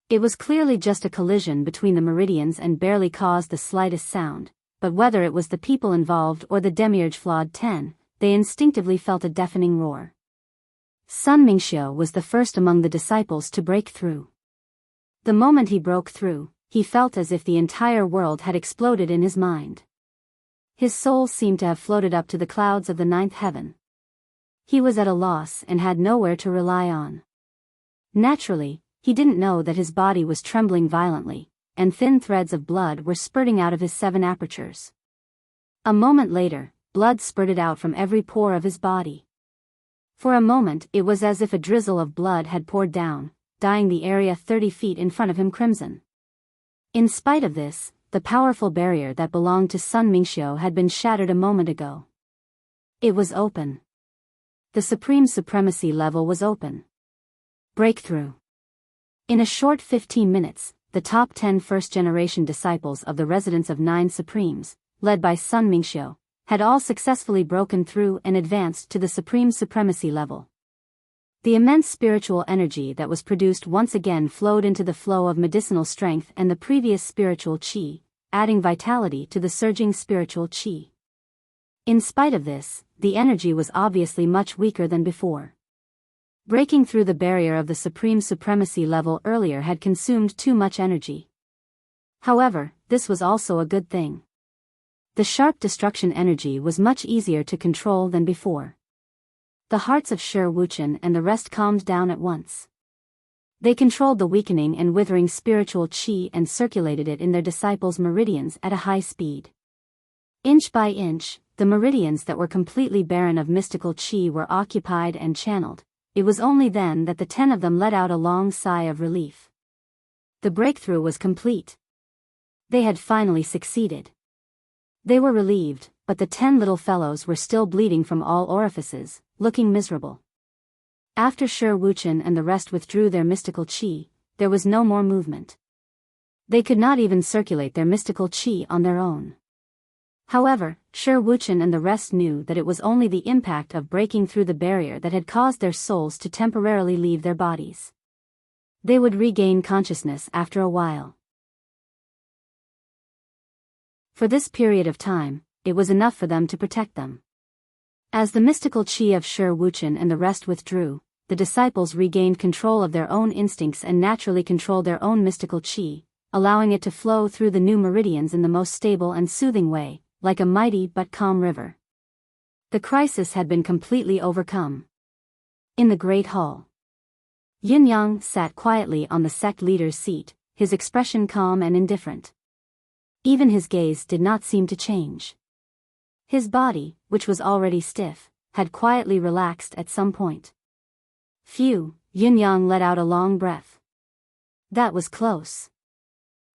It was clearly just a collision between the meridians and barely caused the slightest sound, but whether it was the people involved or the Demiurge Flawed 10, they instinctively felt a deafening roar. Sun Mingxiu was the first among the disciples to break through. The moment he broke through, he felt as if the entire world had exploded in his mind. His soul seemed to have floated up to the clouds of the 9th heaven. He was at a loss and had nowhere to rely on. Naturally, he didn't know that his body was trembling violently, and thin threads of blood were spurting out of his 7 apertures. A moment later, blood spurted out from every pore of his body. For a moment it was as if a drizzle of blood had poured down, dyeing the area 30 feet in front of him crimson. In spite of this, the powerful barrier that belonged to Sun Mingxiu had been shattered a moment ago. It was open. The supreme supremacy level was open. Breakthrough. In a short 15 minutes, the top 10 first-generation disciples of the Residence of 9 Supremes, led by Sun Mingxiu, had all successfully broken through and advanced to the supreme supremacy level. The immense spiritual energy that was produced once again flowed into the flow of medicinal strength and the previous spiritual qi, adding vitality to the surging spiritual qi. In spite of this, the energy was obviously much weaker than before. Breaking through the barrier of the supreme supremacy level earlier had consumed too much energy. However, this was also a good thing. The sharp destruction energy was much easier to control than before. The hearts of Shi Wuchen and the rest calmed down at once. They controlled the weakening and withering spiritual qi and circulated it in their disciples' meridians at a high speed. Inch by inch, the meridians that were completely barren of mystical qi were occupied and channeled. It was only then that the 10 of them let out a long sigh of relief. The breakthrough was complete. They had finally succeeded. They were relieved, but the 10 little fellows were still bleeding from all orifices, looking miserable. After Shi Wuchen and the rest withdrew their mystical qi, there was no more movement. They could not even circulate their mystical qi on their own. However, Shi Wuchen and the rest knew that it was only the impact of breaking through the barrier that had caused their souls to temporarily leave their bodies. They would regain consciousness after a while. For this period of time, it was enough for them to protect them. As the mystical qi of Shi Wuchen and the rest withdrew, the disciples regained control of their own instincts and naturally controlled their own mystical qi, allowing it to flow through the new meridians in the most stable and soothing way, like a mighty but calm river. The crisis had been completely overcome. In the Great Hall, Yin Yang sat quietly on the sect leader's seat, his expression calm and indifferent. Even his gaze did not seem to change. His body, which was already stiff, had quietly relaxed at some point. Phew, Yin Yang let out a long breath. That was close.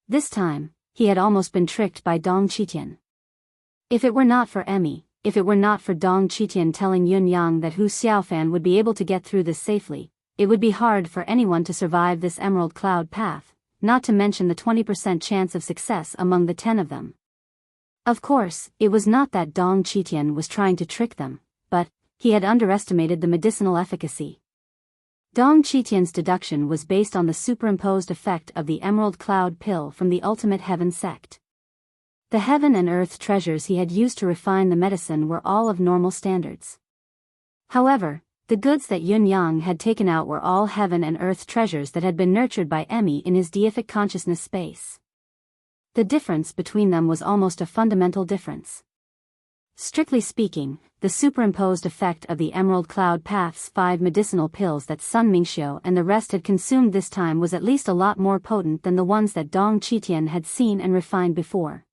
This time, he had almost been tricked by Dong Qitian. If it were not for Emmy, if it were not for Dong Qitian telling Yun Yang that Hu Xiaofan would be able to get through this safely, it would be hard for anyone to survive this emerald cloud path, not to mention the 20% chance of success among the 10 of them. Of course, it was not that Dong Qitian was trying to trick them, but he had underestimated the medicinal efficacy. Dong Qitian's deduction was based on the superimposed effect of the emerald cloud pill from the ultimate heaven sect. The heaven and earth treasures he had used to refine the medicine were all of normal standards. However, the goods that Yun Yang had taken out were all heaven and earth treasures that had been nurtured by Emmy in his deific consciousness space. The difference between them was almost a fundamental difference. Strictly speaking, the superimposed effect of the Emerald Cloud Path's 5 medicinal pills that Sun Mingxiu and the rest had consumed this time was at least a lot more potent than the ones that Dong Qitian had seen and refined before.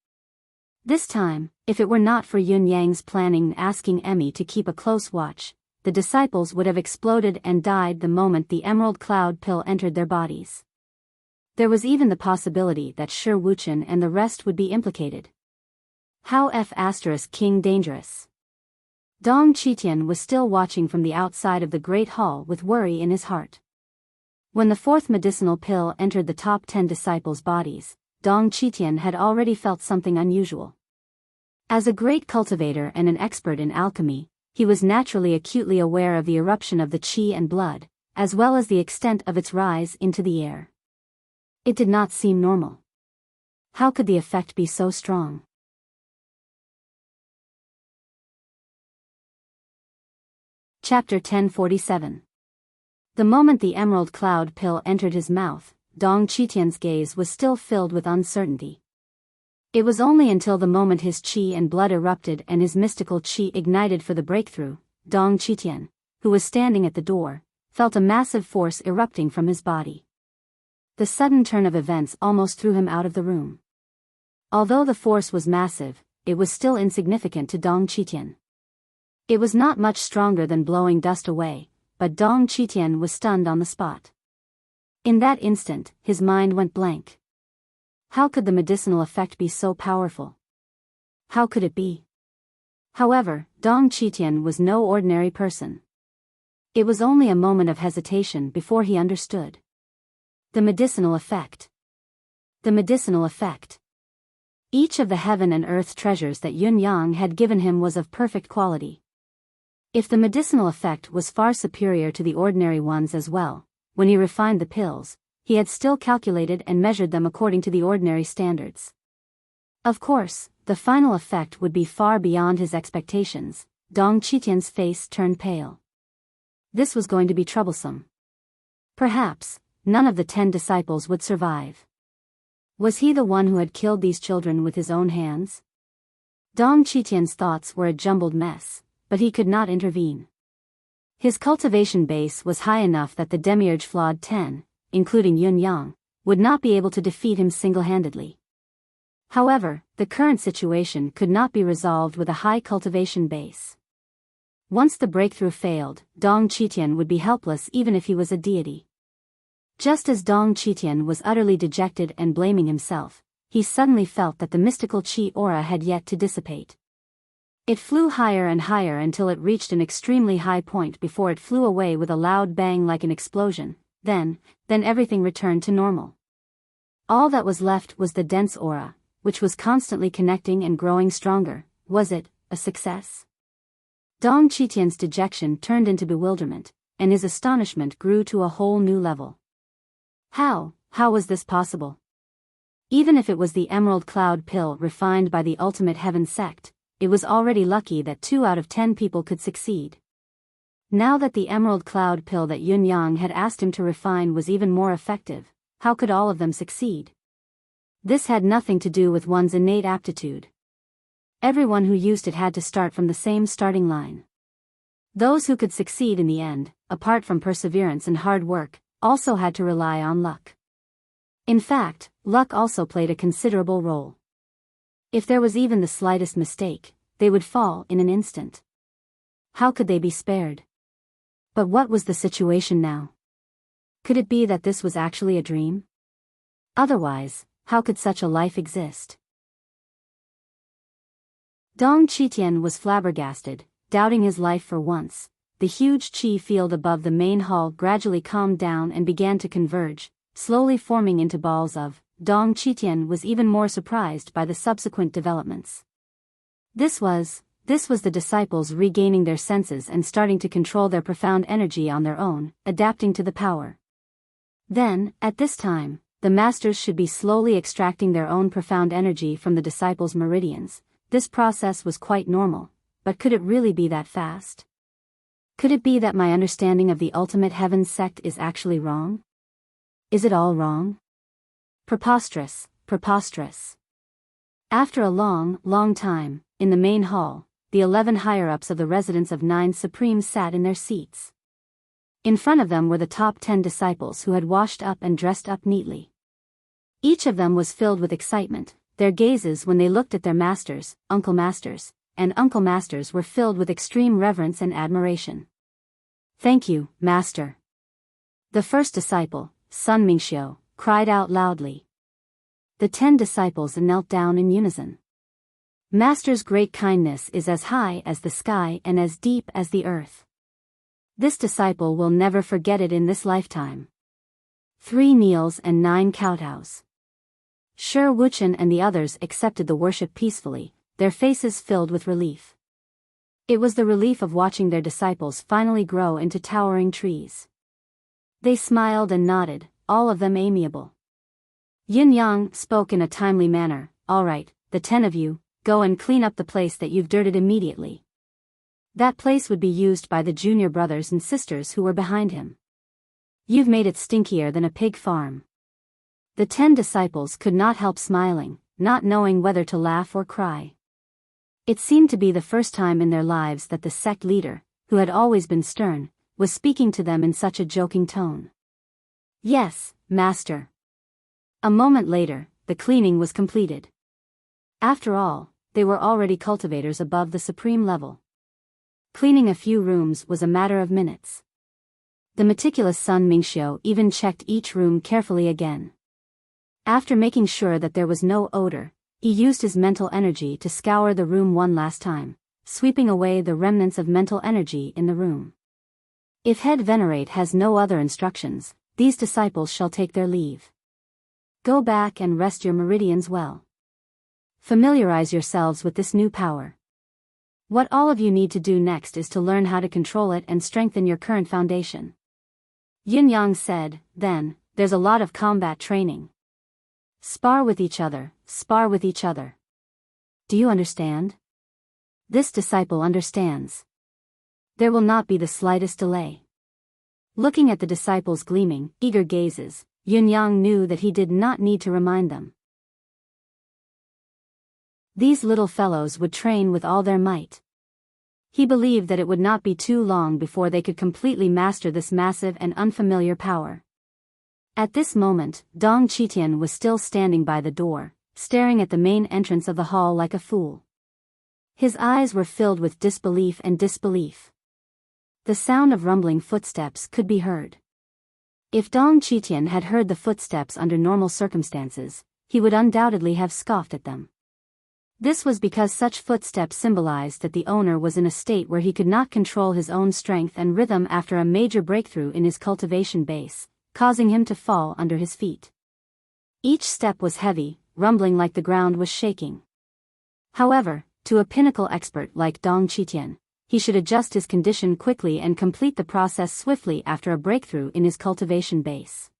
This time, if it were not for Yun Yang's planning and asking Emmy to keep a close watch, the disciples would have exploded and died the moment the Emerald Cloud pill entered their bodies. There was even the possibility that Shi Wuchen and the rest would be implicated. How King dangerous. Dong Qitian was still watching from the outside of the Great Hall with worry in his heart. When the 4th medicinal pill entered the top 10 disciples' bodies, Dong Qitian had already felt something unusual. As a great cultivator and an expert in alchemy, he was naturally acutely aware of the eruption of the qi and blood, as well as the extent of its rise into the air. It did not seem normal. How could the effect be so strong? Chapter 1047. The moment the emerald cloud pill entered his mouth, Dong Qitian's gaze was still filled with uncertainty. It was only until the moment his qi and blood erupted and his mystical qi ignited for the breakthrough, Dong Qitian, who was standing at the door, felt a massive force erupting from his body. The sudden turn of events almost threw him out of the room. Although the force was massive, it was still insignificant to Dong Qitian. It was not much stronger than blowing dust away, but Dong Qitian was stunned on the spot. In that instant, his mind went blank. How could the medicinal effect be so powerful? How could it be? However, Dong Qitian was no ordinary person. It was only a moment of hesitation before he understood. The medicinal effect. The medicinal effect. Each of the heaven and earth treasures that Yun Yang had given him was of perfect quality. If the medicinal effect was far superior to the ordinary ones as well, when he refined the pills, he had still calculated and measured them according to the ordinary standards. Of course, the final effect would be far beyond his expectations. Dong Qitian's face turned pale. This was going to be troublesome. Perhaps none of the 10 disciples would survive. Was he the one who had killed these children with his own hands? Dong Qitian's thoughts were a jumbled mess, but he could not intervene. His cultivation base was high enough that the demiurge flawed 10, including Yun Yang, would not be able to defeat him single-handedly. However, the current situation could not be resolved with a high cultivation base. Once the breakthrough failed, Dong Qitian would be helpless even if he was a deity. Just as Dong Qitian was utterly dejected and blaming himself, he suddenly felt that the mystical qi aura had yet to dissipate. It flew higher and higher until it reached an extremely high point before it flew away with a loud bang like an explosion. Then everything returned to normal. All that was left was the dense aura, which was constantly connecting and growing stronger. Was it a success? Dong Qitian's dejection turned into bewilderment, and his astonishment grew to a whole new level. How was this possible? Even if it was the Emerald Cloud pill refined by the Ultimate Heaven sect, it was already lucky that 2 out of 10 people could succeed. Now that the Emerald Cloud pill that Yun Yang had asked him to refine was even more effective, how could all of them succeed? This had nothing to do with one's innate aptitude. Everyone who used it had to start from the same starting line. Those who could succeed in the end, apart from perseverance and hard work, also had to rely on luck. In fact, luck also played a considerable role. If there was even the slightest mistake, they would fall in an instant. How could they be spared? But what was the situation now? Could it be that this was actually a dream? Otherwise, how could such a life exist? Dong Qitian was flabbergasted, doubting his life for once. The huge qi field above the main hall gradually calmed down and began to converge, slowly forming into balls of. Dong Qitian was even more surprised by the subsequent developments. This was the disciples regaining their senses and starting to control their profound energy on their own, adapting to the power. Then, at this time, the masters should be slowly extracting their own profound energy from the disciples' meridians. This process was quite normal, but could it really be that fast? Could it be that my understanding of the ultimate heavens sect is actually wrong? Is it all wrong? Preposterous, preposterous. After a long time, in the main hall, the 11 higher-ups of the residence of 9 Supremes sat in their seats. In front of them were the top 10 disciples who had washed up and dressed up neatly. Each of them was filled with excitement. Their gazes when they looked at their masters, uncle masters, and uncle masters were filled with extreme reverence and admiration. "Thank you, master." The first disciple, Sun Mingxiu, cried out loudly. The 10 disciples knelt down in unison. "Master's great kindness is as high as the sky and as deep as the earth. This disciple will never forget it in this lifetime." 3 kneels and 9 kowtows. Shi Wuchen and the others accepted the worship peacefully, their faces filled with relief. It was the relief of watching their disciples finally grow into towering trees. They smiled and nodded, all of them amiable. Yin Yang spoke in a timely manner. "All right, the 10 of you, go and clean up the place that you've dirted immediately." That place would be used by the junior brothers and sisters who were behind him. "You've made it stinkier than a pig farm." The 10 disciples could not help smiling, not knowing whether to laugh or cry. It seemed to be the first time in their lives that the sect leader, who had always been stern, was speaking to them in such a joking tone. "Yes, master." A moment later, the cleaning was completed. After all, they were already cultivators above the supreme level. Cleaning a few rooms was a matter of minutes. The meticulous Sun Mingxiu even checked each room carefully again. After making sure that there was no odor, he used his mental energy to scour the room one last time, sweeping away the remnants of mental energy in the room. If Head Venerate has no other instructions, these disciples shall take their leave. Go back and rest your meridians well. Familiarize yourselves with this new power. What all of you need to do next is to learn how to control it and strengthen your current foundation. Yin Yang said, "Then, there's a lot of combat training. Spar with each other, spar with each other. Do you understand?" This disciple understands. There will not be the slightest delay. Looking at the disciples' gleaming, eager gazes, Yin Yang knew that he did not need to remind them. These little fellows would train with all their might. He believed that it would not be too long before they could completely master this massive and unfamiliar power. At this moment, Dong Qitian was still standing by the door, staring at the main entrance of the hall like a fool. His eyes were filled with disbelief and disbelief. The sound of rumbling footsteps could be heard. If Dong Qitian had heard the footsteps under normal circumstances, he would undoubtedly have scoffed at them. This was because such footsteps symbolized that the owner was in a state where he could not control his own strength and rhythm after a major breakthrough in his cultivation base, causing him to fall under his feet. Each step was heavy, rumbling like the ground was shaking. However, to a pinnacle expert like Dong Qitian, he should adjust his condition quickly and complete the process swiftly after a breakthrough in his cultivation base.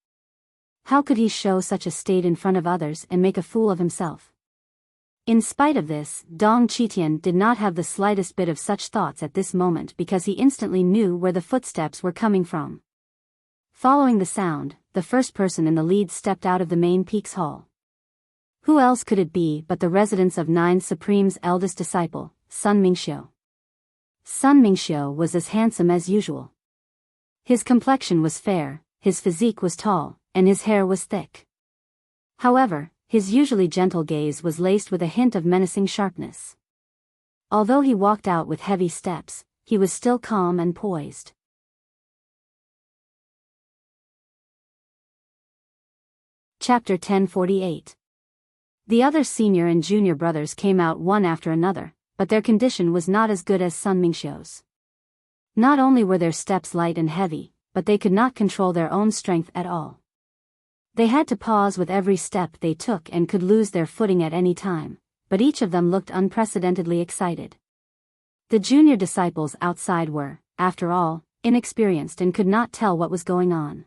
How could he show such a state in front of others and make a fool of himself? In spite of this, Dong Qitian did not have the slightest bit of such thoughts at this moment because he instantly knew where the footsteps were coming from. Following the sound, the first person in the lead stepped out of the main peaks hall. Who else could it be but the residence of 9 Supreme's eldest disciple, Sun Mingxiu? Sun Mingxiu was as handsome as usual. His complexion was fair, his physique was tall, and his hair was thick. However, his usually gentle gaze was laced with a hint of menacing sharpness. Although he walked out with heavy steps, he was still calm and poised. Chapter 1048. The other senior and junior brothers came out one after another, but their condition was not as good as Sun Mingxiu's. Not only were their steps light and heavy, but they could not control their own strength at all. They had to pause with every step they took and could lose their footing at any time, but each of them looked unprecedentedly excited. The junior disciples outside were, after all, inexperienced and could not tell what was going on.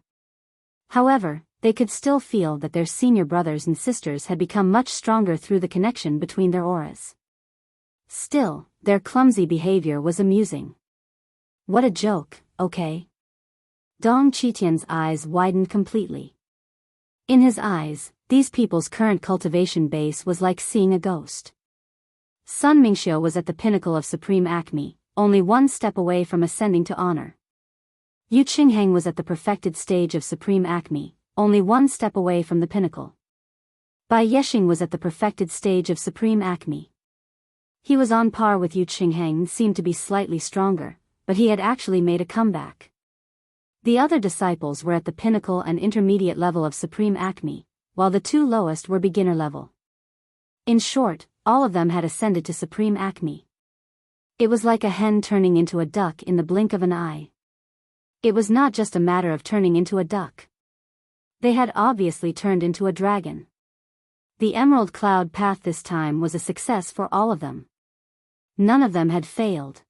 However, they could still feel that their senior brothers and sisters had become much stronger through the connection between their auras. Still, their clumsy behavior was amusing. What a joke, okay? Dong Qitian's eyes widened completely. In his eyes, these people's current cultivation base was like seeing a ghost. Sun Mingxiu was at the pinnacle of supreme acme, only one step away from ascending to honor. Yu Qingheng was at the perfected stage of supreme acme, only one step away from the pinnacle. Bai Yexing was at the perfected stage of supreme acme. He was on par with Yu Qingheng and seemed to be slightly stronger, but he had actually made a comeback. The other disciples were at the pinnacle and intermediate level of supreme acme, while the two lowest were beginner level. In short, all of them had ascended to supreme acme. It was like a hen turning into a duck in the blink of an eye. It was not just a matter of turning into a duck. They had obviously turned into a dragon. The Emerald Cloud path this time was a success for all of them. None of them had failed.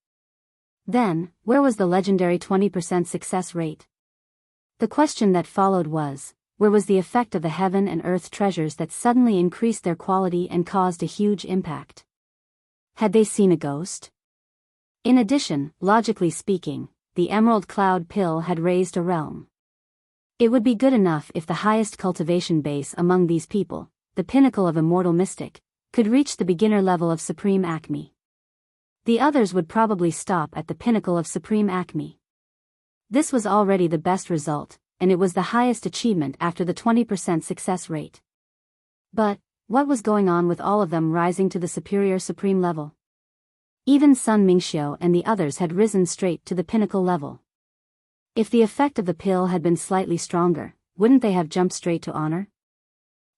Then, where was the legendary 20% success rate? The question that followed was, where was the effect of the heaven and earth treasures that suddenly increased their quality and caused a huge impact? Had they seen a ghost? In addition, logically speaking, the Emerald Cloud pill had raised a realm. It would be good enough if the highest cultivation base among these people, the pinnacle of immortal mystic, could reach the beginner level of supreme acme. The others would probably stop at the pinnacle of supreme acme. This was already the best result, and it was the highest achievement after the 20% success rate. But, what was going on with all of them rising to the superior supreme level? Even Sun Mingxiu and the others had risen straight to the pinnacle level. If the effect of the pill had been slightly stronger, wouldn't they have jumped straight to honor?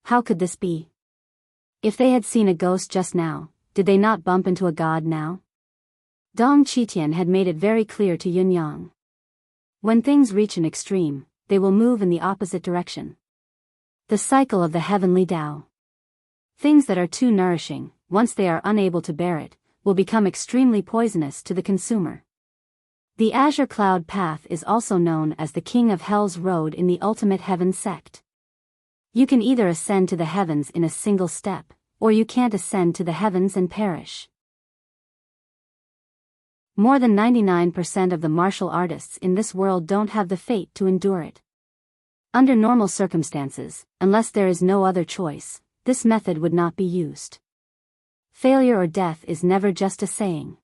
How could this be? If they had seen a ghost just now, did they not bump into a god now? Dong Qitian had made it very clear to Yun Yang. When things reach an extreme, they will move in the opposite direction. The cycle of the heavenly Tao. Things that are too nourishing, once they are unable to bear it, will become extremely poisonous to the consumer. The Azure Cloud Path is also known as the King of Hell's Road in the Ultimate Heaven sect. You can either ascend to the heavens in a single step, or you can't ascend to the heavens and perish. More than 99% of the martial artists in this world don't have the fate to endure it. Under normal circumstances, unless there is no other choice, this method would not be used. Failure or death is never just a saying.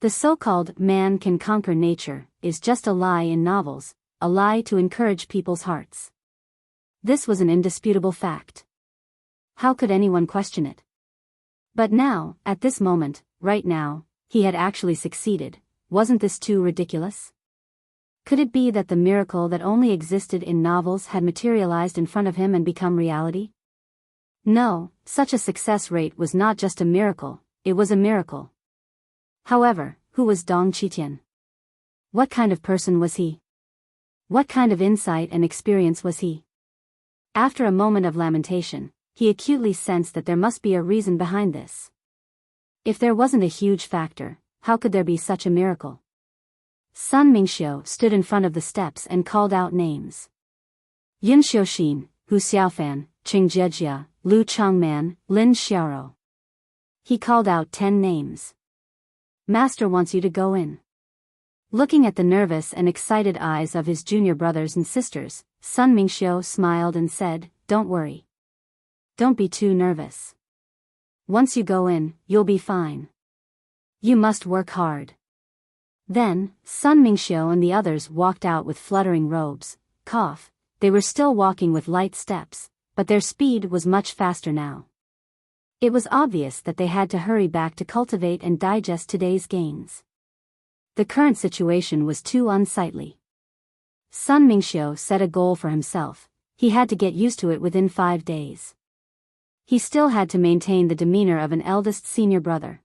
The so-called man can conquer nature is just a lie in novels, a lie to encourage people's hearts. This was an indisputable fact. How could anyone question it? But now, at this moment, right now, he had actually succeeded. Wasn't this too ridiculous? Could it be that the miracle that only existed in novels had materialized in front of him and become reality? No, such a success rate was not just a miracle, it was a miracle. However, who was Dong Qitian? What kind of person was he? What kind of insight and experience was he? After a moment of lamentation, he acutely sensed that there must be a reason behind this. If there wasn't a huge factor, how could there be such a miracle? Sun Mingxiu stood in front of the steps and called out names. Yin Xiuxin, Hu Xiaofan, Qing Jiejia, Lu Changman, Lin Xiaoro. He called out 10 names. Master wants you to go in. Looking at the nervous and excited eyes of his junior brothers and sisters, Sun Mingxiu smiled and said, "Don't worry. Don't be too nervous. Once you go in, you'll be fine. You must work hard." Then, Sun Mingxiu and the others walked out with fluttering robes. They were still walking with light steps, but their speed was much faster now. It was obvious that they had to hurry back to cultivate and digest today's gains. The current situation was too unsightly. Sun Mingxiu set a goal for himself. he had to get used to it within 5 days. He still had to maintain the demeanor of an eldest senior brother.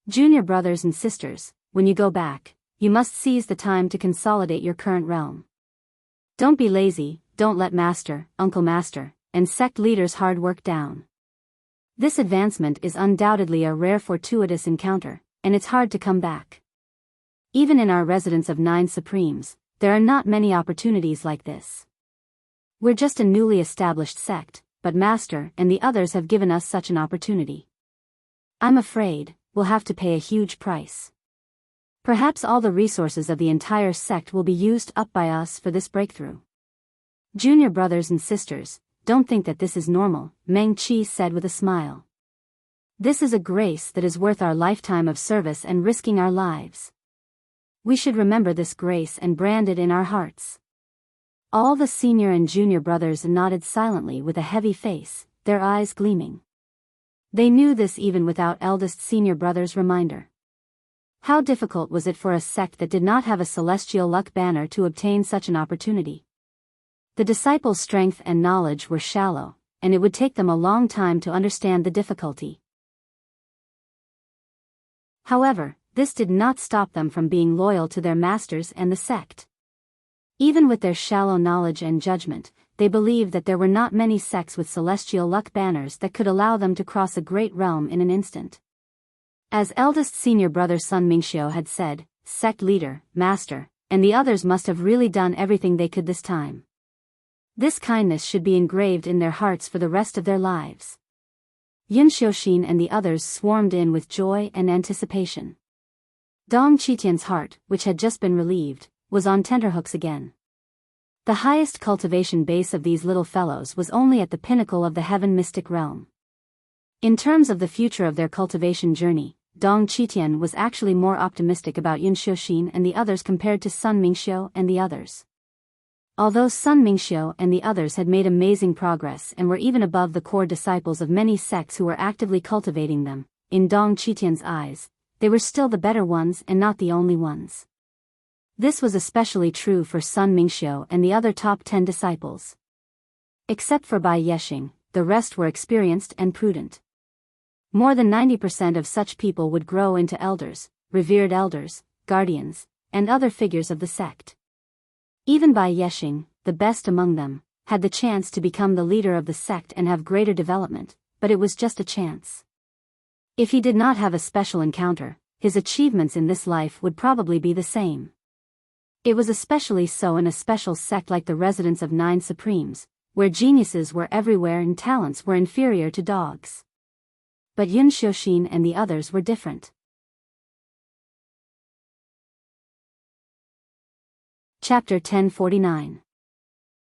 Junior brothers and sisters, when you go back, you must seize the time to consolidate your current realm. Don't be lazy, don't let master, uncle master, and sect leaders' hard work down. This advancement is undoubtedly a rare fortuitous encounter, and it's hard to come back. Even in our residence of 9 Supremes, there are not many opportunities like this. We're just a newly established sect, but Master and the others have given us such an opportunity. I'm afraid we'll have to pay a huge price. Perhaps all the resources of the entire sect will be used up by us for this breakthrough. Junior brothers and sisters, don't think that this is normal, Meng Qi said with a smile. This is a grace that is worth our lifetime of service and risking our lives. We should remember this grace and brand it in our hearts. All the senior and junior brothers nodded silently with a heavy face, their eyes gleaming. They knew this even without eldest senior brother's reminder. How difficult was it for a sect that did not have a celestial luck banner to obtain such an opportunity? The disciples' strength and knowledge were shallow, and it would take them a long time to understand the difficulty. However, this did not stop them from being loyal to their masters and the sect. Even with their shallow knowledge and judgment, they believed that there were not many sects with celestial luck banners that could allow them to cross a great realm in an instant. As eldest senior brother Sun Mingxiu had said, sect leader, master, and the others must have really done everything they could this time. This kindness should be engraved in their hearts for the rest of their lives. Yin Xiuxin and the others swarmed in with joy and anticipation. Dong Qitian's heart, which had just been relieved, was on tenterhooks again. The highest cultivation base of these little fellows was only at the pinnacle of the heaven mystic realm. In terms of the future of their cultivation journey, Dong Qitian was actually more optimistic about Yin Xiuxin and the others compared to Sun Mingxiu and the others. Although Sun Mingxiu and the others had made amazing progress and were even above the core disciples of many sects who were actively cultivating them, in Dong Qitian's eyes, they were still the better ones and not the only ones. This was especially true for Sun Mingxiu and the other top 10 disciples. Except for Bai Yexing, the rest were experienced and prudent. More than 90% of such people would grow into elders, revered elders, guardians, and other figures of the sect. Even Bai Yexing, the best among them, had the chance to become the leader of the sect and have greater development, but it was just a chance. If he did not have a special encounter, his achievements in this life would probably be the same. It was especially so in a special sect like the residence of 9 Supremes, where geniuses were everywhere and talents were inferior to dogs. But Yin Xiuxin and the others were different. Chapter 1049.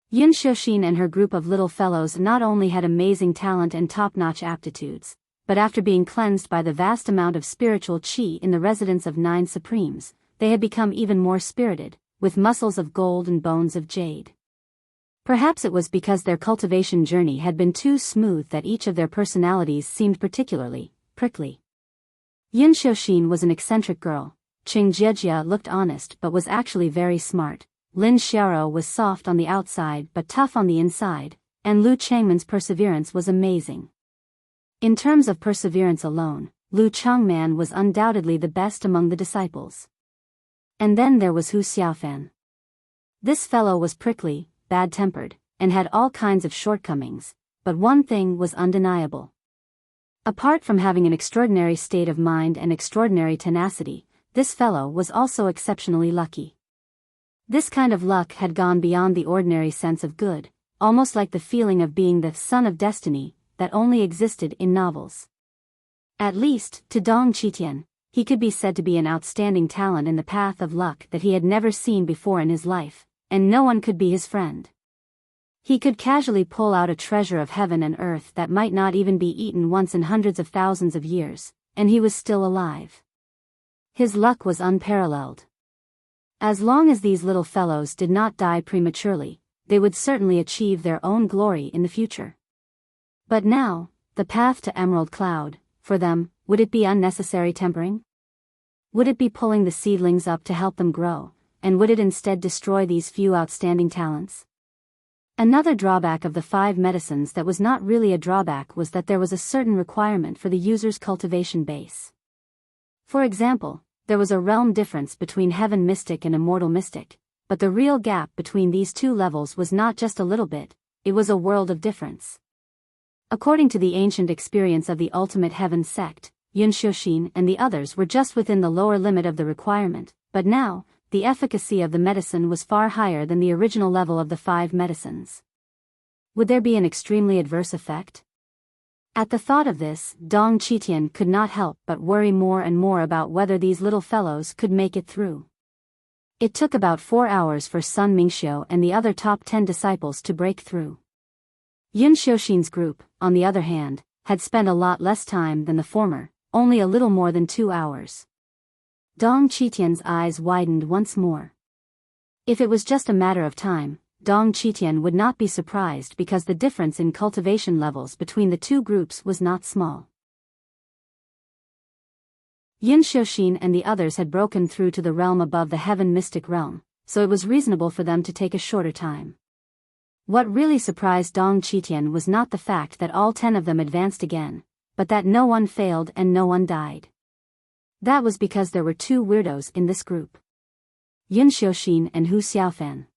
Yin Xiuxin and her group of little fellows not only had amazing talent and top-notch aptitudes, but after being cleansed by the vast amount of spiritual qi in the residence of 9 Supremes, they had become even more spirited, with muscles of gold and bones of jade. Perhaps it was because their cultivation journey had been too smooth that each of their personalities seemed particularly prickly. Yin Xiuxin was an eccentric girl, Qing Jiejia looked honest but was actually very smart, Lin Xiaoro was soft on the outside but tough on the inside, and Lu Changman's perseverance was amazing. In terms of perseverance alone, Lu Changman was undoubtedly the best among the disciples. And then there was Hu Xiaofan. This fellow was prickly, bad-tempered, and had all kinds of shortcomings, but one thing was undeniable. Apart from having an extraordinary state of mind and extraordinary tenacity, this fellow was also exceptionally lucky. This kind of luck had gone beyond the ordinary sense of good, almost like the feeling of being the son of destiny that only existed in novels. At least, to Dong Qitian, he could be said to be an outstanding talent in the path of luck that he had never seen before in his life, and no one could be his friend. He could casually pull out a treasure of heaven and earth that might not even be eaten once in hundreds of thousands of years, and he was still alive. His luck was unparalleled. As long as these little fellows did not die prematurely, they would certainly achieve their own glory in the future. But now, the path to Emerald Cloud, for them, would it be unnecessary tempering? Would it be pulling the seedlings up to help them grow, and would it instead destroy these few outstanding talents? Another drawback of the 5 medicines that was not really a drawback was that there was a certain requirement for the user's cultivation base. For example, there was a realm difference between Heaven Mystic and Immortal Mystic, but the real gap between these two levels was not just a little bit, it was a world of difference. According to the ancient experience of the Ultimate Heaven sect, Yunxiushin and the others were just within the lower limit of the requirement, but now, the efficacy of the medicine was far higher than the original level of the 5 medicines. Would there be an extremely adverse effect? At the thought of this, Dong Qitian could not help but worry more and more about whether these little fellows could make it through. It took about 4 hours for Sun Mingxiu and the other top 10 disciples to break through. Yun Xiuxin's group, on the other hand, had spent a lot less time than the former, only a little more than 2 hours. Dong Qitian's eyes widened once more. If it was just a matter of time, Dong Qitian would not be surprised because the difference in cultivation levels between the two groups was not small. Yin Xiuxin and the others had broken through to the realm above the Heaven Mystic realm, so it was reasonable for them to take a shorter time. What really surprised Dong Qitian was not the fact that all 10 of them advanced again, but that no one failed and no one died. That was because there were 2 weirdos in this group. Yin Xiuxin and Hu Xiaofan.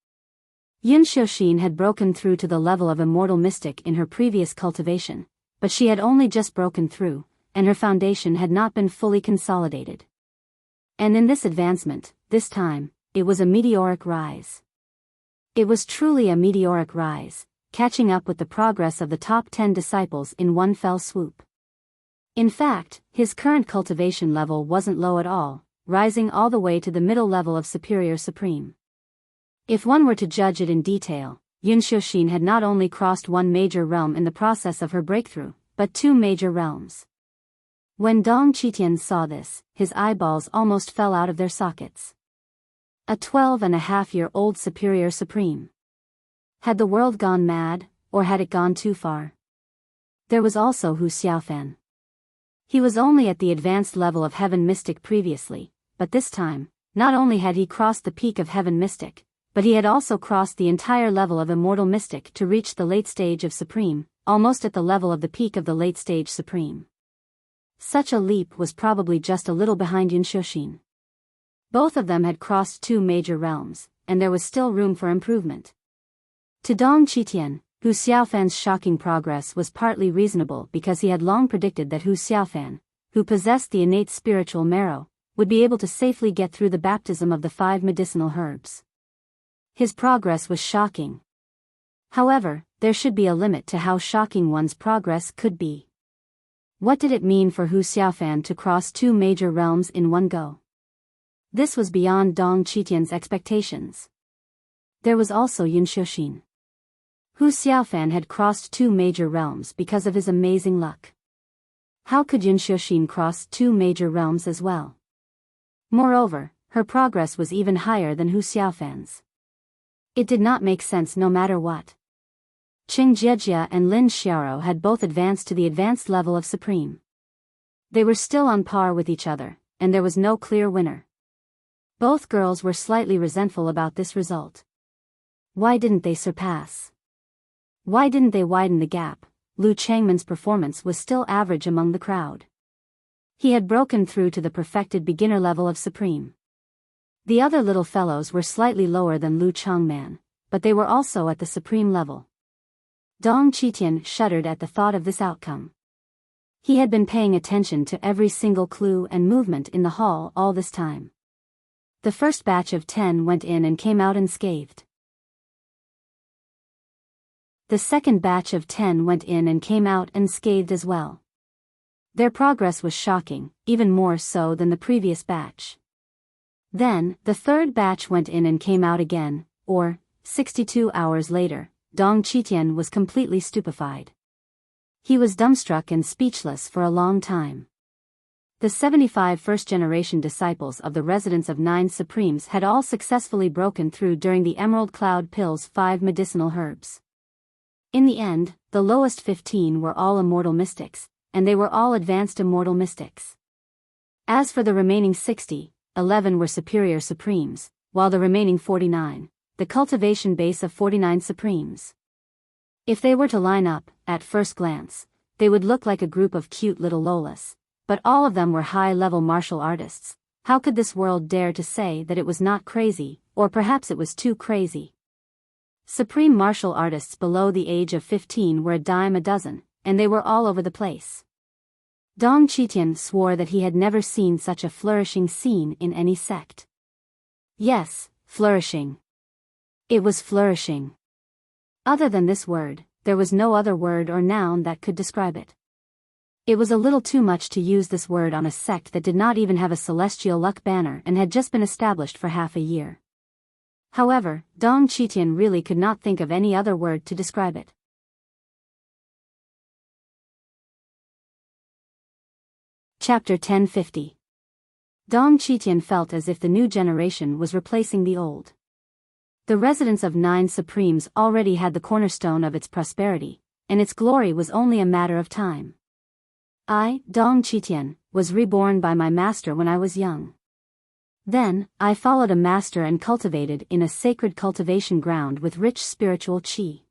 Yin Xiuxin had broken through to the level of Immortal Mystic in her previous cultivation, but she had only just broken through, and her foundation had not been fully consolidated. And in this advancement, this time, it was a meteoric rise. It was truly a meteoric rise, catching up with the progress of the top 10 disciples in one fell swoop. In fact, his current cultivation level wasn't low at all, rising all the way to the middle level of Superior Supreme. If one were to judge it in detail, Yun Xiuxin had not only crossed one major realm in the process of her breakthrough, but 2 major realms. When Dong Qitian saw this, his eyeballs almost fell out of their sockets. A 12-and-a-half-year-old Superior Supreme. Had the world gone mad, or had it gone too far? There was also Hu Xiaofan. He was only at the advanced level of Heaven Mystic previously, but this time, not only had he crossed the peak of Heaven Mystic, but he had also crossed the entire level of Immortal Mystic to reach the late stage of Supreme, almost at the level of the peak of the late stage Supreme. Such a leap was probably just a little behind Yun Xiuxin. Both of them had crossed 2 major realms, and there was still room for improvement. To Dong Qitian, Hu Xiaofan's shocking progress was partly reasonable because he had long predicted that Hu Xiaofan, who possessed the innate spiritual marrow, would be able to safely get through the baptism of the 5 medicinal herbs. His progress was shocking. However, there should be a limit to how shocking one's progress could be. What did it mean for Hu Xiaofan to cross 2 major realms in one go? This was beyond Dong Qitian's expectations. There was also Yun Xiuxin. Hu Xiaofan had crossed 2 major realms because of his amazing luck. How could Yun Xiuxin cross 2 major realms as well? Moreover, her progress was even higher than Hu Xiaofan's. It did not make sense no matter what. Qing Jiejia and Lin Xiaoro had both advanced to the advanced level of Supreme. They were still on par with each other, and there was no clear winner. Both girls were slightly resentful about this result. Why didn't they surpass? Why didn't they widen the gap? Lu Changman's performance was still average among the crowd. He had broken through to the perfected beginner level of Supreme. The other little fellows were slightly lower than Lu Changman, but they were also at the Supreme level. Dong Qitian shuddered at the thought of this outcome. He had been paying attention to every single clue and movement in the hall all this time. The first batch of 10 went in and came out unscathed. The second batch of 10 went in and came out unscathed as well. Their progress was shocking, even more so than the previous batch. Then, the third batch went in and came out again, or, 62 hours later, Dong Qitian was completely stupefied. He was dumbstruck and speechless for a long time. The 75 first-generation disciples of the residents of 9 Supremes had all successfully broken through during the Emerald Cloud Pill's 5 medicinal herbs. In the end, the lowest 15 were all Immortal Mystics, and they were all advanced Immortal Mystics. As for the remaining 60, 11 were Superior Supremes, while the remaining 49, the cultivation base of 49 Supremes. If they were to line up, at first glance, they would look like a group of cute little Lolas, but all of them were high-level martial artists. How could this world dare to say that it was not crazy, or perhaps it was too crazy? Supreme martial artists below the age of 15 were a dime a dozen, and they were all over the place. Dong Qitian swore that he had never seen such a flourishing scene in any sect. Yes, flourishing. It was flourishing. Other than this word, there was no other word or noun that could describe it. It was a little too much to use this word on a sect that did not even have a celestial luck banner and had just been established for half a year. However, Dong Qitian really could not think of any other word to describe it. Chapter 1050. Dong Qitian felt as if the new generation was replacing the old. The residence of 9 Supremes already had the cornerstone of its prosperity, and its glory was only a matter of time. I, Dong Qitian, was reborn by my master when I was young. Then, I followed a master and cultivated in a sacred cultivation ground with rich spiritual qi.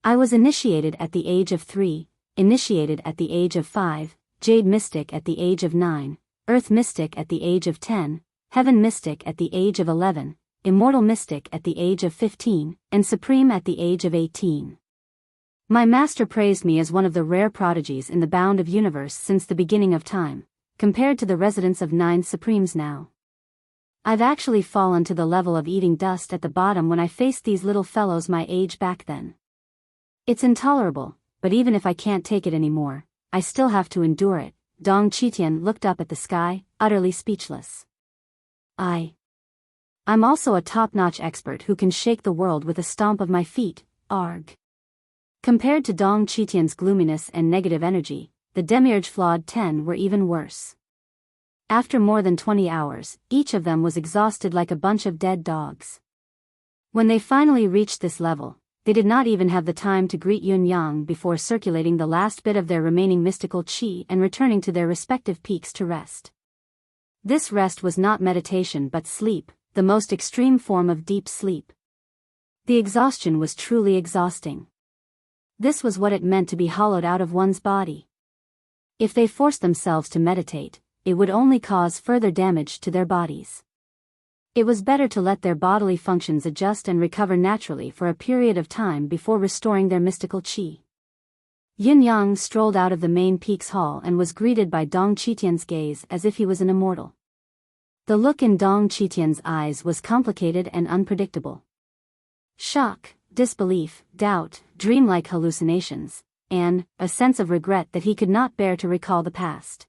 I was initiated at the age of 3, initiated at the age of 5, Jade Mystic at the age of 9, Earth Mystic at the age of 10, Heaven Mystic at the age of 11, Immortal Mystic at the age of 15, and Supreme at the age of 18. My master praised me as one of the rare prodigies in the bound of universe since the beginning of time, compared to the residents of 9 Supremes now. I've actually fallen to the level of eating dust at the bottom when I faced these little fellows my age back then. It's intolerable, but even if I can't take it anymore, I still have to endure it. Dong Qitian looked up at the sky, utterly speechless. I'm also a top-notch expert who can shake the world with a stomp of my feet, arg. Compared to Dong Qitian's gloominess and negative energy, the Demiurge Flawed 10 were even worse. After more than 20 hours, each of them was exhausted like a bunch of dead dogs. When they finally reached this level, they did not even have the time to greet Yun Yang before circulating the last bit of their remaining mystical qi and returning to their respective peaks to rest. This rest was not meditation but sleep, the most extreme form of deep sleep. The exhaustion was truly exhausting. This was what it meant to be hollowed out of one's body. If they forced themselves to meditate, it would only cause further damage to their bodies. It was better to let their bodily functions adjust and recover naturally for a period of time before restoring their mystical qi. Yin Yang strolled out of the main peaks hall and was greeted by Dong Qitian's gaze as if he was an immortal. The look in Dong Qitian's eyes was complicated and unpredictable. Shock, disbelief, doubt, dreamlike hallucinations, and a sense of regret that he could not bear to recall the past.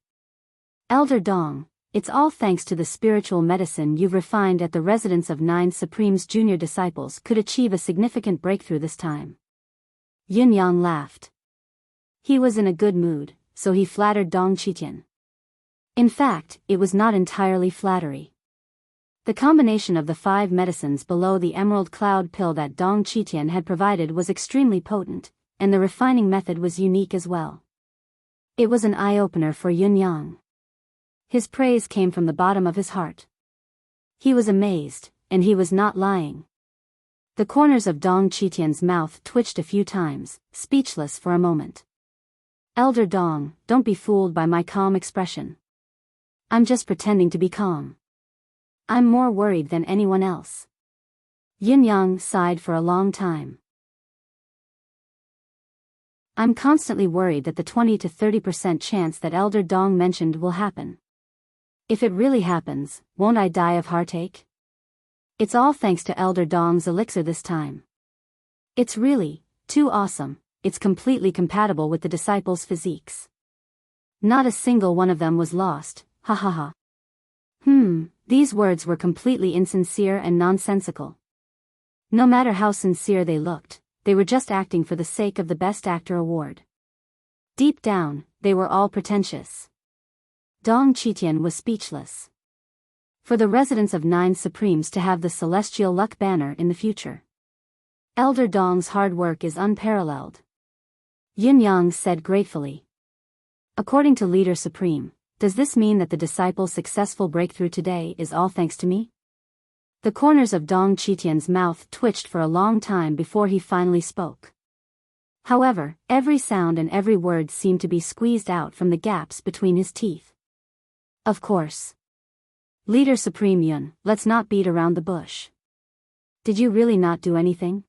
Elder Dong, it's all thanks to the spiritual medicine you've refined at the residence of 9 Supremes. Junior disciples could achieve a significant breakthrough this time. Yin Yang laughed. He was in a good mood, so he flattered Dong Qitian. In fact, it was not entirely flattery. The combination of the 5 medicines below the emerald cloud pill that Dong Qitian had provided was extremely potent, and the refining method was unique as well. It was an eye-opener for Yin Yang. His praise came from the bottom of his heart. He was amazed, and he was not lying. The corners of Dong Qitian's mouth twitched a few times, speechless for a moment. Elder Dong, don't be fooled by my calm expression. I'm just pretending to be calm. I'm more worried than anyone else. Yin Yang sighed for a long time. I'm constantly worried that the 20 to 30% chance that Elder Dong mentioned will happen. If it really happens, won't I die of heartache? It's all thanks to Elder Dong's elixir this time. It's really too awesome. It's completely compatible with the disciples' physiques. Not a single one of them was lost, ha ha ha. These words were completely insincere and nonsensical. No matter how sincere they looked, they were just acting for the sake of the Best Actor award. Deep down, they were all pretentious. Dong Qitian was speechless. For the residents of 9 Supremes to have the celestial luck banner in the future. Elder Dong's hard work is unparalleled. Yin Yang said gratefully. According to Leader Supreme, does this mean that the disciples' successful breakthrough today is all thanks to me? The corners of Dong Qitian's mouth twitched for a long time before he finally spoke. However, every sound and every word seemed to be squeezed out from the gaps between his teeth. Of course. Leader Supreme Yun, let's not beat around the bush. Did you really not do anything?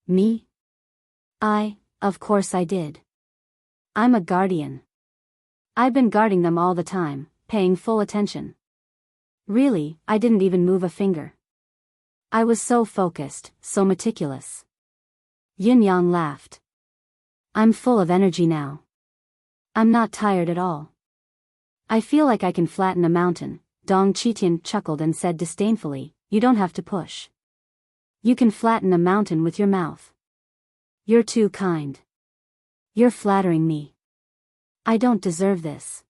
Me? Of course I did. I'm a guardian. I've been guarding them all the time, paying full attention. Really, I didn't even move a finger. I was so focused, so meticulous. Yin Yang laughed. I'm full of energy now. I'm not tired at all. I feel like I can flatten a mountain. Dong Qitian chuckled and said disdainfully, you don't have to push. You can flatten a mountain with your mouth. You're too kind. You're flattering me. I don't deserve this.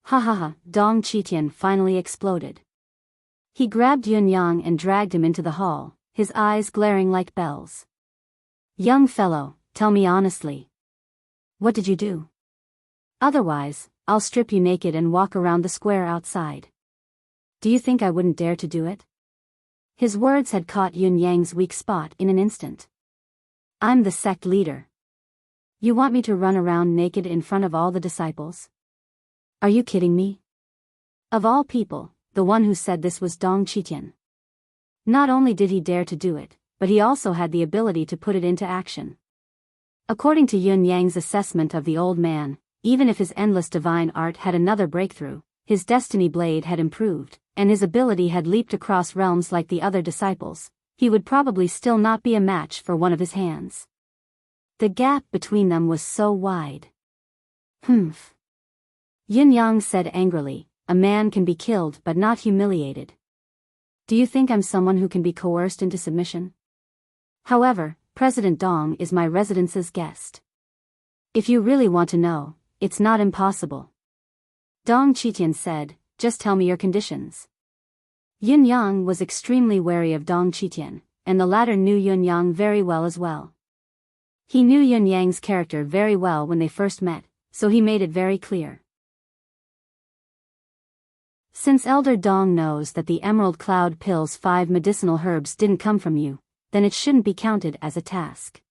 Ha ha ha, Dong Qitian finally exploded. He grabbed Yun Yang and dragged him into the hall, his eyes glaring like bells. Young fellow, tell me honestly. What did you do? Otherwise, I'll strip you naked and walk around the square outside. Do you think I wouldn't dare to do it? His words had caught Yun Yang's weak spot in an instant. I'm the sect leader. You want me to run around naked in front of all the disciples? Are you kidding me? Of all people, the one who said this was Dong Qitian. Not only did he dare to do it, but he also had the ability to put it into action. According to Yun Yang's assessment of the old man, even if his endless divine art had another breakthrough, his destiny blade had improved, and his ability had leaped across realms like the other disciples, he would probably still not be a match for one of his hands. The gap between them was so wide. Humph. Yin Yang said angrily, a man can be killed but not humiliated. Do you think I'm someone who can be coerced into submission? However, President Dong is my residence's guest. If you really want to know, it's not impossible. Dong Qitian said, just tell me your conditions. Yin Yang was extremely wary of Dong Qitian, and the latter knew Yun Yang very well as well. He knew Yun Yang's character very well when they first met, so he made it very clear. Since Elder Dong knows that the Emerald Cloud Pill's 5 medicinal herbs didn't come from you, then it shouldn't be counted as a task.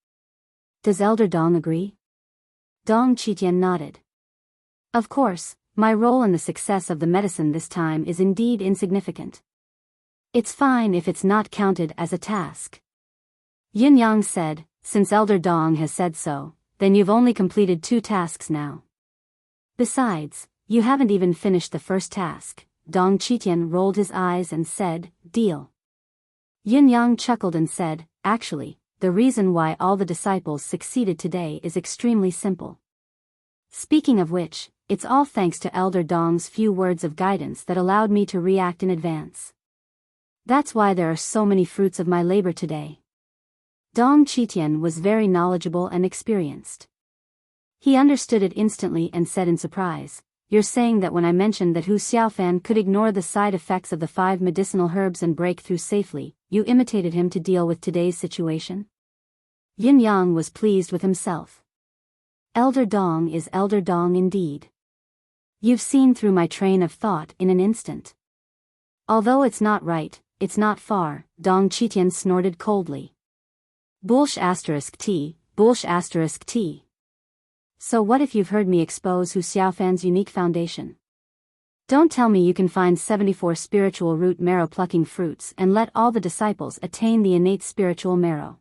Does Elder Dong agree? Dong Qitian nodded. Of course, my role in the success of the medicine this time is indeed insignificant. It's fine if it's not counted as a task. Yin Yang said, since Elder Dong has said so, then you've only completed 2 tasks now. Besides, you haven't even finished the first task. Dong Qitian rolled his eyes and said, deal. Yin Yang chuckled and said, actually, the reason why all the disciples succeeded today is extremely simple. Speaking of which, it's all thanks to Elder Dong's few words of guidance that allowed me to react in advance. That's why there are so many fruits of my labor today. Dong Qitian was very knowledgeable and experienced. He understood it instantly and said in surprise, you're saying that when I mentioned that Hu Xiaofan could ignore the side effects of the 5 medicinal herbs and break through safely, you imitated him to deal with today's situation? Yin Yang was pleased with himself. Elder Dong is Elder Dong indeed. You've seen through my train of thought in an instant. Although it's not right, it's not far, Dong Qitian snorted coldly. Bullsh*T, Bullsh*T. So what if you've heard me expose Hu Xiaofan's unique foundation? Don't tell me you can find 74 spiritual root marrow plucking fruits and let all the disciples attain the innate spiritual marrow.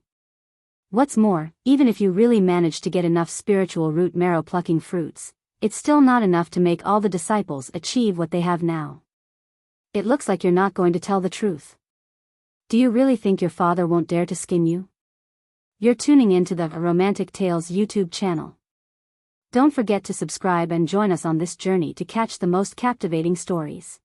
What's more, even if you really manage to get enough spiritual root marrow plucking fruits, it's still not enough to make all the disciples achieve what they have now. It looks like you're not going to tell the truth. Do you really think your father won't dare to skin you? You're tuning into the Romantic Tales YouTube channel. Don't forget to subscribe and join us on this journey to catch the most captivating stories.